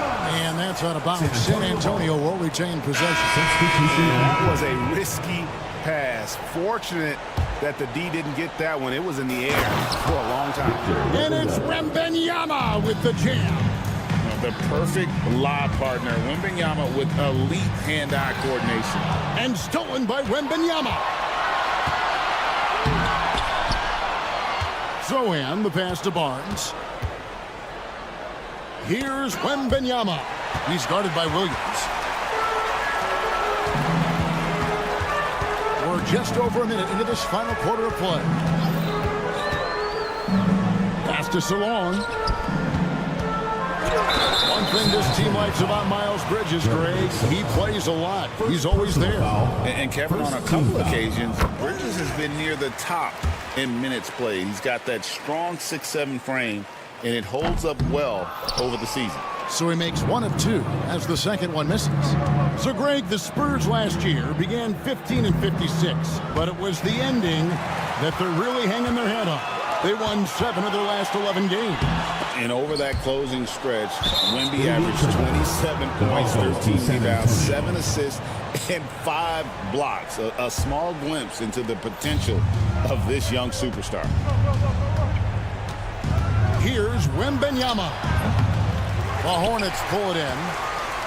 And that's out of bounds. San Antonio will retain possession. That was a risky pass. Fortunate that the D didn't get that one. It was in the air for a long time. And it's Wembanyama with the jam. The perfect lob partner. Wembanyama with elite hand-eye coordination. And stolen by Wembanyama. Sohan, the pass to Barnes. Here's Wembanyama. He's guarded by Williams. We're just over a minute into this final quarter of play. Pass to Salon. One thing this team likes about Miles Bridges, Greg, he plays a lot. He's always there. And Kevin, on a couple occasions, Bridges has been near the top in minutes played. He's got that strong 6'7" frame, and it holds up well over the season. So he makes 1 of 2 as the second one misses. So, Greg, the Spurs last year began 15-56, but it was the ending that they're really hanging their head on. They won 7 of their last 11 games. And over that closing stretch, Wemby averaged 27 points, 13 rebounds, 7 assists, and 5 blocks. A small glimpse into the potential of this young superstar. Here's Wembanyama. The Hornets pull it in.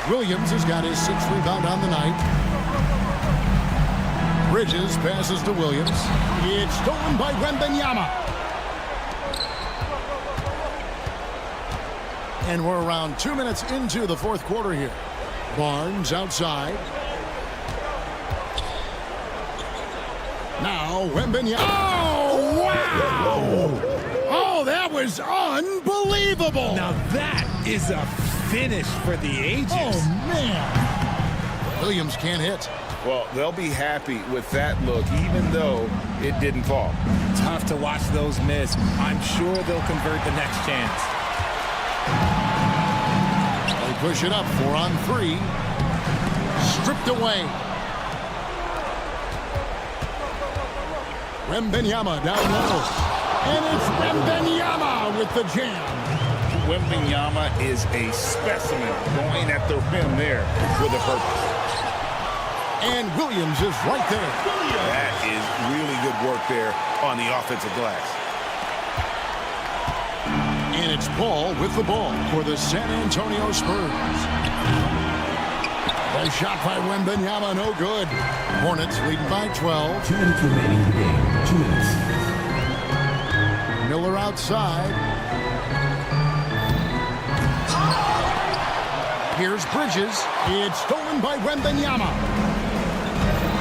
Williams has got his 6th rebound on the night. Bridges passes to Williams. It's stolen by Wembanyama. And we're around 2 minutes into the 4th quarter here. Barnes outside. Now Wembanyama. Oh, wow! Oh, that was unbelievable! Now that is a finish for the ages. Oh, man. Williams can't hit. Well, they'll be happy with that look, even though it didn't fall. Tough to watch those miss. I'm sure they'll convert the next chance. They push it up, 4 on 3. Stripped away. Wembanyama down low. And it's Wembanyama with the jam. Wembanyama is a specimen going at the rim there with a purpose. And Williams is right there. That is really good work there on the offensive glass. And it's Paul with the ball for the San Antonio Spurs. A shot by Wembanyama, no good. Hornets leading by 12. 2 minutes remaining in the game. 2 minutes. Miller outside. Here's Bridges. It's stolen by Wembanyama.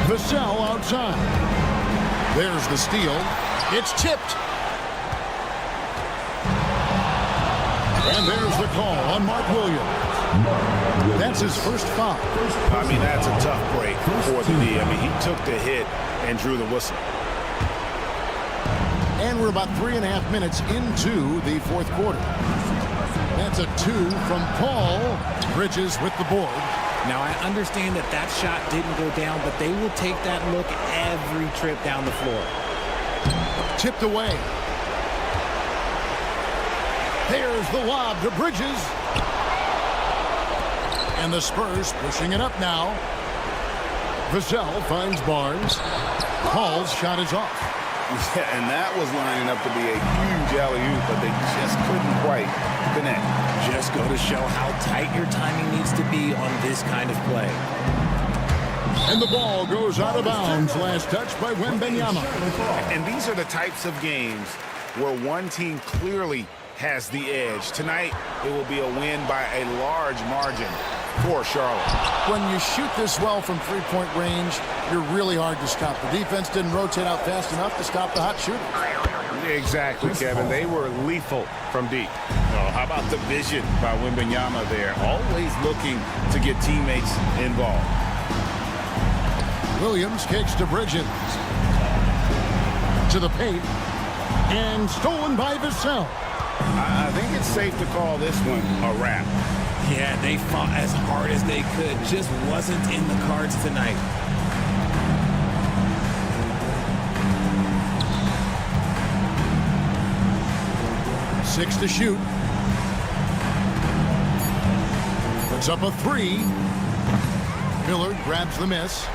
Vassell outside. There's the steal. It's tipped. And there's the call on Mark Williams. That's his first foul. I mean, that's a tough break for the D. I mean, he took the hit and drew the whistle. And we're about 3.5 minutes into the 4th quarter. That's a 2 from Paul. Bridges with the board. Now, I understand that that shot didn't go down, but they will take that look every trip down the floor. Tipped away. There's the lob to Bridges. And the Spurs pushing it up now. Vassell finds Barnes. Paul's shot is off. Yeah, and that was lining up to be a huge alley-oop, but they just couldn't quite connect. Just go to show how tight your timing needs to be on this kind of play. And the ball goes out of bounds. Last touch by Wembanyama. And these are the types of games where one team clearly has the edge. Tonight, it will be a win by a large margin for Charlotte. When you shoot this well from three-point range, you're really hard to stop. The defense didn't rotate out fast enough to stop the hot shooter. Exactly, Kevin. They were lethal from deep. Oh, how about the vision by Wembanyama there? Always looking to get teammates involved. Williams kicks to Bridges. To the paint. And stolen by Vassell. I think it's safe to call this one a wrap. Yeah, they fought as hard as they could. Just wasn't in the cards tonight. Six to shoot. Puts up a 3. Miller grabs the miss.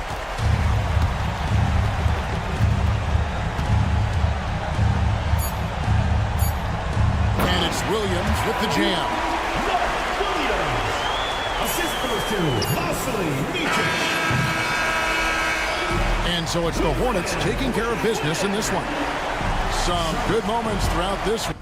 And it's Williams with the jam. Assist goes to Vasily Mijic. And so it's the Hornets taking care of business in this one. Some good moments throughout this one.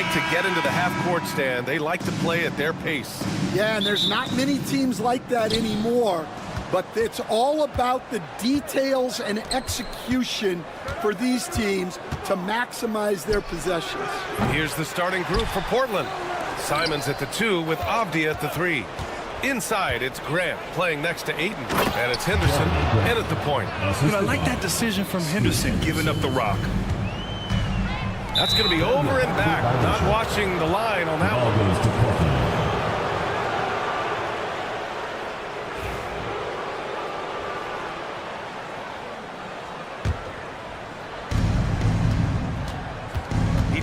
like to get into the half-court stand. They like to play at their pace. Yeah, and there's not many teams like that anymore. But it's all about the details and execution for these teams to maximize their possessions. Here's the starting group for Portland. Simons at the 2 with Avdia at the 3. Inside, it's Grant playing next to Ayton. And it's Henderson in at the point. I like that decision from Henderson, giving up the rock. That's going to be over and back. Not watching the line on that one.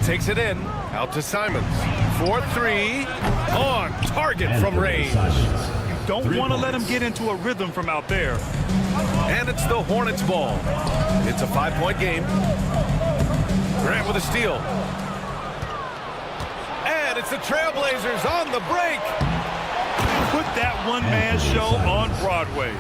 Takes it in, out to Simons. 4-3, on target from range. You don't want to let him get into a rhythm from out there. And it's the Hornets ball. It's a 5-point game. Grant with a steal. And it's the Trailblazers on the break. Put that one-man show on Broadway.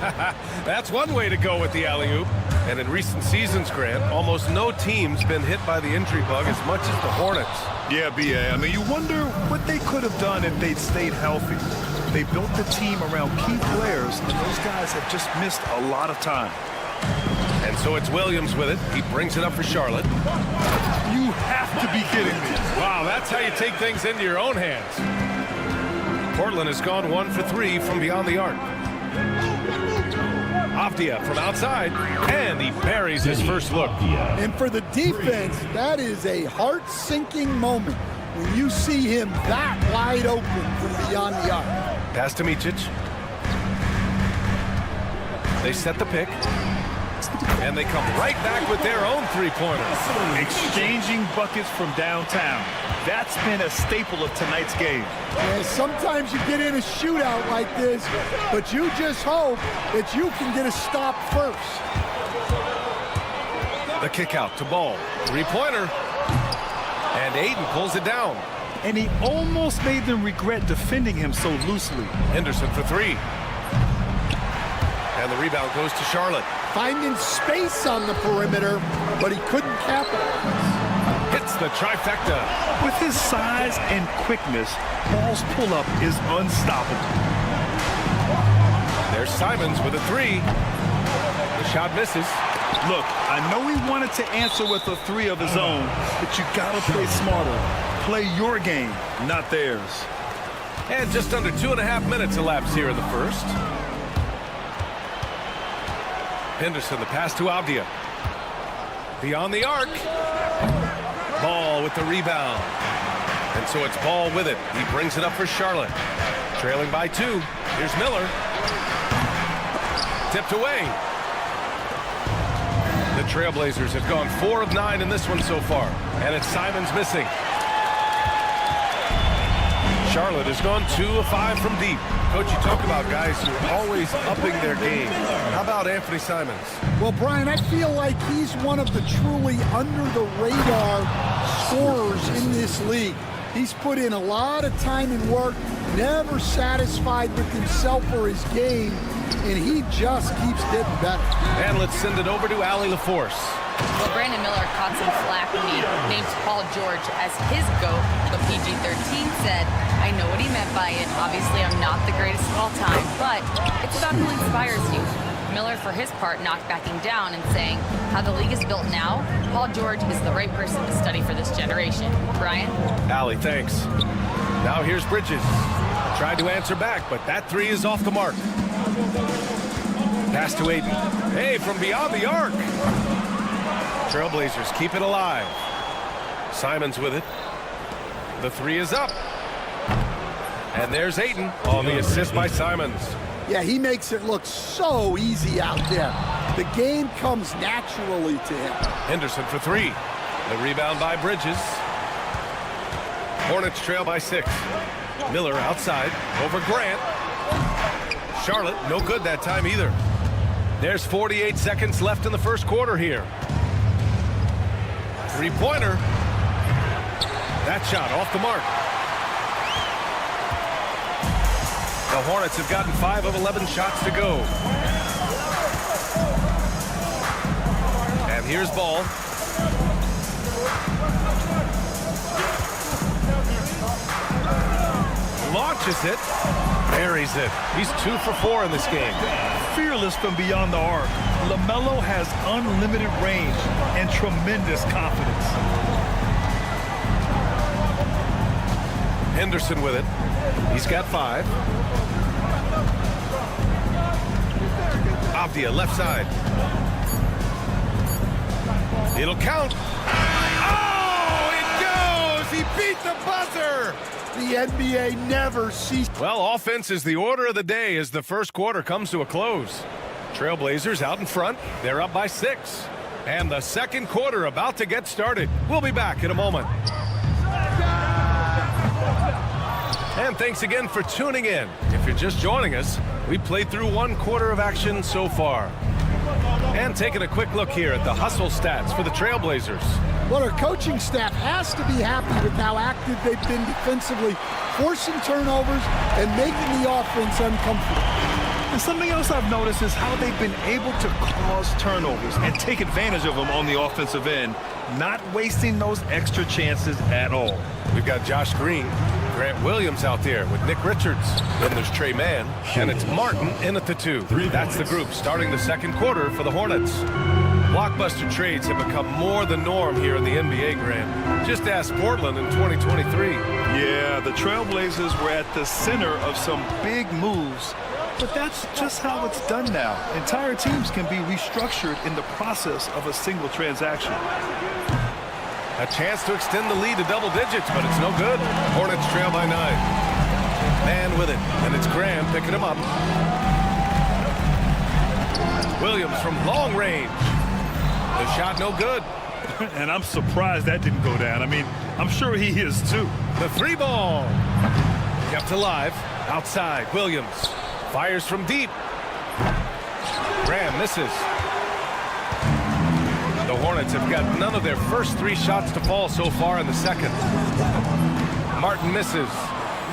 That's one way to go with the alley-oop. And in recent seasons, Grant, almost no team's been hit by the injury bug as much as the Hornets. Yeah, B.A. I mean, you wonder what they could have done if they'd stayed healthy. They built the team around key players, and those guys have just missed a lot of time. And so it's Williams with it. He brings it up for Charlotte. You have to be kidding me. Wow, that's how you take things into your own hands. Portland has gone 1 for 3 from beyond the arc. Avdia from outside, and he buries his first look. And for the defense, that is a heart-sinking moment when you see him that wide open from beyond the arc. Pass to Micic. They set the pick, and they come right back with their own three-pointers. Exchanging buckets from downtown. That's been a staple of tonight's game. Yeah, sometimes you get in a shootout like this, but you just hope that you can get a stop first. The kick out to Ball. Three-pointer. And Ayton pulls it down. And he almost made them regret defending him so loosely. Henderson for 3. And the rebound goes to Charlotte. Finding space on the perimeter, but he couldn't capitalize. Hits the trifecta. With his size and quickness, Ball's pull-up is unstoppable. There's Simons with a 3. The shot misses. Look, I know he wanted to answer with a 3 of his own, but you gotta play smarter. Play your game, not theirs. And just under 2.5 minutes elapsed here in the first. Henderson, the pass to Avdia. Beyond the arc. Ball with the rebound. And so it's Ball with it. He brings it up for Charlotte. Trailing by 2. Here's Miller. Tipped away. The Trailblazers have gone 4 of 9 in this one so far. And it's Simons missing. Charlotte has gone 2 of 5 from deep. Coach, you talk about guys who are always upping their game. How about Anthony Simons? Well, Brian, I feel like he's one of the truly under-the-radar scorers in this league. He's put in a lot of time and work, never satisfied with himself or his game, and he just keeps getting better. And let's send it over to Allie LaForce. Well, Brandon Miller caught some flack when he named Paul George as his GOAT. The PG-13 said, I know what he meant by it. Obviously, I'm not the greatest of all time, but it's about who inspires you. Miller, for his part, not backing down and saying, how the league is built now, Paul George is the right person to study for this generation. Brian? Allie, thanks. Now here's Bridges. Tried to answer back, but that 3 is off the mark. Pass to Ayton. Hey, from beyond the arc. Trailblazers keep it alive. Simons with it. The 3 is up. And there's Ayton on the assist by Simons. Yeah, he makes it look so easy out there. The game comes naturally to him. Henderson for 3. The rebound by Bridges. Hornets trail by 6. Miller outside over Grant. Charlotte, no good that time either. There's 48 seconds left in the first quarter here. Three-pointer. That shot off the mark. The Hornets have gotten 5 of 11 shots to go. And here's Ball. Dishes it. Buries it. He's 2 for 4 in this game. Fearless from beyond the arc. LaMelo has unlimited range and tremendous confidence. Henderson with it. He's got 5. Avdia, left side. It'll count. Oh, it goes! He beat the buzzer! The NBA never ceases. Well, offense is the order of the day as the first quarter comes to a close. Trailblazers out in front. They're up by 6. And the second quarter about to get started. We'll be back in a moment. And thanks again for tuning in. If you're just joining us, we played through 1 quarter of action so far. And taking a quick look here at the hustle stats for the Trailblazers. Well, our coaching staff has to be happy with how active they've been defensively, forcing turnovers and making the offense uncomfortable. And something else I've noticed is how they've been able to cause turnovers and take advantage of them on the offensive end, not wasting those extra chances at all. We've got Josh Green, Grant Williams out there with Nick Richards. Then there's Trey Mann, and it's Martin in at the 2. That's the group starting the second quarter for the Hornets. Blockbuster trades have become more the norm here in the NBA, Grant. Just ask Portland in 2023. Yeah, the Trailblazers were at the center of some big moves, but that's just how it's done now. Entire teams can be restructured in the process of a single transaction. A chance to extend the lead to double digits, but it's no good. Hornets trail by 9. Man with it, and it's Graham picking him up. Williams from long range. The shot no good. And I'm surprised that didn't go down. I mean, I'm sure he is too. The 3 ball. Kept alive. Outside, Williams. Fires from deep. Graham misses. The Hornets have got none of their first 3 shots to fall so far in the second. Martin misses.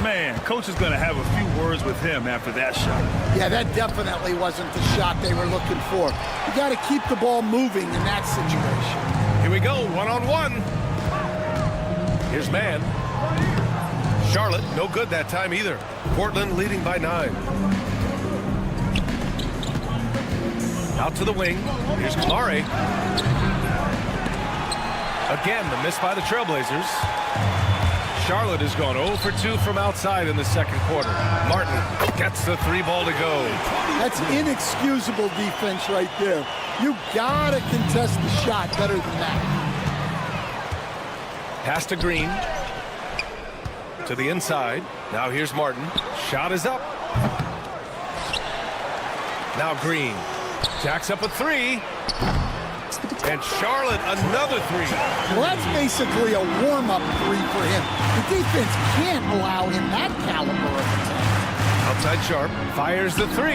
Man, coach is going to have a few words with him after that shot. Yeah, that definitely wasn't the shot they were looking for. You got to keep the ball moving in that situation. Here we go, 1-on-1. Here's Mann. Charlotte, no good that time either. Portland leading by 9. Out to the wing. Here's Kamare. Again, the miss by the Trailblazers. Charlotte has gone 0 for 2 from outside in the second quarter. Martin gets the 3 ball to go. That's inexcusable defense right there. You gotta contest the shot better than that. Pass to Green. To the inside. Now here's Martin. Shot is up. Now Green. Jacks up a 3. And Charlotte another 3. Well, that's basically a warm-up 3 for him. The defense can't allow him that caliber of attack. Outside Sharp fires the 3.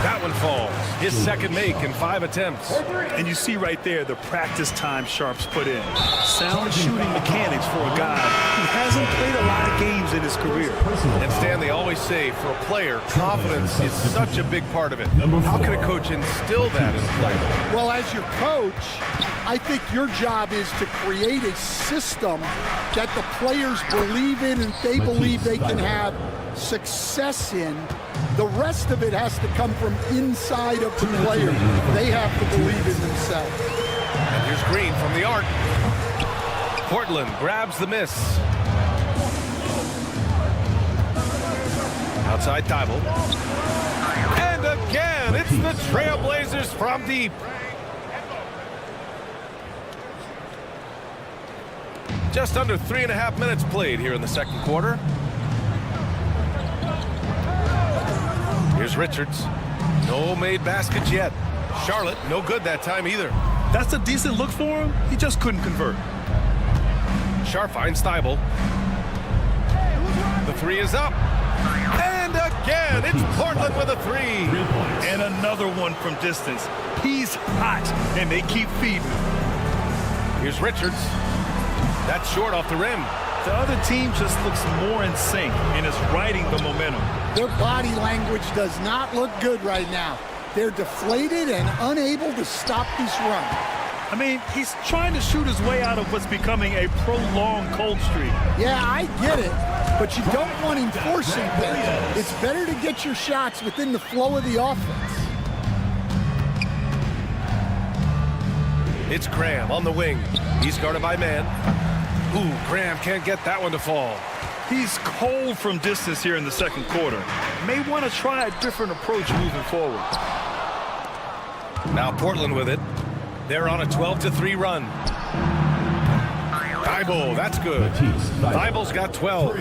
That one falls. His second make in 5 attempts. And you see right there the practice time Sharp's put in. Sound shooting mechanics for a guy who hasn't played a lot of games in his career. And Stan, they always say for a player, confidence is such a big part of it. How can a coach instill that in a player? Well, as your coach, I think your job is to create a system that the players believe in and they believe they can have success in. The rest of it has to come from inside of the players. They have to believe in themselves. And here's Green from the arc. Portland grabs the miss. Outside Thibault. And again, it's the Trailblazers from deep. Just under 3.5 minutes played here in the second quarter. Here's Richards. No made baskets yet. Charlotte, no good that time either. That's a decent look for him. He just couldn't convert. Sharp finds Thibault. The 3 is up. And again, it's Portland with a 3. And another one from distance. He's hot, and they keep feeding him. Here's Richards. That's short off the rim. The other team just looks more in sync and is riding the momentum. Their body language does not look good right now. They're deflated and unable to stop this run. I mean, he's trying to shoot his way out of what's becoming a prolonged cold streak. Yeah, I get it. but you don't want him forcing things. It's better to get your shots within the flow of the offense. It's Graham on the wing. He's guarded by man. Ooh, Graham can't get that one to fall. He's cold from distance here in the second quarter. May want to try a different approach moving forward. Now Portland with it. They're on a 12-3 run. Thibault, that's good. Thibault's got 12.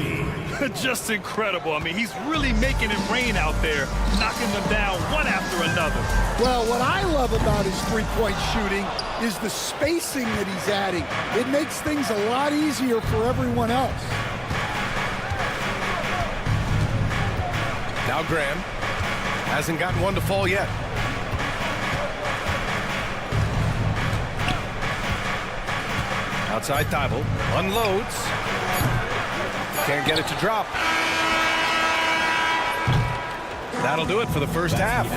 Just incredible. I mean, he's really making it rain out there, knocking them down one after another. Well, what I love about his three-point shooting is the spacing that he's adding. It makes things a lot easier for everyone else. Now Graham hasn't gotten one to fall yet. Outside Thibault unloads. Can't get it to drop. That'll do it for the first half.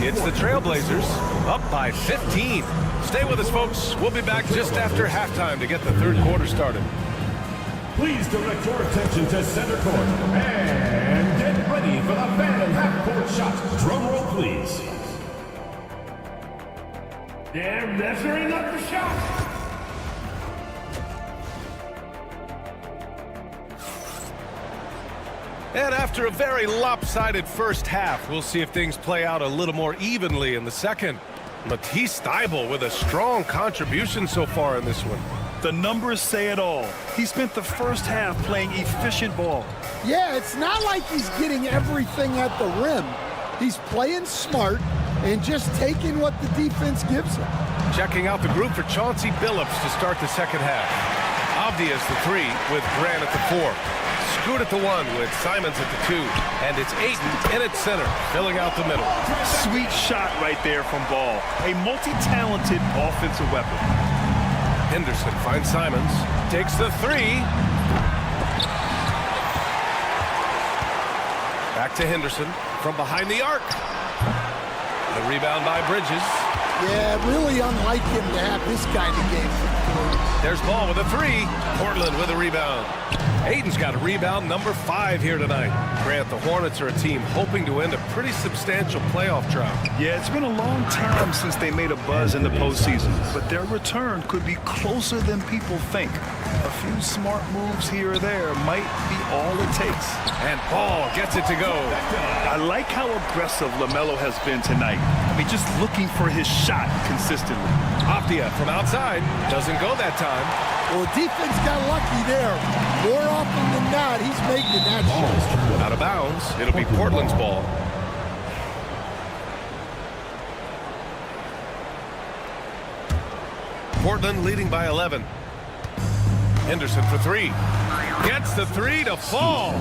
It's the Trailblazers up by 15. Stay with us, folks. We'll be back just after halftime to get the third quarter started. Please direct your attention to center court and get ready for the Venom half-court shot. Drum roll, please. They're measuring up the shot. And after a very lopsided first half, we'll see if things play out a little more evenly in the second. Matisse Thybulle with a strong contribution so far in this one. The numbers say it all. He spent the first half playing efficient ball. Yeah, it's not like he's getting everything at the rim. He's playing smart and just taking what the defense gives him. Checking out the group for Chauncey Billups to start the second half. Obvious the 3 with Grant at the 4. Scoot at the 1 with Simons at the 2. And it's Ayton in at center, filling out the middle. Sweet shot right there from Ball. A multi-talented offensive weapon. Henderson finds Simons, takes the 3. Back to Henderson from behind the arc. The rebound by Bridges. Yeah, really unlike him to have this kind of game. There's Ball with a 3. Portland with a rebound. Ayton's got a rebound number 5 here tonight. Grant, the Hornets are a team hoping to end a pretty substantial playoff drought. Yeah, it's been a long time since they made a buzz in the postseason, but their return could be closer than people think. A few smart moves here or there might be all it takes. And Ball gets it to go. I like how aggressive LaMelo has been tonight. I mean, just looking for his shot consistently. Aptia from outside. Doesn't go that time. Well, defense got lucky there. More often than not, he's making that shot. Out of bounds. It'll be Portland's ball. Portland leading by 11. Henderson for 3. Gets the 3 to fall.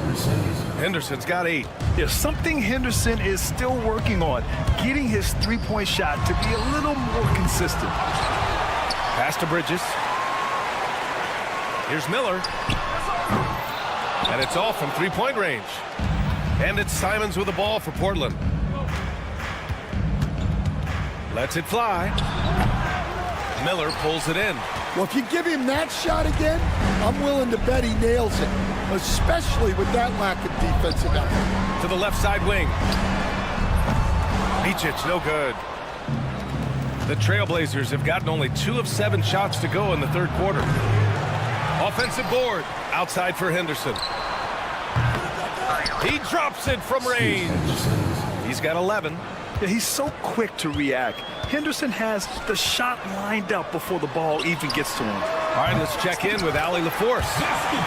Henderson's got 8. There's something Henderson is still working on, getting his three-point shot to be a little more consistent. Pass to Bridges. Here's Miller. And it's off from three-point range. And it's Simons with the ball for Portland. Lets it fly. Miller pulls it in. Well, if you give him that shot again, I'm willing to bet he nails it, especially with that lack of defensive effort. To the left side wing. Micic, no good. The Trailblazers have gotten only 2 of 7 shots to go in the third quarter. Offensive board outside for Henderson. He drops it from range. He's got 11. Yeah, he's so quick to react. Henderson has the shot lined up before the ball even gets to him. All right, let's check in with Allie LaForce.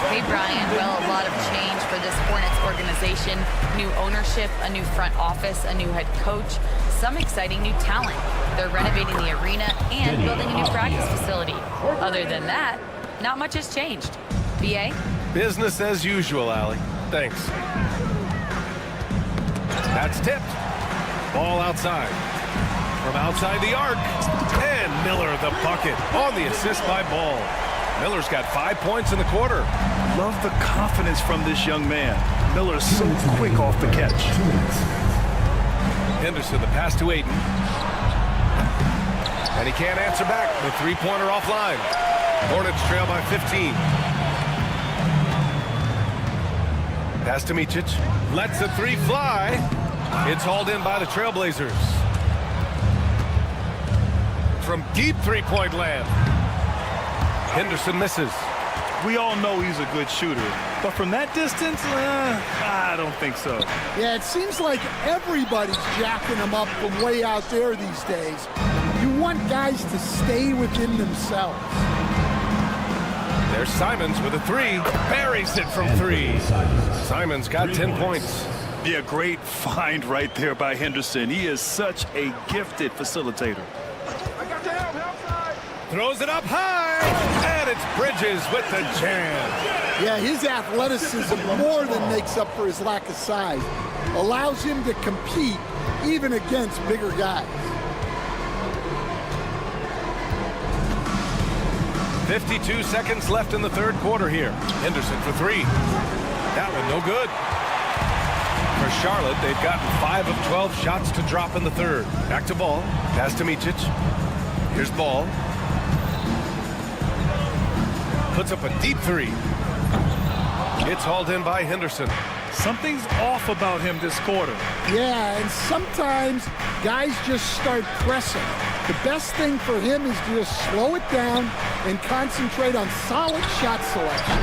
Hey, Brian. Well, a lot of change for this Hornets organization. New ownership, a new front office, a new head coach, some exciting new talent. They're renovating the arena and building a new practice facility. Other than that, not much has changed. BA? Business as usual, Allie. Thanks. That's tipped. Ball outside. From outside the arc. And Miller the bucket on the assist by Ball. Miller's got 5 points in the quarter. Love the confidence from this young man. Miller's so quick off the catch. Henderson, the pass to Ayton. And he can't answer back. The three-pointer offline. Hornets trail by 15. Pass to Micic. Lets the three fly. It's hauled in by the Trailblazers. From deep three-point land. Henderson misses. We all know he's a good shooter, but from that distance, I don't think so. Yeah, it seems like everybody's jacking him up from way out there these days. You want guys to stay within themselves. There's Simons with a three. Buries it from three. Simons got 10 points. Yeah, great find right there by Henderson. He is such a gifted facilitator. Throws it up high, and it's Bridges with the jam. Yeah, his athleticism more than makes up for his lack of size. Allows him to compete even against bigger guys. 52 seconds left in the third quarter here. Henderson for three. That one no good. For Charlotte, they've gotten 5 of 12 shots to drop in the third. Back to Ball. Pass to Micic. Here's Ball. Puts up a deep three. It's hauled in by Henderson. Something's off about him this quarter. Yeah, and sometimes guys just start pressing. The best thing for him is to just slow it down and concentrate on solid shot selection.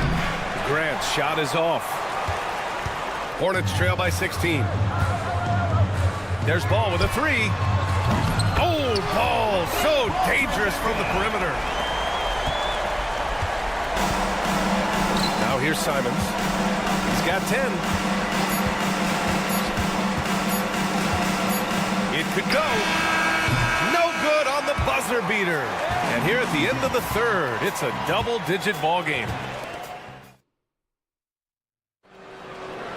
Grant's shot is off. Hornets trail by 16. There's Ball with a three. Oh, Ball so dangerous from the perimeter. Now here's Simons. He's got 10. It could go. No good on the buzzer beater. And here at the end of the third, it's a double-digit ball game.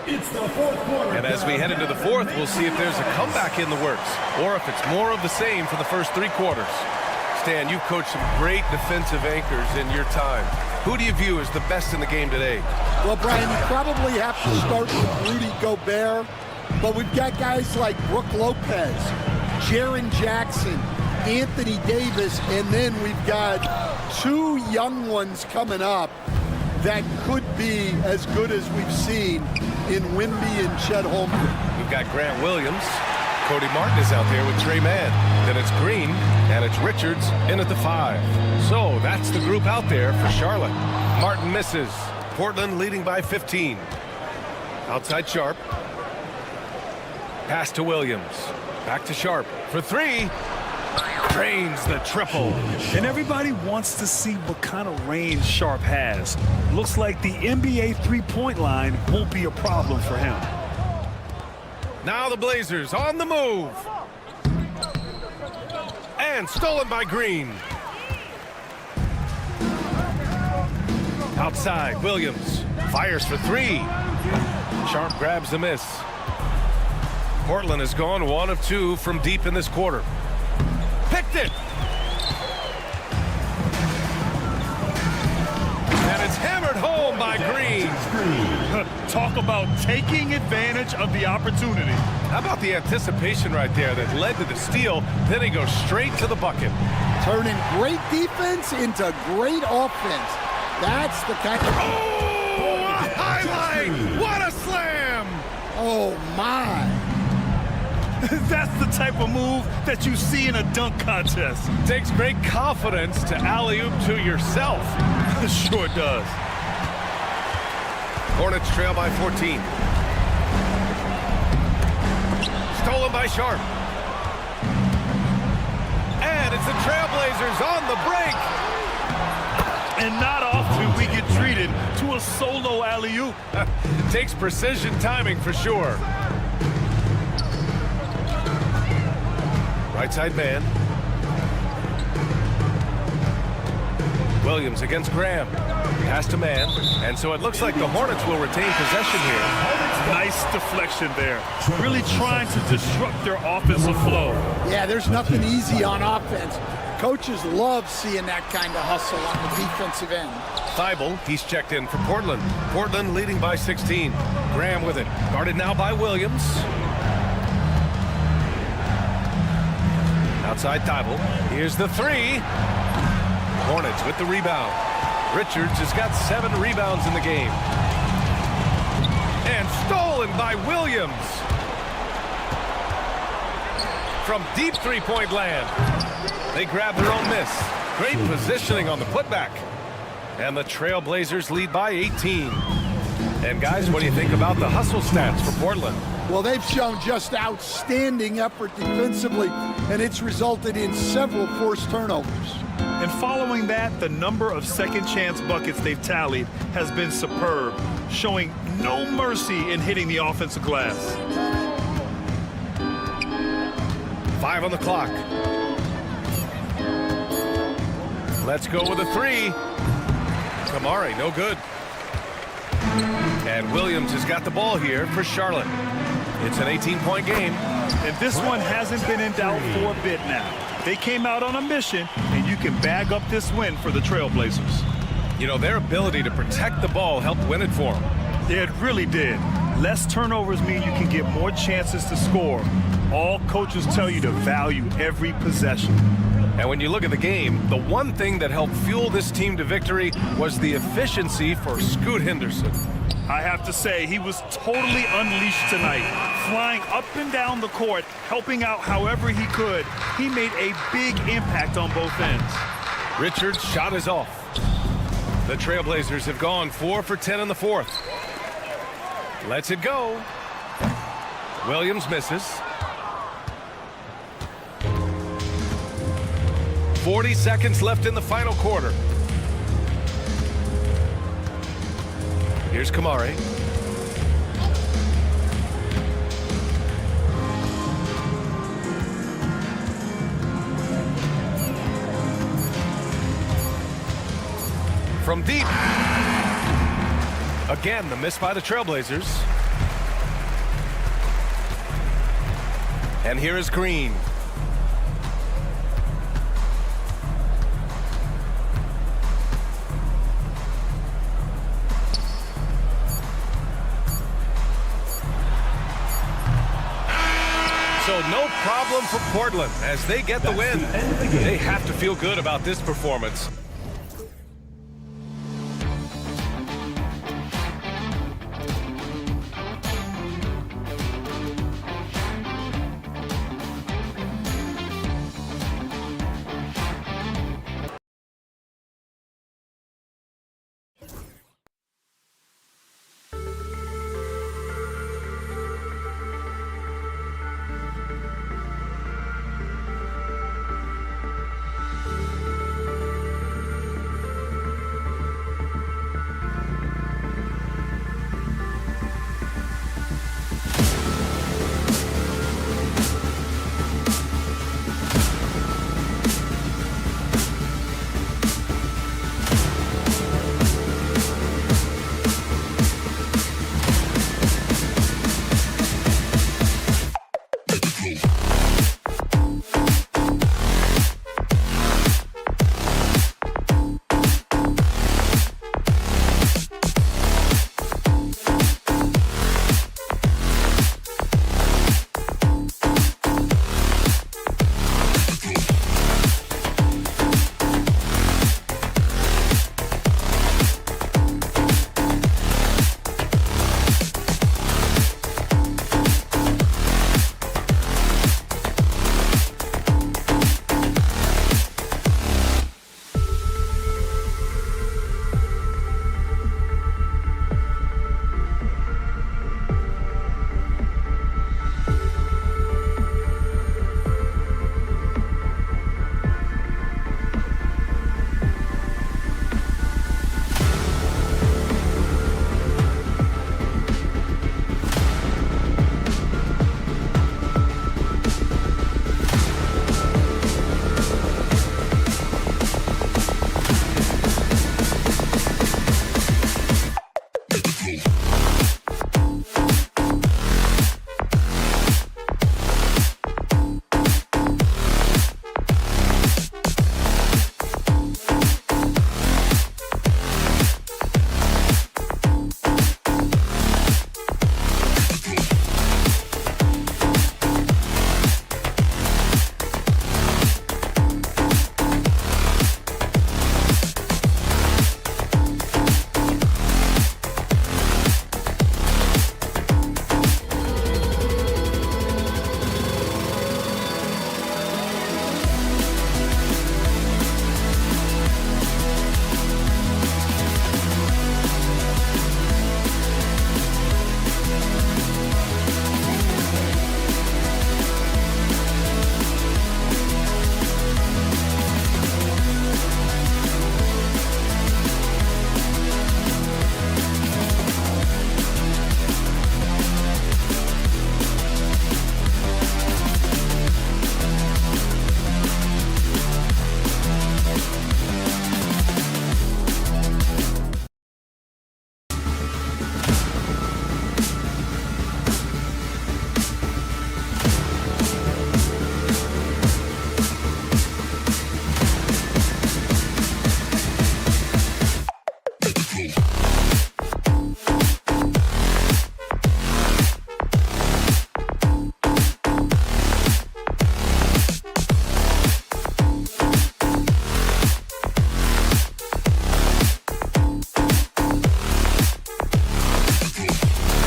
It's the fourth quarter. And as we head into the fourth, we'll see if there's a comeback in the works or if it's more of the same for the first three quarters. Stan, you've coached some great defensive anchors in your time. Who do you view as the best in the game today? Well, Brian, you probably have to start with Rudy Gobert, but we've got guys like Brook Lopez, Jaren Jackson, Anthony Davis, and then we've got 2 young ones coming up that could be as good as we've seen in Wemby and Chet Holmgren. We've got Grant Williams. Cody Martin is out there with Trey Mann. Then it's Green, and it's Richards in at the 5. So that's the group out there for Charlotte. Martin misses. Portland leading by 15. Outside Sharp. Pass to Williams. Back to Sharp for three. Drains the triple. And everybody wants to see what kind of range Sharp has. Looks like the NBA three-point line won't be a problem for him. Now the Blazers on the move. And stolen by Green. Outside, Williams fires for three. Sharp grabs the miss. Portland has gone 1 of 2 from deep in this quarter. Picked it. And it's hammered home by Green. Talk about taking advantage of the opportunity. How about the anticipation right there that led to the steal? Then he goes straight to the bucket. Turning great defense into great offense. That's the kind of... Oh, a highlight! What a slam! Oh, my. That's the type of move that you see in a dunk contest. Takes great confidence to alley-oop to yourself. Sure does. Hornets trail by 14. Stolen by Sharp. And it's the Trailblazers on the break. And not often we get treated to a solo alley-oop. Takes precision timing for sure. Right side man. Williams against Graham. Pass to man. And so it looks like the Hornets will retain possession here. Nice deflection there. Really trying to disrupt their offensive flow. Yeah, there's nothing easy on offense. Coaches love seeing that kind of hustle on the defensive end. Thibault, he's checked in for Portland. Portland leading by 16. Graham with it. Guarded now by Williams. Outside Thibault. Here's the three. Hornets with the rebound. Richards has got 7 rebounds in the game. And stolen by Williams. From deep three-point land. They grab their own miss. Great positioning on the putback. And the Trailblazers lead by 18. And guys, what do you think about the hustle stats for Portland? Well, they've shown just outstanding effort defensively, and it's resulted in several forced turnovers. And following that, the number of second chance buckets they've tallied has been superb, showing no mercy in hitting the offensive glass. 5 on the clock. Let's go with a 3. Kamari, no good. And Williams has got the ball here for Charlotte. It's an 18-point game. And this one hasn't been in doubt for a bit now. They came out on a mission, and you can bag up this win for the Trailblazers. You know, their ability to protect the ball helped win it for them. It really did. Less turnovers mean you can get more chances to score. All coaches tell you to value every possession. And when you look at the game, the one thing that helped fuel this team to victory was the efficiency for Scoot Henderson. I have to say, he was totally unleashed tonight, flying up and down the court, helping out however he could. He made a big impact on both ends. Richard's shot is off. The Trailblazers have gone 4 for 10 in the fourth. Lets it go. Williams misses. 40 seconds left in the final quarter. Here's Kamari. From deep. Again, the miss by the Trailblazers. And here is Green. So no problem for Portland as they get the win. They have to feel good about this performance.